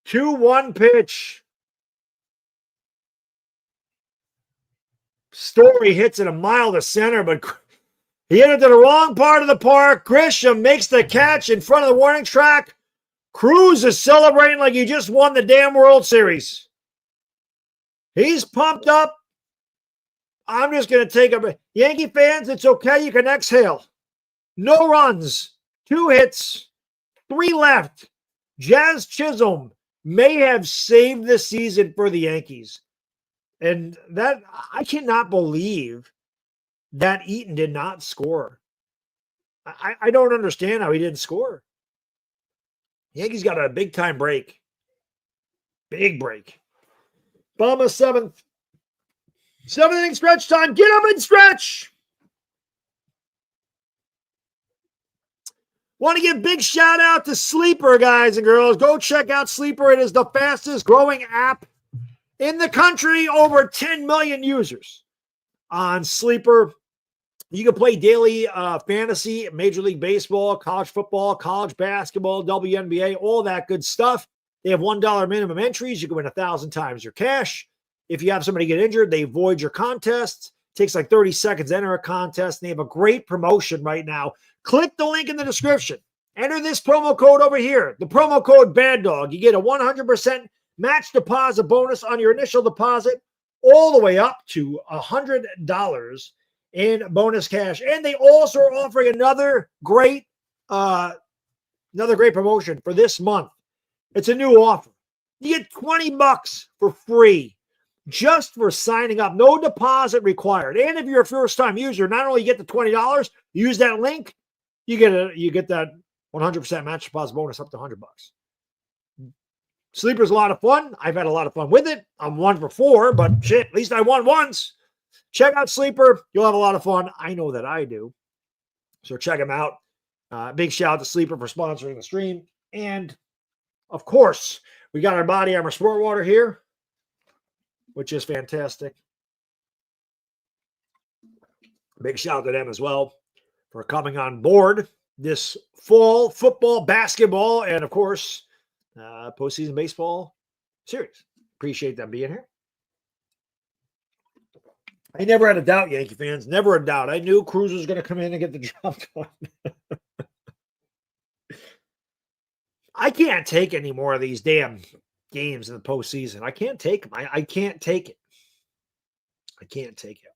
Two-one pitch. Story hits it a mile to center, but he hit it to the wrong part of the park. Grisham makes the catch in front of the warning track. Cruz is celebrating like he just won the damn World Series. He's pumped up. I'm just going to take a break. Yankee fans, it's okay. You can exhale. No runs, 2 hits, 3 left. Jazz Chisholm may have saved the season for the Yankees. And that, I cannot believe that Eaton did not score. I don't understand how he didn't score. Yankees got a big-time break. Big break. Bottom of 7th. 7th inning stretch time. Get up and stretch. Want to give big shout out to Sleeper, guys and girls. Go check out Sleeper. It is the fastest growing app in the country. Over 10 million users on Sleeper. You can play daily fantasy, Major League Baseball, college football, college basketball, WNBA, all that good stuff. They have $1 minimum entries. You can win 1,000 times your cash. If you have somebody get injured, they void your contest. It takes like 30 seconds to enter a contest. And they have a great promotion right now. Click the link in the description. Enter this promo code over here, the promo code Baddog. You get a 100% match deposit bonus on your initial deposit, all the way up to $100 in bonus cash. And they also are offering another great promotion for this month. It's a new offer. You get $20 for free just for signing up. No deposit required. And if you're a first-time user, not only you get the $20, you use that link, you get that 100% match deposit bonus up to $100. Sleeper's a lot of fun. I've had a lot of fun with it. I'm 1 for 4, but shit, at least I won once. Check out Sleeper. You'll have a lot of fun. I know that I do. So check them out. Big shout out to Sleeper for sponsoring the stream. And, of course, we got our Body Armor Sport Water here, which is fantastic. Big shout out to them as well for coming on board this fall football, basketball, and, of course, postseason baseball series. Appreciate them being here. I never had a doubt, Yankee fans. Never a doubt. I knew Cruz was going to come in and get the job done. I can't take any more of these damn games in the postseason. I can't take them. I can't take it. I can't take it.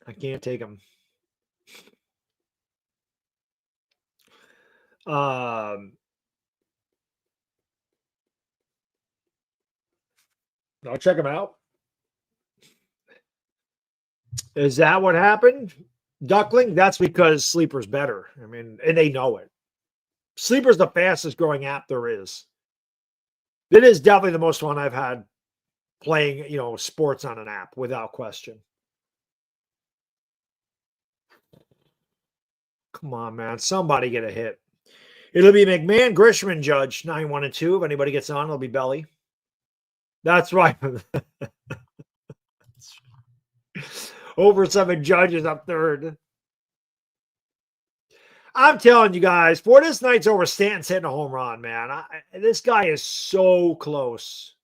I can't take them. I'll check them out. Is that what happened? Duckling? That's because Sleeper's better. I mean, and they know it. Sleeper's the fastest growing app there is. It is definitely the most fun I've had playing, sports on an app, without question. Come on, man. Somebody get a hit. It'll be McMahon, Grisham, and Judge. 9, 1, and 2. If anybody gets on, it'll be Belly. That's right. Over 7 Judges up third. I'm telling you guys, for this night's over, Stanton's hitting a home run, man. This guy is so close.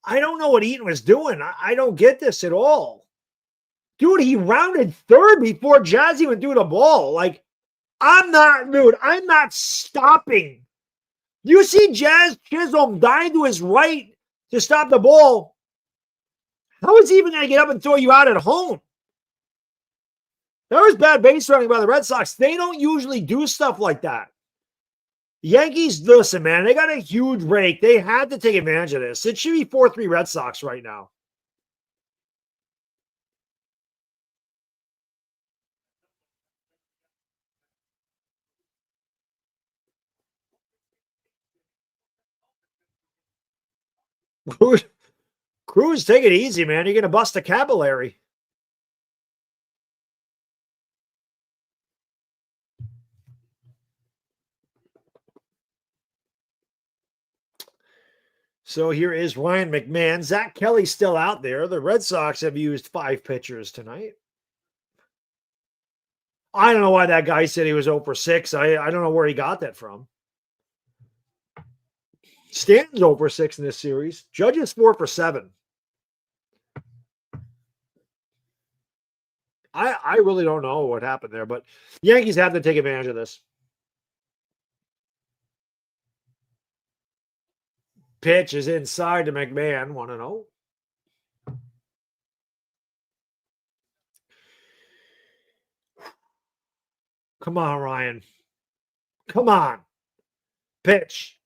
I don't know what Eaton was doing. I don't get this at all. Dude, he rounded third before Jazzy went through the ball. Like, I'm not stopping. You see Jazz Chisholm dying to his right to stop the ball. How is he even going to get up and throw you out at home? That was bad base running by the Red Sox. They don't usually do stuff like that. The Yankees, listen, man, they got a huge rake. They had to take advantage of this. It should be 4-3 Red Sox right now. Cruz, take it easy, man. You're going to bust a capillary. So here is Ryan McMahon. Zach Kelly's still out there. The Red Sox have used 5 pitchers tonight. I don't know why that guy said he was 0 for 6. I don't know where he got that from. Stanton's 0 for 6 in this series. Judge is 4 for 7. I really don't know what happened there, but the Yankees have to take advantage of this. Pitch is inside to McMahon, 1-0. Come on, Ryan. Come on. Pitch.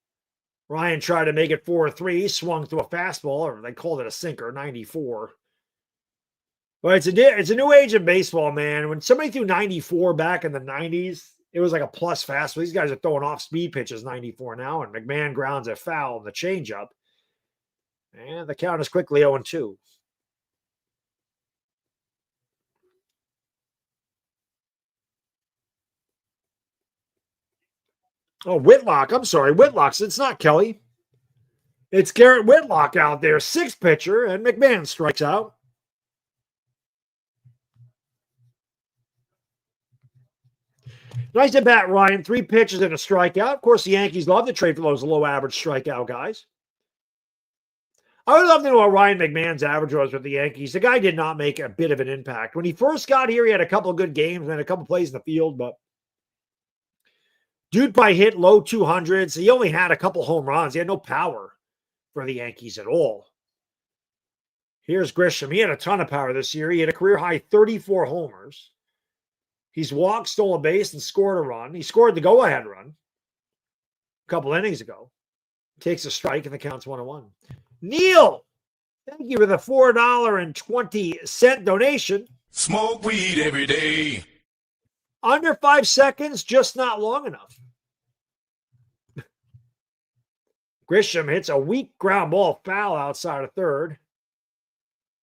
Ryan tried to make it 4-3, swung through a fastball, or they called it a sinker, 94. But it's a new age in baseball, man. When somebody threw 94 back in the 90s, it was like a plus fastball. These guys are throwing off speed pitches 94 now, and McMahon grounds a foul in the changeup. And the count is quickly 0-2. Oh, Whitlock. I'm sorry. Whitlock's. It's not Kelly. It's Garrett Whitlock out there, 6th pitcher, and McMahon strikes out. Nice at bat, Ryan. 3 pitches and a strikeout. Of course, the Yankees love to trade for those low-average strikeout guys. I would love to know what Ryan McMahon's average was with the Yankees. The guy did not make a bit of an impact. When he first got here, he had a couple of good games and a couple of plays in the field, but dude probably hit low 200s. He only had a couple home runs. He had no power for the Yankees at all. Here's Grisham. He had a ton of power this year. He had a career-high 34 homers. He's walked, stole a base, and scored a run. He scored the go-ahead run a couple innings ago. Takes a strike, and the count's 1-1. Neil, thank you for the $4.20 donation. Smoke weed every day. Under 5 seconds, just not long enough. Grisham hits a weak ground ball foul outside of third.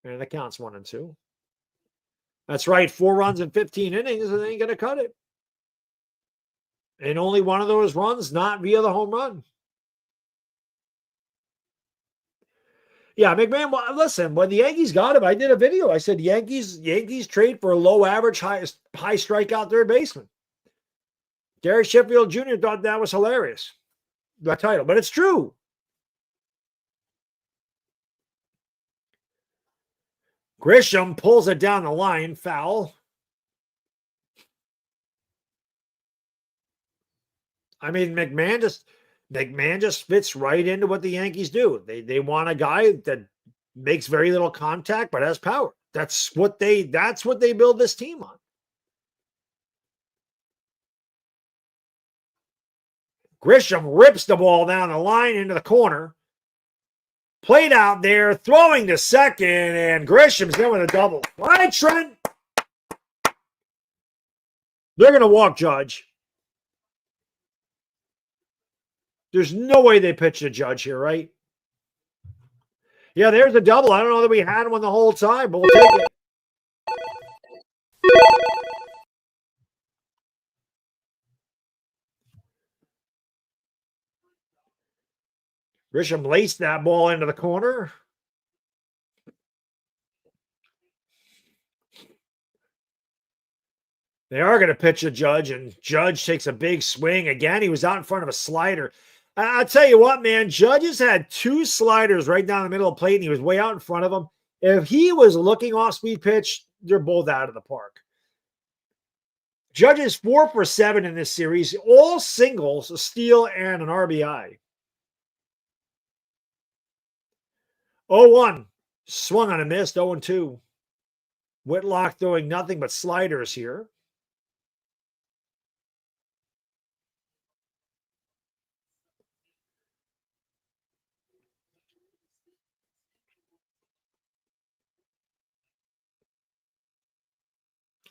And the count's 1-2. That's right, 4 runs in 15 innings, and they ain't going to cut it. And only one of those runs not via the home run. Yeah, McMahon, listen, when the Yankees got him, I did a video. I said, Yankees trade for a low-average, high strikeout third baseman. Gary Sheffield Jr. thought that was hilarious, the title. But it's true. Grisham pulls it down the line, foul. I mean, McMahon just fits right into what the Yankees do. They want a guy that makes very little contact but has power. That's what they build this team on. Grisham rips the ball down the line into the corner. Played out there, throwing to second, and Grisham's in with a double. All right, Trent. They're going to walk Judge. There's no way they pitched a Judge here, right? Yeah, there's a double. I don't know that we had one the whole time, but we'll take it. Grisham laced that ball into the corner. They are going to pitch a Judge, and Judge takes a big swing. Again, he was out in front of a slider. I'll tell you what, man, Judge has had 2 sliders right down the middle of the plate, and he was way out in front of them. If he was looking off-speed pitch, they're both out of the park. Judge is 4 for 7 in this series, all singles, a steal, and an RBI. 0-1. Swung on a miss, 0-2. Whitlock throwing nothing but sliders here.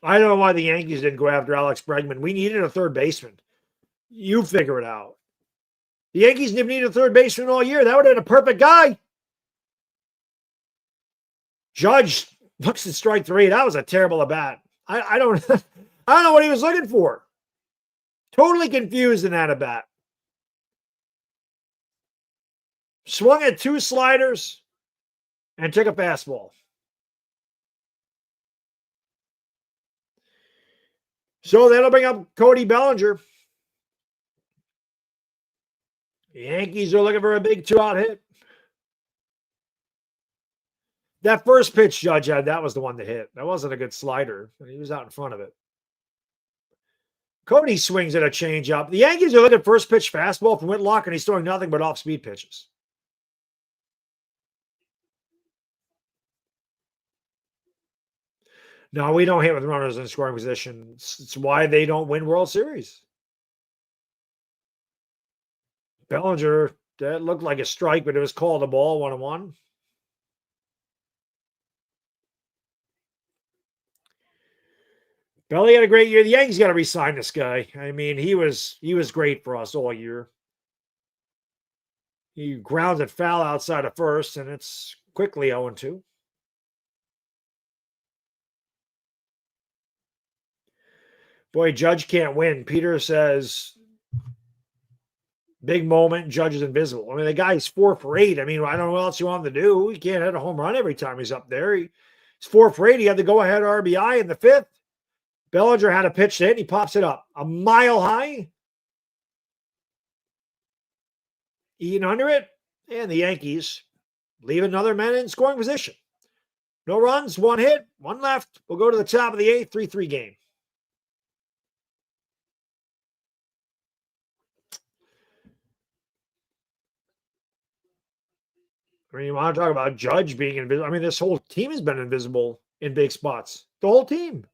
I don't know why the Yankees didn't go after Alex Bregman. We needed a third baseman. You figure it out. The Yankees didn't need a third baseman all year. That would have been a perfect guy. Judge looks at strike 3. That was a terrible at bat. I don't I don't know what he was looking for. Totally confused in that at bat. Swung at 2 sliders and took a fastball. So that'll bring up Cody Bellinger. The Yankees are looking for a big 2-out hit. That first pitch Judge had, that was the one to hit. That wasn't a good slider. He was out in front of it. Cody swings at a changeup. The Yankees are looking at first pitch fastball from Whitlock, and he's throwing nothing but off-speed pitches. No, we don't hit with runners in scoring position. It's why they don't win World Series. Bellinger, that looked like a strike, but it was called a ball, 1-1. Belly had a great year. The Yankees got to re-sign this guy. I mean, he was great for us all year. He grounded foul outside of first, and it's quickly 0-2. Boy, Judge can't win. Peter says, big moment, Judge is invisible. I mean, the guy's 4 for 8. I mean, I don't know what else you want him to do. He can't hit a home run every time he's up there. He's 4 for 8. He had the go-ahead RBI in the 5th. Bellinger had a pitch to hit, and he pops it up. A mile high. Eating under it. And the Yankees leave another man in scoring position. No runs, 1 hit, 1 left. We'll go to the top of the 8th, 3-3 game. I mean, you want to talk about Judge being invisible. I mean, this whole team has been invisible in big spots. The whole team.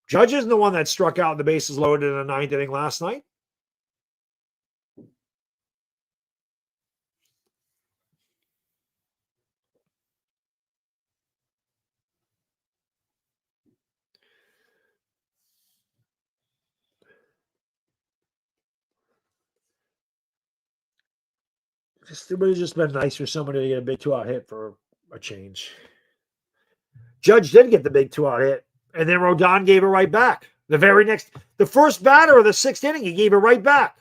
Judge isn't the one that struck out the bases loaded in the 9th inning last night. It would have just been nice for somebody to get a big 2-out hit for a change. Judge did get the big 2-out hit, and then Rodon gave it right back. The first batter of the 6th inning, he gave it right back.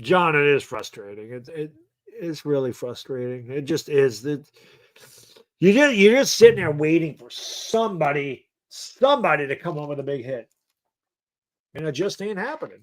John, it is frustrating. It is really frustrating. It just is. You're just sitting there waiting for somebody to come up with a big hit. And it just ain't happening.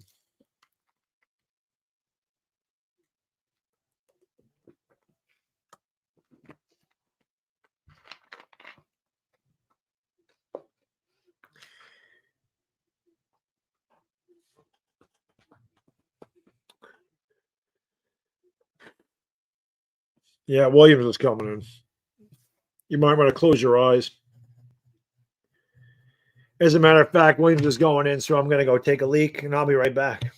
Yeah, Williams is coming in. You might want to close your eyes. As a matter of fact, Williams is going in, so I'm going to go take a leak, and I'll be right back.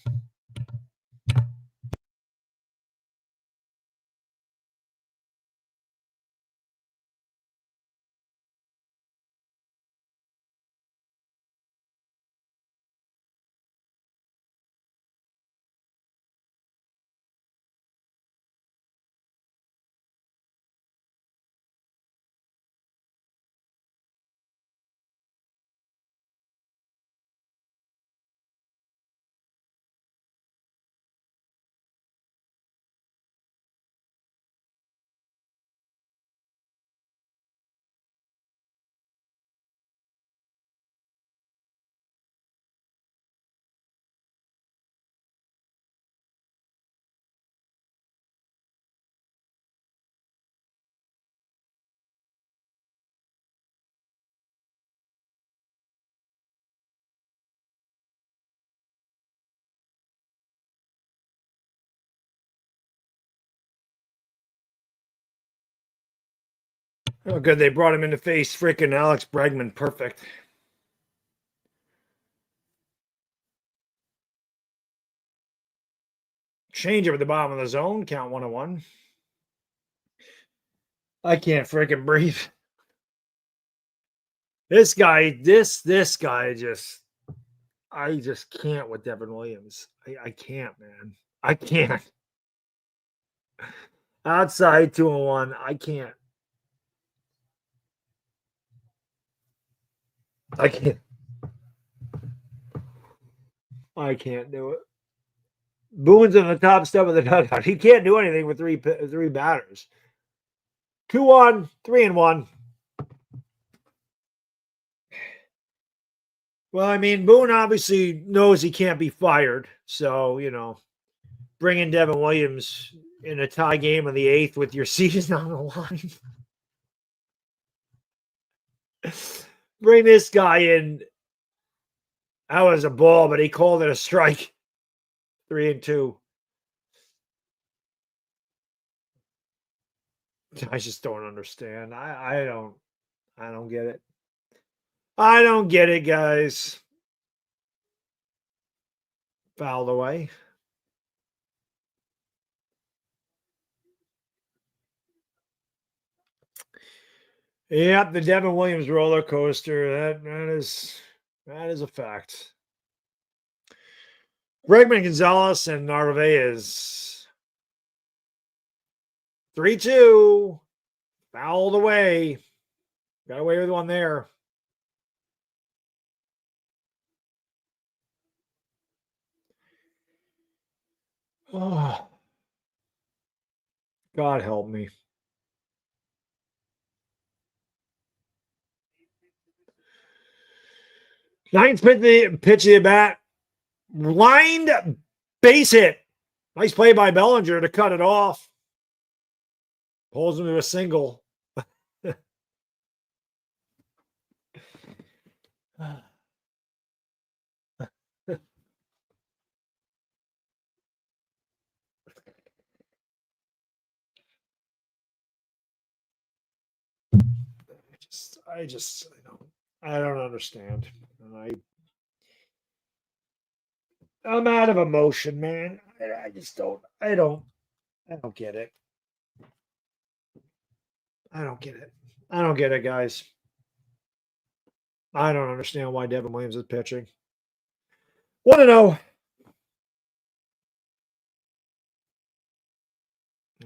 Oh, good. They brought him in to face freaking Alex Bregman. Perfect. Change over the bottom of the zone. Count 1-1. I can't freaking breathe. This guy just, I just can't with Devin Williams. I can't, man. I can't. Outside 2-1, I can't. I can't do it. Boone's in the top step of the dugout. He can't do anything with three batters. 2-1, 3-1. Well, I mean, Boone obviously knows he can't be fired. So, you know, bringing Devin Williams in a tie game in the 8th with your season on the line. Bring this guy in. That was a ball, but he called it a strike. 3-2. I just don't understand. I don't get it. I don't get it, guys. Fouled away. Yep, the Devin Williams roller coaster. That is a fact. Bregman, Gonzalez, and Narvaez. 3-2. Fouled away. Got away with one there. Oh, God help me. Ninth pitch of the bat. Lined base hit. Nice play by Bellinger to cut it off. Pulls him to a single. I don't understand. And I'm out of emotion, man. I don't get it. I don't get it. I don't get it, guys. I don't understand why Devin Williams is pitching. Want to know?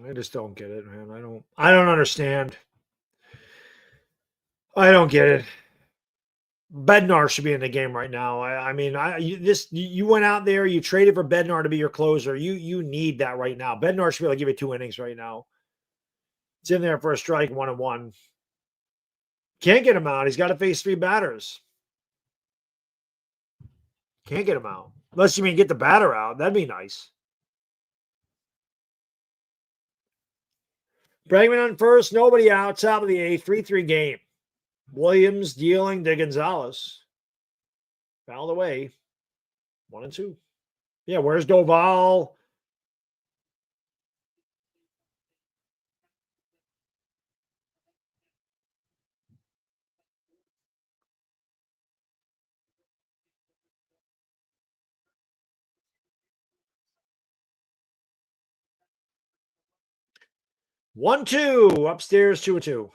I just don't get it, man. I don't understand. I don't get it. Bednar should be in the game right now. You went out there, you traded for Bednar to be your closer. You need that right now. Bednar should be able to give you 2 innings right now. It's in there for a strike, 1-1. Can't get him out. He's got to face 3 batters. Can't get him out. Unless you mean get the batter out. That'd be nice. Bregman on first, nobody out. Top of the 8th, 3-3 game. Williams dealing to Gonzalez. Fouled away. 1-2. Yeah, where's Doval? One, 2. Upstairs, 2-2.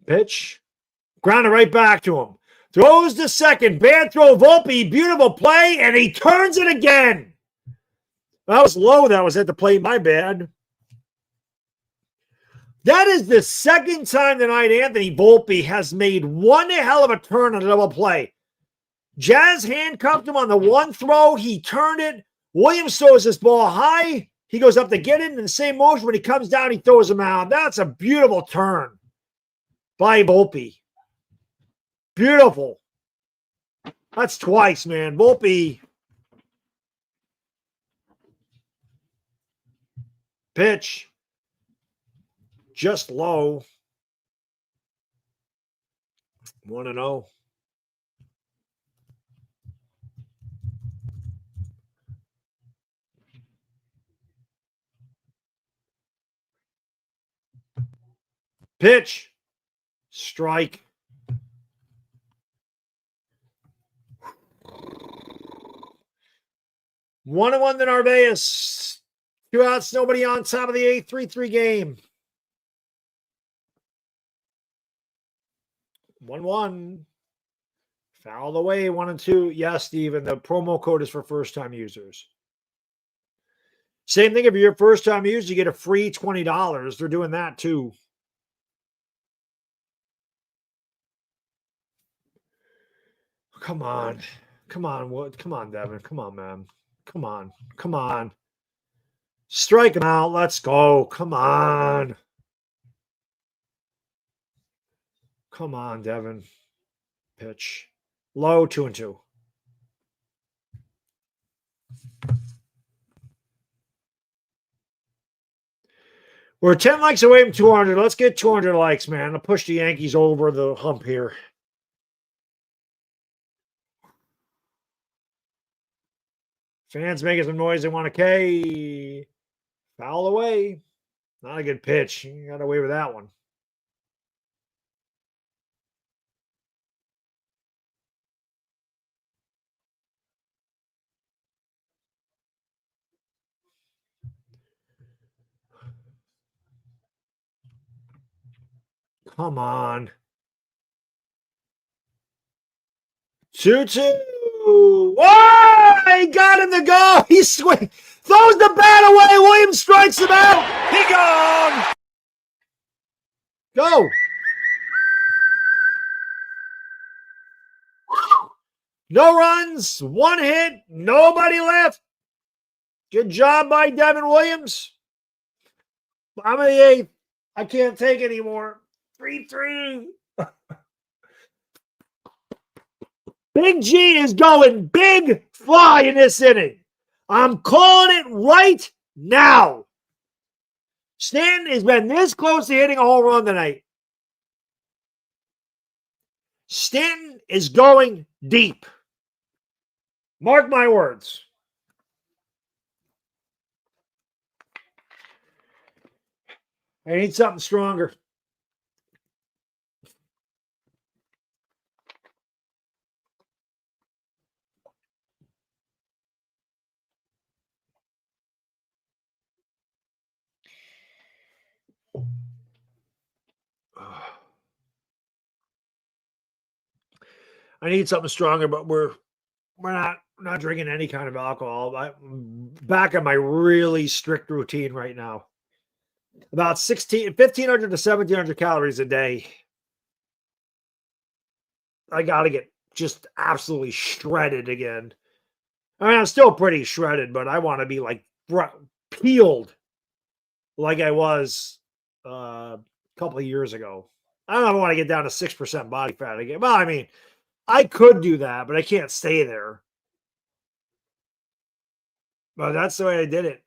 Pitch. Grounded right back to him. Throws to second. Bad throw, Volpe. Beautiful play, and he turns it again. That was low. That was at the plate. My bad. That is the second time tonight Anthony Volpe has made one hell of a turn on a double play. Jazz handcuffed him on the one throw. He turned it. Williams throws this ball high. He goes up to get it in the same motion. When he comes down, he throws him out. That's a beautiful turn by Volpe. Beautiful. That's twice, man. Volpe. Pitch. just low. 1-0. Pitch. Strike. One and one to Narvaez. 2 outs, nobody on, top of the 8th, 3-3 game. 1-1. Fouled away, 1-2. Yes, Steven, the promo code is for first-time users. Same thing, if you're a first-time user, you get a free $20. They're doing that too. Come on. Come on. What? Come on, Devin. Come on, man. Come on. Come on. Strike him out. Let's go. Come on. Come on, Devin. Pitch. Low, 2-2. We're 10 likes away from 200. Let's get 200 likes, man. I'll push the Yankees over the hump here. Fans making some noise. They want a K. Foul away. Not a good pitch. You got away with that one. Come on. 2-2. Oh, he got him to go. He throws the bat away. Williams strikes him out. He gone. Go. No runs, 1 hit, nobody left. Good job by Devin Williams. I'm in the 8th. I can't take anymore. 3-3. Big G is going big fly in this inning. I'm calling it right now. Stanton has been this close to hitting a home run tonight. Stanton is going deep. Mark my words. I need something stronger. I need something stronger, but we're not drinking any kind of alcohol. I'm back on my really strict routine right now. About 1,500 to 1,700 calories a day. I got to get just absolutely shredded again. I mean, I'm still pretty shredded, but I want to be like peeled like I was a couple of years ago. I don't know if I want to get down to 6% body fat again. Well, I mean, I could do that, but I can't stay there. But that's the way I did it.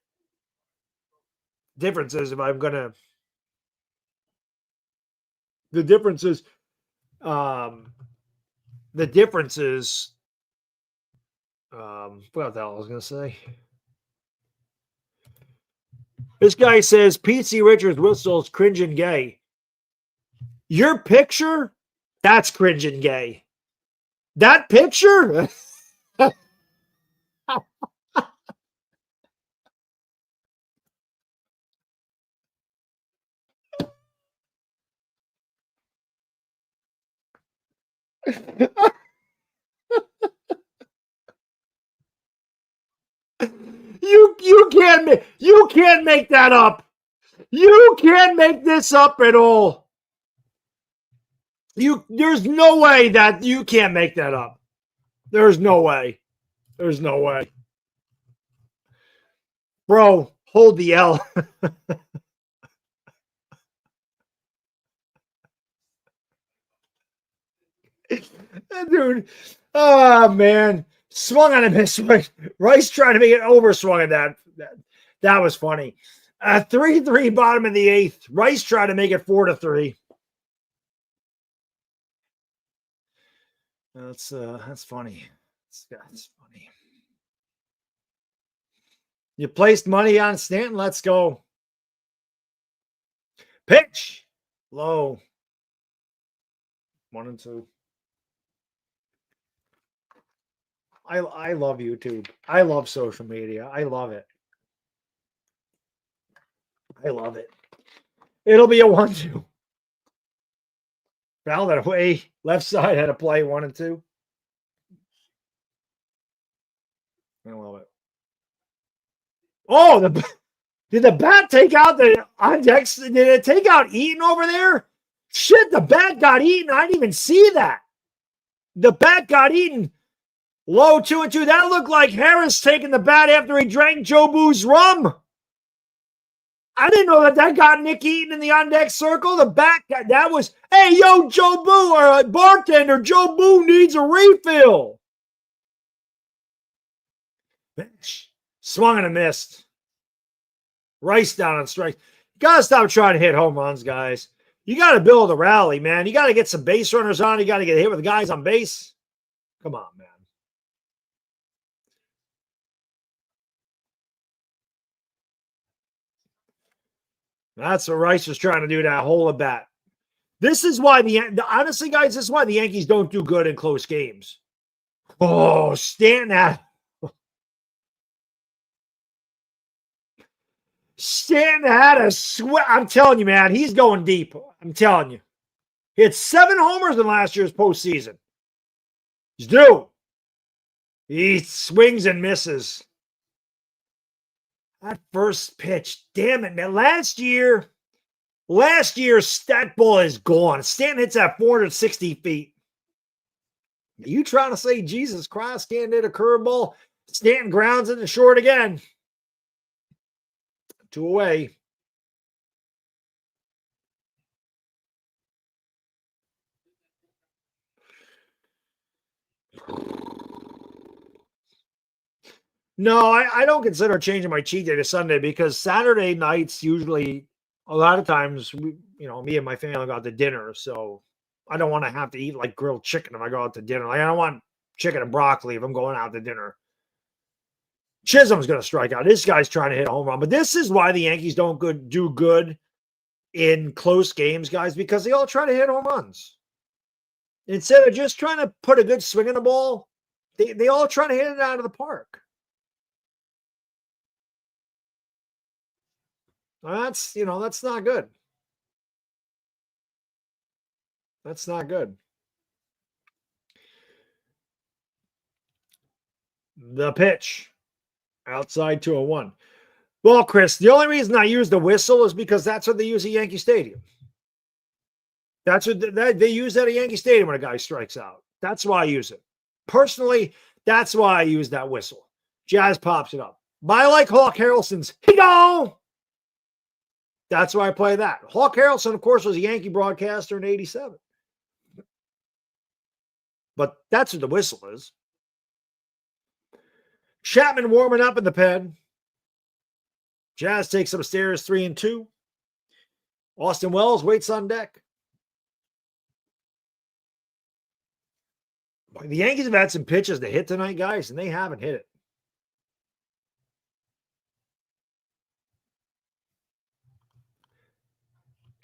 Difference is if I'm gonna. The difference is. What the hell I was gonna say. This guy says P.C. Richards' whistle is cringing gay. Your picture, that's cringing gay. That picture. You can't make that up. You can't make this up at all. There's no way that you can't make that up. There's no way. There's no way. Bro, hold the L. Dude, oh man, swung on a miss. Rice trying to make it over swung at that. That was funny. A 3-3 bottom of the 8th. Rice tried to make it 4-3. That's funny. That's funny. You placed money on Stanton. Let's go. Pitch. Low. 1-2. I love YouTube. I love social media. I love it. I love it. It'll be a 1-2. Foul that away. Left side had to play 1-2. I love it. Oh, did the bat take out the on deck? Did it take out Eaton over there? Shit, the bat got eaten. I didn't even see that. The bat got eaten. Low 2-2. That looked like Harris taking the bat after he drank Joe Boo's rum. I didn't know that got Nick Eaton in the on-deck circle. The bat got, that was, hey, yo, Joe Boo, or bartender, Joe Boo needs a refill. Swung and a missed. Rice down on strike. Got to stop trying to hit home runs, guys. You got to build a rally, man. You got to get some base runners on. You got to get hit with the guys on base. Come on, man. That's what Rice was trying to do, that hole of bat. This is why honestly, guys, this is why the Yankees don't do good in close games. Oh, Stanton had a sweat. I'm telling you, man, he's going deep. I'm telling you. He had 7 homers in last year's postseason. He's due. He swings and misses. That first pitch, damn it. Now, last year's stat ball is gone. Stanton hits at 460 feet. Are you trying to say Jesus Christ can't hit a curveball? Stanton grounds it short again. 2 away. No, I don't consider changing my cheat day to Sunday because Saturday nights usually, a lot of times, me and my family go out to dinner. So I don't want to have to eat like grilled chicken if I go out to dinner. Like I don't want chicken and broccoli if I'm going out to dinner. Chisholm's going to strike out. This guy's trying to hit a home run. But this is why the Yankees don't do good in close games, guys, because they all try to hit home runs. Instead of just trying to put a good swing on the ball, they all try to hit it out of the park. That's not good. That's not good. The pitch. Outside 2-1. Well, Chris, the only reason I use the whistle is because that's what they use at Yankee Stadium. That's what they use at a Yankee Stadium when a guy strikes out. That's why I use it. Personally, that's why I use that whistle. Jazz pops it up. But I like Hawk Harrelson's "He-go!" That's why I play that. Hawk Harrelson, of course, was a Yankee broadcaster in '87. But that's what the whistle is. Chapman warming up in the pen. Jazz takes upstairs 3-2. Austin Wells waits on deck. The Yankees have had some pitches to hit tonight, guys, and they haven't hit it.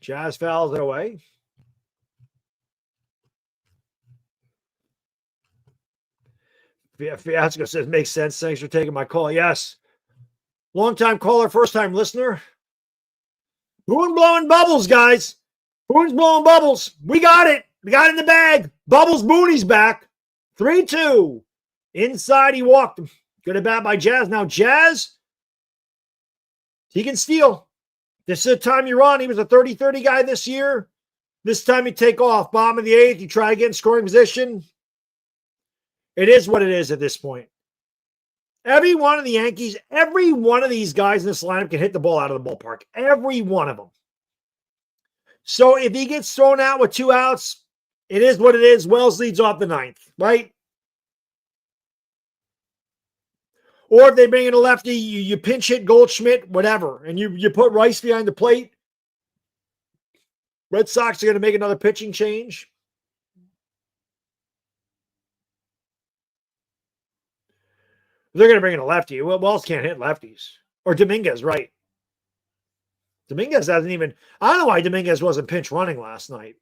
Jazz fouls it away. Fiasco says, makes sense. Thanks for taking my call. Yes. Long-time caller, first-time listener. Boone blowing bubbles, guys. Boone's blowing bubbles. We got it. We got it in the bag. Bubbles Booney's back. 3-2. Inside, he walked him. Good at bat by Jazz. Now, Jazz, he can steal. This is the time you're on. He was a 30-30 guy this year. This time you take off. Bottom of the 8th. You try again, scoring position. It is what it is at this point. Every one of the Yankees, every one of these guys in this lineup can hit the ball out of the ballpark. Every one of them. So if he gets thrown out with 2 outs, it is what it is. Wells leads off the 9th, right? Or if they bring in a lefty, you pinch hit Goldschmidt, whatever, and you put Rice behind the plate. Red Sox are going to make another pitching change. They're going to bring in a lefty. Well, Wells can't hit lefties. Or Dominguez, right. Dominguez hasn't even... I don't know why Dominguez wasn't pinch running last night.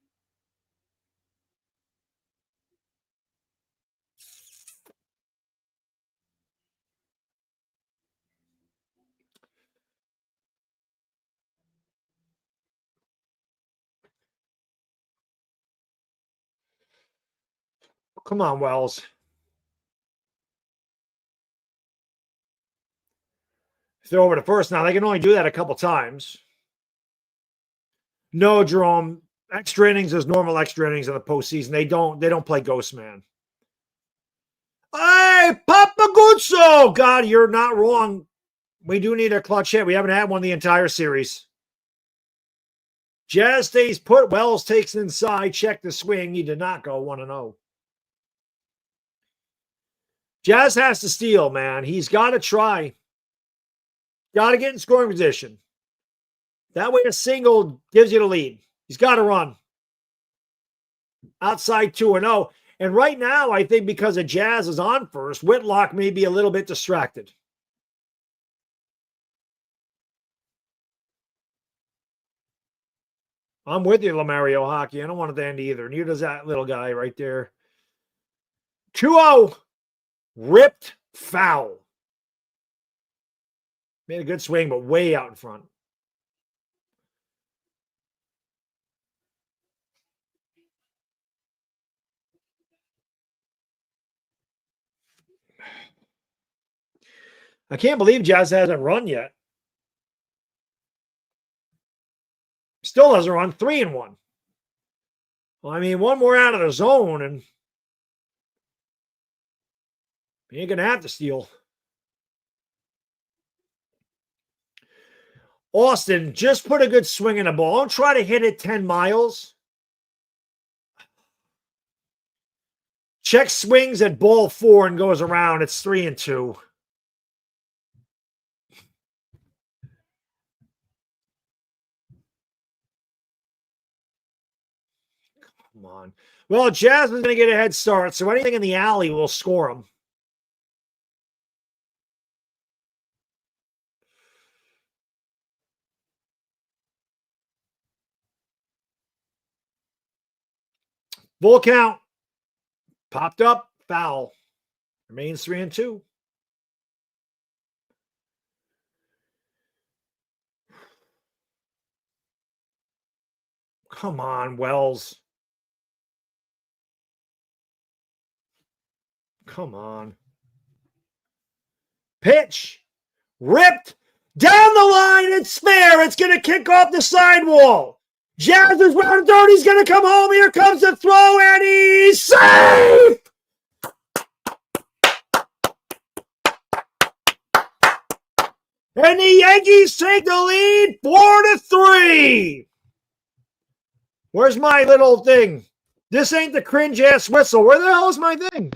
Come on, Wells. Throw over to first. Now, they can only do that a couple times. No, Jerome. Extra innings is normal extra innings in the postseason. They don't play Ghost Man. Hey, Papa Guzzo! God, you're not wrong. We do need a clutch hit. We haven't had one the entire series. Jazz stays put. Wells takes inside. Check the swing. He did not go 1-0. Jazz has to steal, man. He's got to try. Got to get in scoring position. That way a single gives you the lead. He's got to run. Outside 2-0. And right now, I think because of Jazz is on first, Whitlock may be a little bit distracted. I'm with you, Lamario Hockey. I don't want it to end either. Neither does that little guy right there. 2-0. Ripped foul. Made a good swing, but way out in front. I can't believe Jazz hasn't run yet. Still doesn't run. 3-1. Well, I mean, one more out of the zone, and he ain't going to have to steal. Austin, just put a good swing in the ball. Don't try to hit it 10 miles. Check swings at ball 4 and goes around. It's 3-2. Come on. Well, Jazz is going to get a head start, so anything in the alley will score them. Full count. Popped up. Foul. Remains 3-2. Come on, Wells. Come on. Pitch. Ripped. Down the line. It's fair. It's going to kick off the sidewall. Jazz is round third. He's going to come home. Here comes the throw, and he's safe! And the Yankees take the lead 4-3. Where's my little thing? This ain't the cringe-ass whistle. Where the hell is my thing?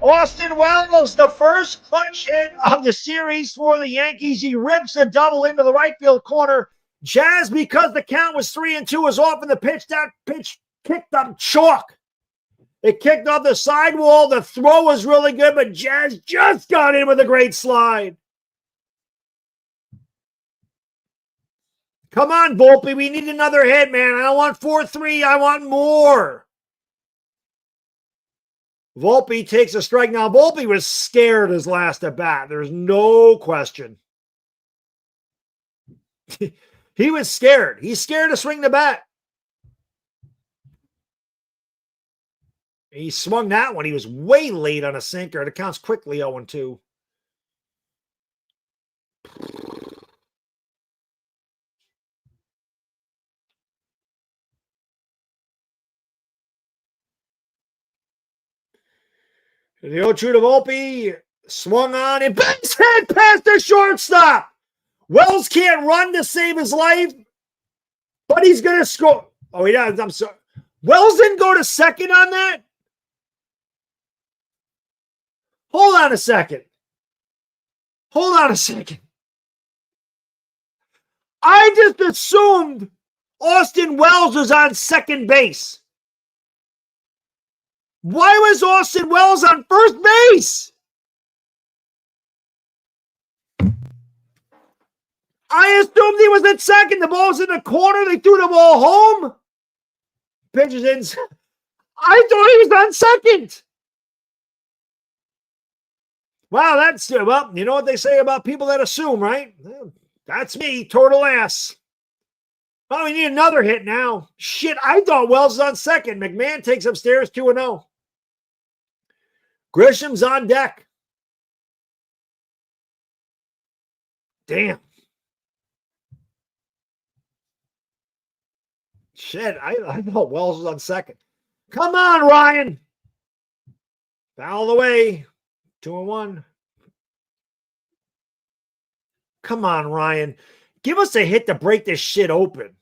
Austin Wells, the first clutch hit of the series for the Yankees. He rips a double into the right field corner. Jazz, because the count was 3-2, is off in the pitch. That pitch kicked up chalk. It kicked off the sidewall. The throw was really good, but Jazz just got in with a great slide. Come on, Volpe. We need another hit, man. I don't want 4-3. I want more. Volpe takes a strike. Now, Volpe was scared his last at bat. There's no question. He was scared. He's scared to swing the bat. He swung that one. He was way late on a sinker. It counts quickly 0-2. The 0-2 to Volpe. Swung on and base hit past the shortstop. Wells can't run to save his life, But he's going to score. Oh, he does. I'm sorry. Wells didn't go to second on that? Hold on a second. Hold on a second. I just assumed Austin Wells was on second base. Why was Austin Wells on first base? I assumed he was at second. The ball's in the corner. They threw the ball home. Pitches in. I thought he was on second. Wow, that's, well, you know what they say about people that assume, right? That's me, total ass. Oh, we need another hit now. Shit, I thought Wells was on second. McMahon takes upstairs 2-0. Grisham's on deck. Damn. Shit, I thought Wells was on second. Come on, Ryan. Foul away. 2-1. Come on, Ryan. Give us a hit to break this shit open.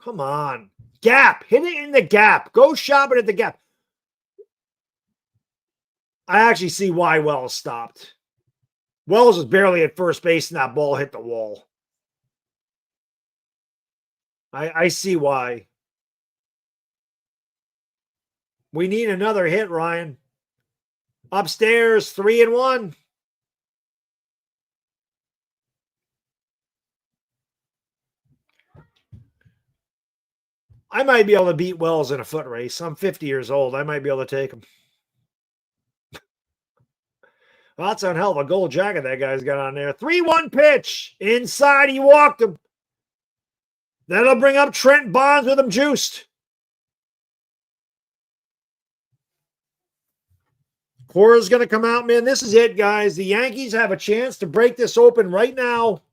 Come on. Gap. Hit it in the gap. Go shop it at the gap. I actually see why Wells stopped. Wells was barely at first base and that ball hit the wall. I see why. We need another hit, Ryan. Upstairs, 3-1. I might be able to beat Wells in a foot race. I'm 50 years old. I might be able to take him. Well, that's a hell of a gold jacket that guy's got on there. 3-1 pitch. Inside, he walked him. That'll bring up Trent Bonds with him juiced. Cora's going to come out, man. This is it, guys. The Yankees have a chance to break this open right now.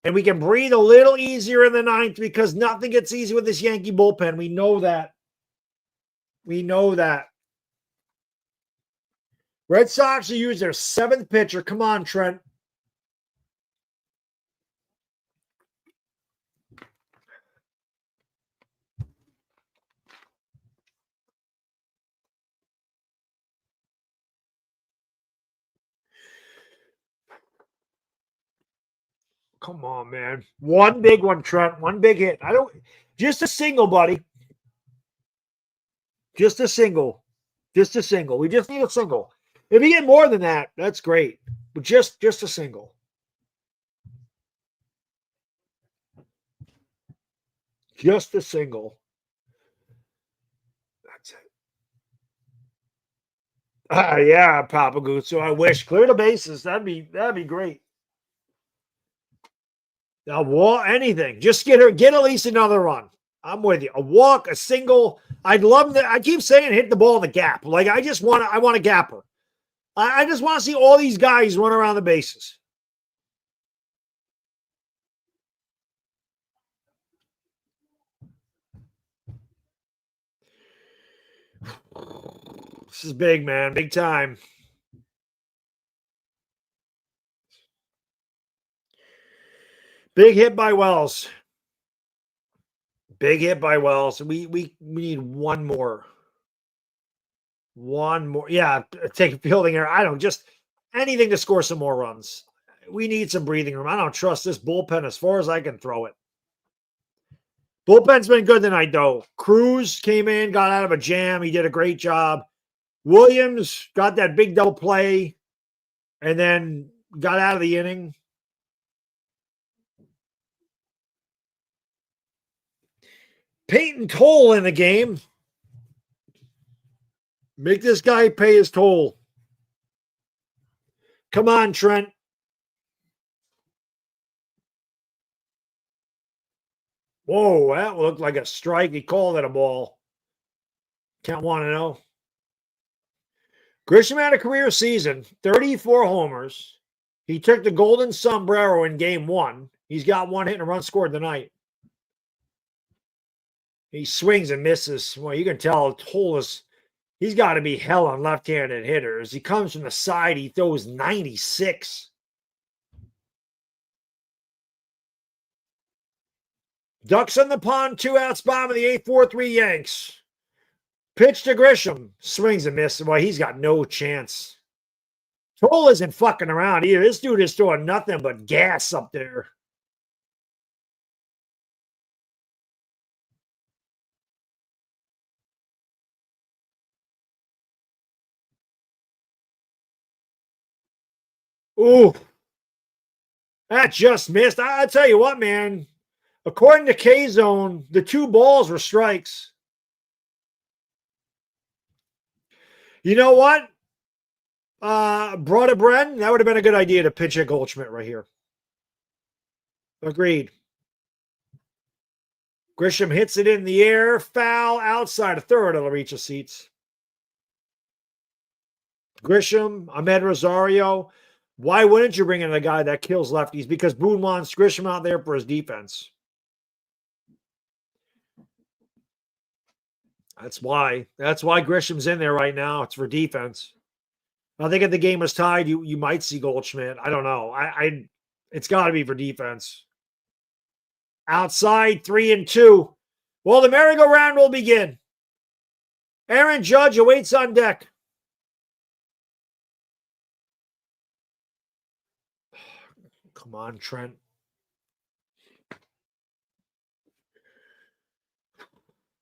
And we can breathe a little easier in the ninth because nothing gets easy with this Yankee bullpen. We know that. We know that. Red Sox will use their seventh pitcher. Come on, Trent. Come on, man. One big one, Trent. One big hit. Just a single, buddy. Just a single. Just a single. We just need a single. If you get more than that, that's great. But just a single. Just a single. That's it. Yeah, Papa Goose. So I wish. Clear the bases. That'd be great. A walk, anything. Just get at least another run. I'm with you. A walk, a single. I'd love that. I keep saying hit the ball in the gap. Like I want a gapper. I just want to see all these guys run around the bases. This is big, man. Big time. Big hit by Wells. Big hit by Wells. We need one more. One more. Yeah, take a fielding error. I don't just anything to score some more runs. We need some breathing room. I don't trust this bullpen as far as I can throw it. Bullpen's been good tonight, though. Cruz came in, got out of a jam. He did a great job. Williams got that big double play and then got out of the inning. Peyton Toll in the game. Make this guy pay his toll. Come on, Trent. Whoa, that looked like a strike. He called it a ball. Count 1-0. Grisham had a career season, 34 homers. He took the golden sombrero in game 1. He's got one hit and a run scored tonight. He swings and misses. Well, you can tell Toll is, he's got to be hell on left-handed hitters. He comes from the side. He throws 96. Ducks in the pond, 2 outs, bottom of the 8th, 4-3 Yanks. Pitch to Grisham. Swings and misses. Well, he's got no chance. Toll isn't fucking around either. This dude is throwing nothing but gas up there. Ooh. That just missed. I tell you what, man. According to K-Zone, the 2 balls were strikes. You know what? Brother Bren, that would have been a good idea to pitch at Goldschmidt right here. Agreed. Grisham hits it in the air. Foul outside of third. It'll reach the seats. Grisham, Ahmed Rosario. Why wouldn't you bring in a guy that kills lefties? Because Boone wants Grisham out there for his defense. That's why. That's why Grisham's in there right now. It's for defense. I think if the game was tied, you might see Goldschmidt. I don't know. It's got to be for defense. Outside, 3-2. Well, the merry-go-round will begin. Aaron Judge awaits on deck. Come on, Trent.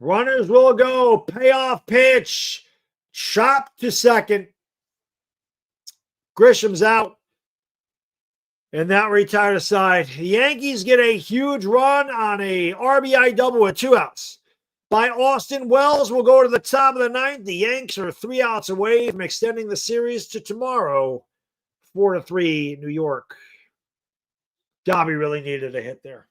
Runners will go. Payoff pitch. Chop to second. Grisham's out. And that retired aside. The Yankees get a huge run on a RBI double with 2 outs. By Austin Wells will go to the top of the 9th. The Yanks are 3 outs away from extending the series to tomorrow. 4-3 New York. Dobby really needed a hit there.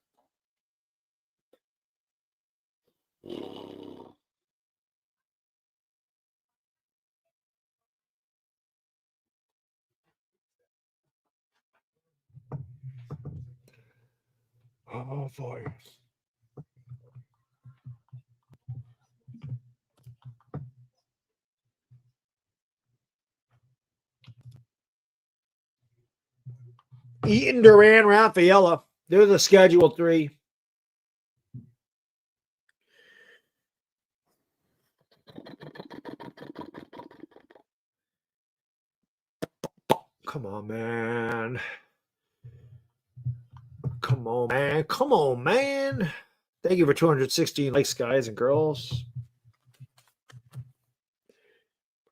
Oh, boy. Eaton, Duran, Rafaela. They're the scheduled 3. Come on, man. Come on, man. Come on, man. Thank you for 216 likes, guys and girls.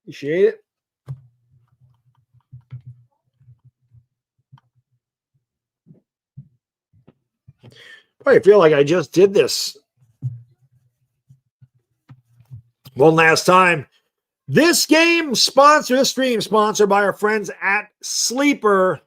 Appreciate it. I feel like I just did this one last time. This stream sponsored by our friends at Sleeper.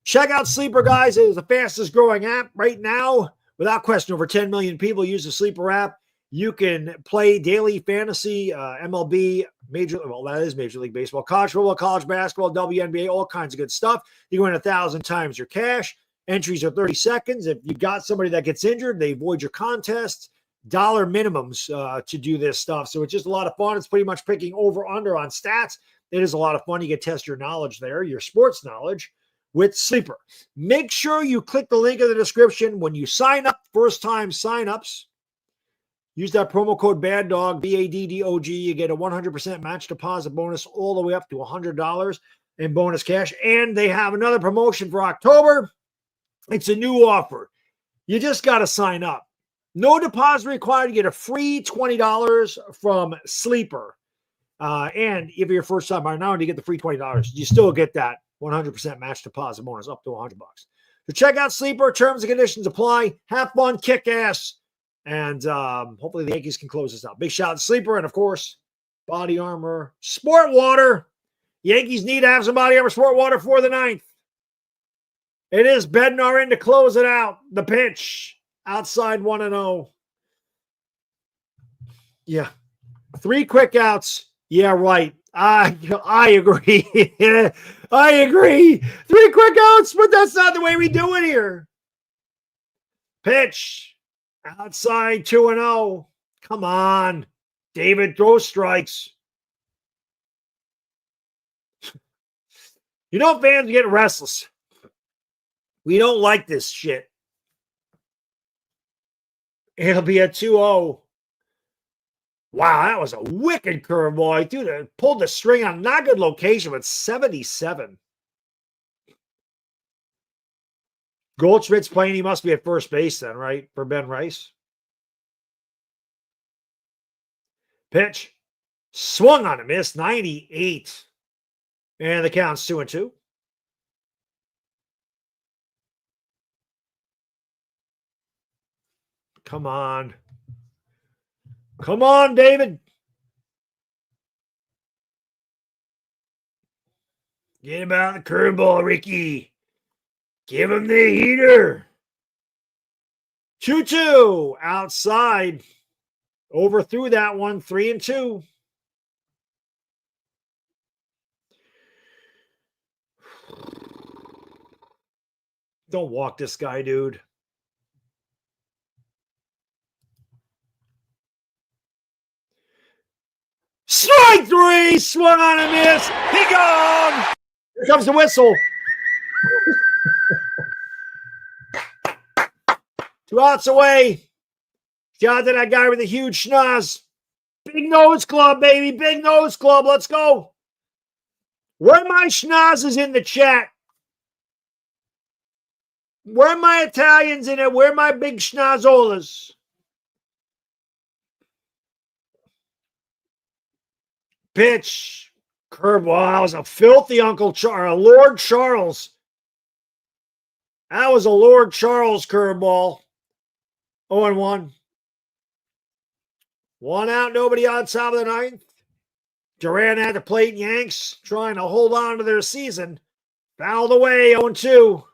Check out Sleeper, guys. It is the fastest growing app right now. Without question, over 10 million people use the Sleeper app. You can play daily fantasy, MLB, that is Major League Baseball, college football, college basketball, WNBA, all kinds of good stuff. You can win 1,000 times your cash. Entries are 30 seconds. If you got somebody that gets injured, they void your contest. Dollar minimums to do this stuff. So it's just a lot of fun. It's pretty much picking over-under on stats. It is a lot of fun. You can test your knowledge there, your sports knowledge, with Sleeper. Make sure you click the link in the description when you sign up, first-time sign-ups. Use that promo code BADDOG, B-A-D-D-O-G. You get a 100% match deposit bonus all the way up to $100 in bonus cash. And they have another promotion for October. It's a new offer. You just got to sign up. No deposit required. You get a free $20 from Sleeper. And if you're your first time buyer, not only do you get the free $20, you still get that 100% match deposit bonus up to $100. So check out Sleeper. Terms and conditions apply. Have fun, kick ass. And hopefully the Yankees can close this out. Big shout out to Sleeper. And of course, Body Armor, Sport Water. Yankees need to have some Body Armor Sport Water for the 9th. It is Bednar in to close it out. The pitch. Outside 1-0. Yeah. 3 quick outs. Yeah, right. I agree. I agree. 3 quick outs, but that's not the way we do it here. Pitch. Outside 2-0. Come on. David, throw strikes. You know, fans get restless. We don't like this shit. It'll be a 2-0. Wow, that was a wicked curveball. Dude, pulled the string on not good location, but 77. Goldschmidt's playing. He must be at first base then, right? For Ben Rice. Pitch. Swung on a miss. 98. And the count's 2-2. Come on. Come on, David. Get him out of the curveball, Ricky. Give him the heater. 2-2 outside. Overthrew that one. 3-2. Don't walk this guy, dude. Strike 3. Swung on a miss. He gone. Here comes the whistle. 2 outs away. Shout out to that guy with the huge schnoz. Big nose club, baby. Big nose club. Let's go. Where are my schnozzes in the chat? Where are my Italians in it? Where are my big schnozzolas? Pitch. Curveball. That was a filthy Lord Charles. That was a Lord Charles curveball. 0-1. 1 out, nobody on top of the 9th. Duran had to plate Yanks, trying to hold on to their season. Fouled away, 0-2.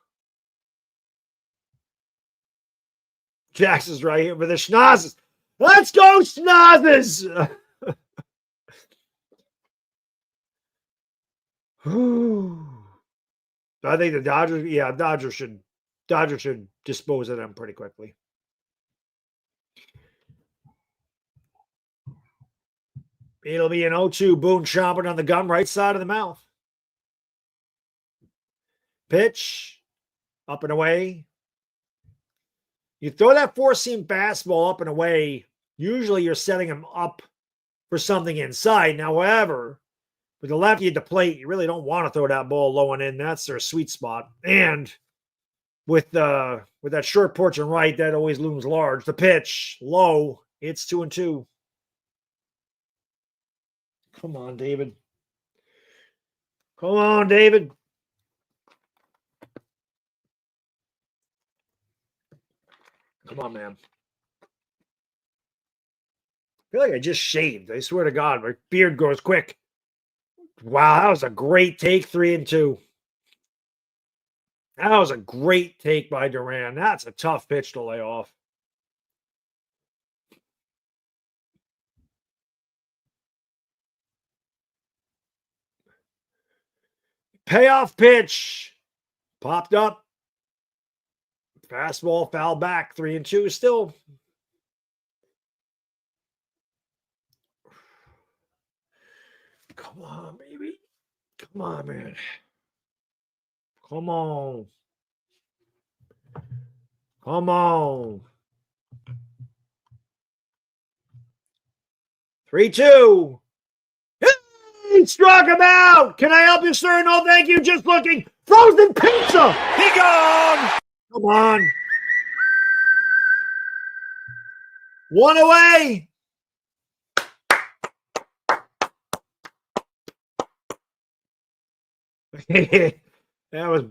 Jackson's right here for the schnozzes. Let's go, schnozzes! I think the Dodgers should dispose of them pretty quickly. It'll be an 0-2. Boone chomping on the gum, right side of the mouth. Pitch. Up and away. You throw that 4-seam fastball up and away, usually you're setting him up for something inside. Now, however, with the lefty at the plate, you really don't want to throw that ball low and in. That's their sweet spot. And with that short porch and right, that always looms large. The pitch, low. It's 2-2. Come on, David. Come on, David. Come on, man. I feel like I just shaved. I swear to God, my beard grows quick. Wow, that was a great take, 3-2. That was a great take by Duran. That's a tough pitch to lay off. Payoff pitch. Popped up. Fastball foul back. 3-2 still. Come on, baby. Come on, man. Come on. Come on. 3-2. He struck him out. Can I help you, sir? No, thank you. Just looking. Frozen pizza. He gone. Come on. 1 away. That was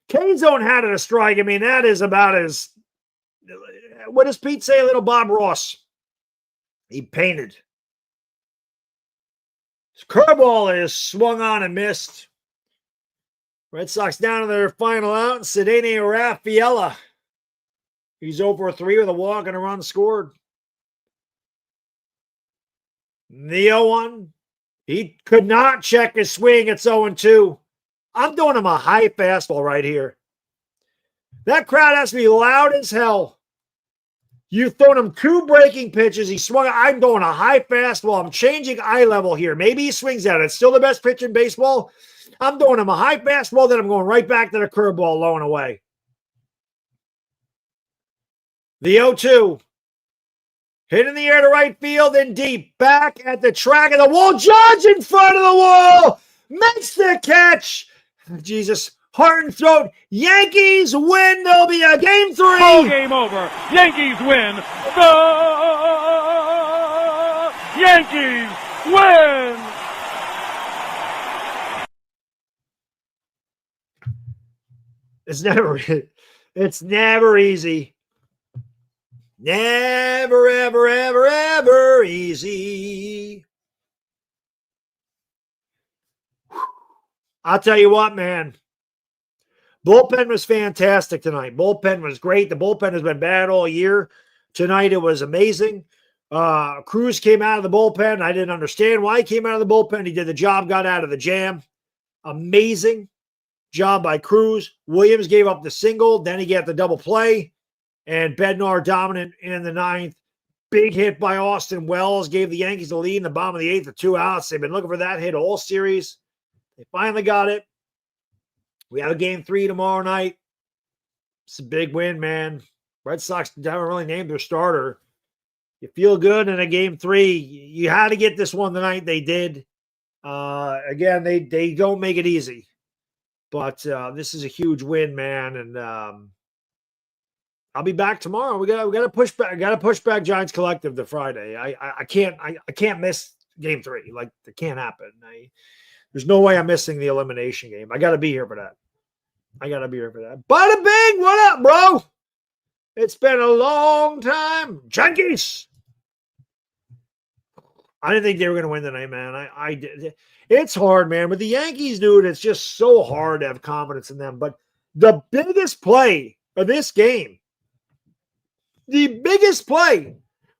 K-Zone had it a strike. I mean, that is about as, what does Pete say? Little Bob Ross. He painted. His curveball is swung on and missed. Red Sox down to their final out. And Cedeno Rafaela. He's over 3 with a walk and a run scored. The 0-1. He could not check his swing. It's 0-2. I'm doing him a high fastball right here. That crowd has to be loud as hell. You've thrown him 2 breaking pitches. He swung. I'm doing a high fastball. I'm changing eye level here. Maybe he swings at it. It's still the best pitch in baseball. I'm doing him a high fastball. Then I'm going right back to the curveball low and away. The 0-2. Hit in the air to right field and deep. Back at the track of the wall. Judge in front of the wall. Makes the catch. Jesus. Heart and throat. Yankees win. There'll be a game 3. Ball game over. Yankees win. The Yankees win. It's never easy. Never, ever, ever, ever easy. I'll tell you what, man. Bullpen was fantastic tonight. Bullpen was great. The bullpen has been bad all year. Tonight it was amazing. Cruz came out of the bullpen. I didn't understand why he came out of the bullpen. He did the job, got out of the jam. Amazing job by Cruz. Williams gave up the single. Then he got the double play. And Bednar dominant in the 9th. Big hit by Austin Wells. Gave the Yankees the lead in the bottom of the 8th with 2 outs. They've been looking for that hit all series. They finally got it. We have a game 3 tomorrow night. It's a big win, man. Red Sox haven't really named their starter. You feel good in a game 3. You had to get this one tonight. They did. Again, they don't make it easy. But this is a huge win, man. And I'll be back tomorrow. We got to push back. I got to push back Giants Collective to Friday. I can't miss game 3. Like, it can't happen. There's no way I'm missing the elimination game. I got to be here for that. Bada bing, what up, bro? It's been a long time. Yankees. I didn't think they were going to win tonight, man. I did. It's hard, man. With the Yankees, dude, it's just so hard to have confidence in them. But the biggest play of this game,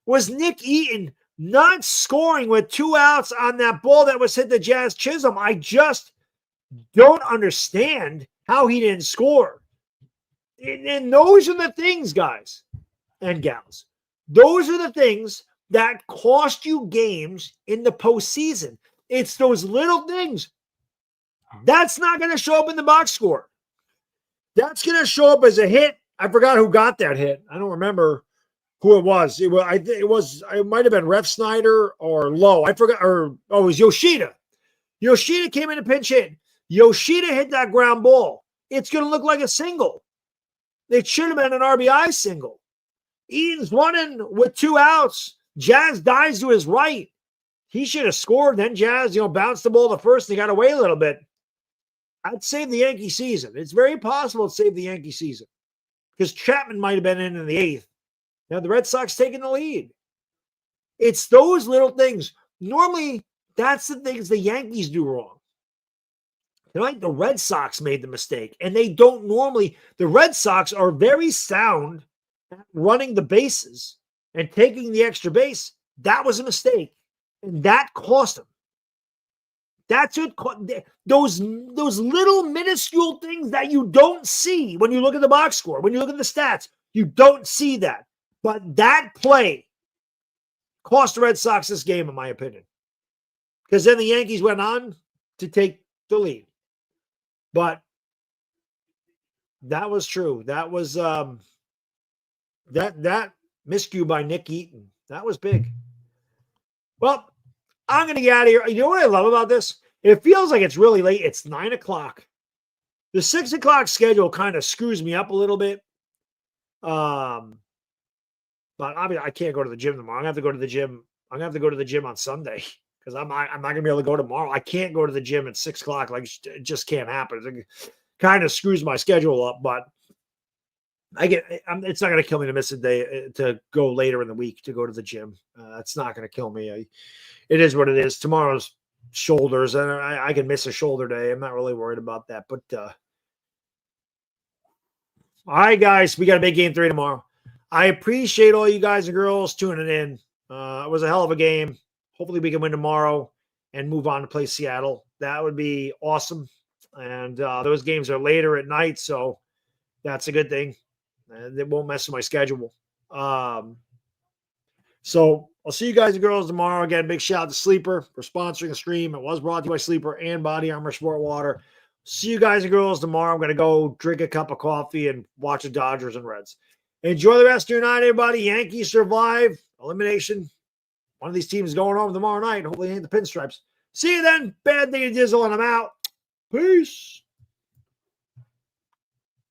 was Nick Eaton not scoring with 2 outs on that ball that was hit to Jazz Chisholm. I just don't understand how he didn't score. And those are the things, guys and gals. Those are the things that cost you games in the postseason. It's those little things. That's not going to show up in the box score. That's going to show up as a hit. I forgot who got that hit. I don't remember who it was. It might have been Ref Snyder or Lowe. I forgot. It was Yoshida. Yoshida came in a pinch hit. Yoshida hit that ground ball. It's going to look like a single. It should have been an RBI single. Eaton's running with 2 outs. Jazz dives to his right. He should have scored. Then Jazz, bounced the ball to first and he got away a little bit. I'd save the Yankee season. It's very possible to save the Yankee season because Chapman might have been in the 8th. Now the Red Sox taking the lead. It's those little things. Normally, that's the things the Yankees do wrong. Tonight, the Red Sox made the mistake, and they don't normally. The Red Sox are very sound at running the bases and taking the extra base. That was a mistake, and that cost them. That's what those little minuscule things that you don't see when you look at the box score, when you look at the stats. You don't see that. But that play cost the Red Sox this game, in my opinion. Because then the Yankees went on to take the lead. But that was true. That was that miscue by Nick Eaton. That was big. Well, I'm going to get out of here. You know what I love about this? It feels like it's really late. It's 9 o'clock. The 6 o'clock schedule kind of screws me up a little bit. But obviously I can't go to the gym tomorrow. I'm going to have to go to the gym. I'm going to have to go to the gym on Sunday because I'm not going to be able to go tomorrow. I can't go to the gym at 6 o'clock. Like, it just can't happen. It kind of screws my schedule up, but it's not going to kill me to miss a day to go later in the week to go to the gym. It's not going to kill me. It is what it is. Tomorrow's shoulders, and I can miss a shoulder day. I'm not really worried about that. But all right, guys, we got a big game 3 tomorrow. I appreciate all you guys and girls tuning in. It was a hell of a game. Hopefully we can win tomorrow and move on to play Seattle. That would be awesome. And those games are later at night, so that's a good thing. It won't mess with my schedule. So I'll see you guys and girls tomorrow. Again, big shout out to Sleeper for sponsoring the stream. It was brought to you by Sleeper and Body Armor Sport Water. See you guys and girls tomorrow. I'm going to go drink a cup of coffee and watch the Dodgers and Reds. Enjoy the rest of your night, everybody. Yankees survive. elimination. One of these teams going home tomorrow night. Hopefully it ain't the Pinstripes. See you then. Bad Day Dizzle, and I'm out. Peace.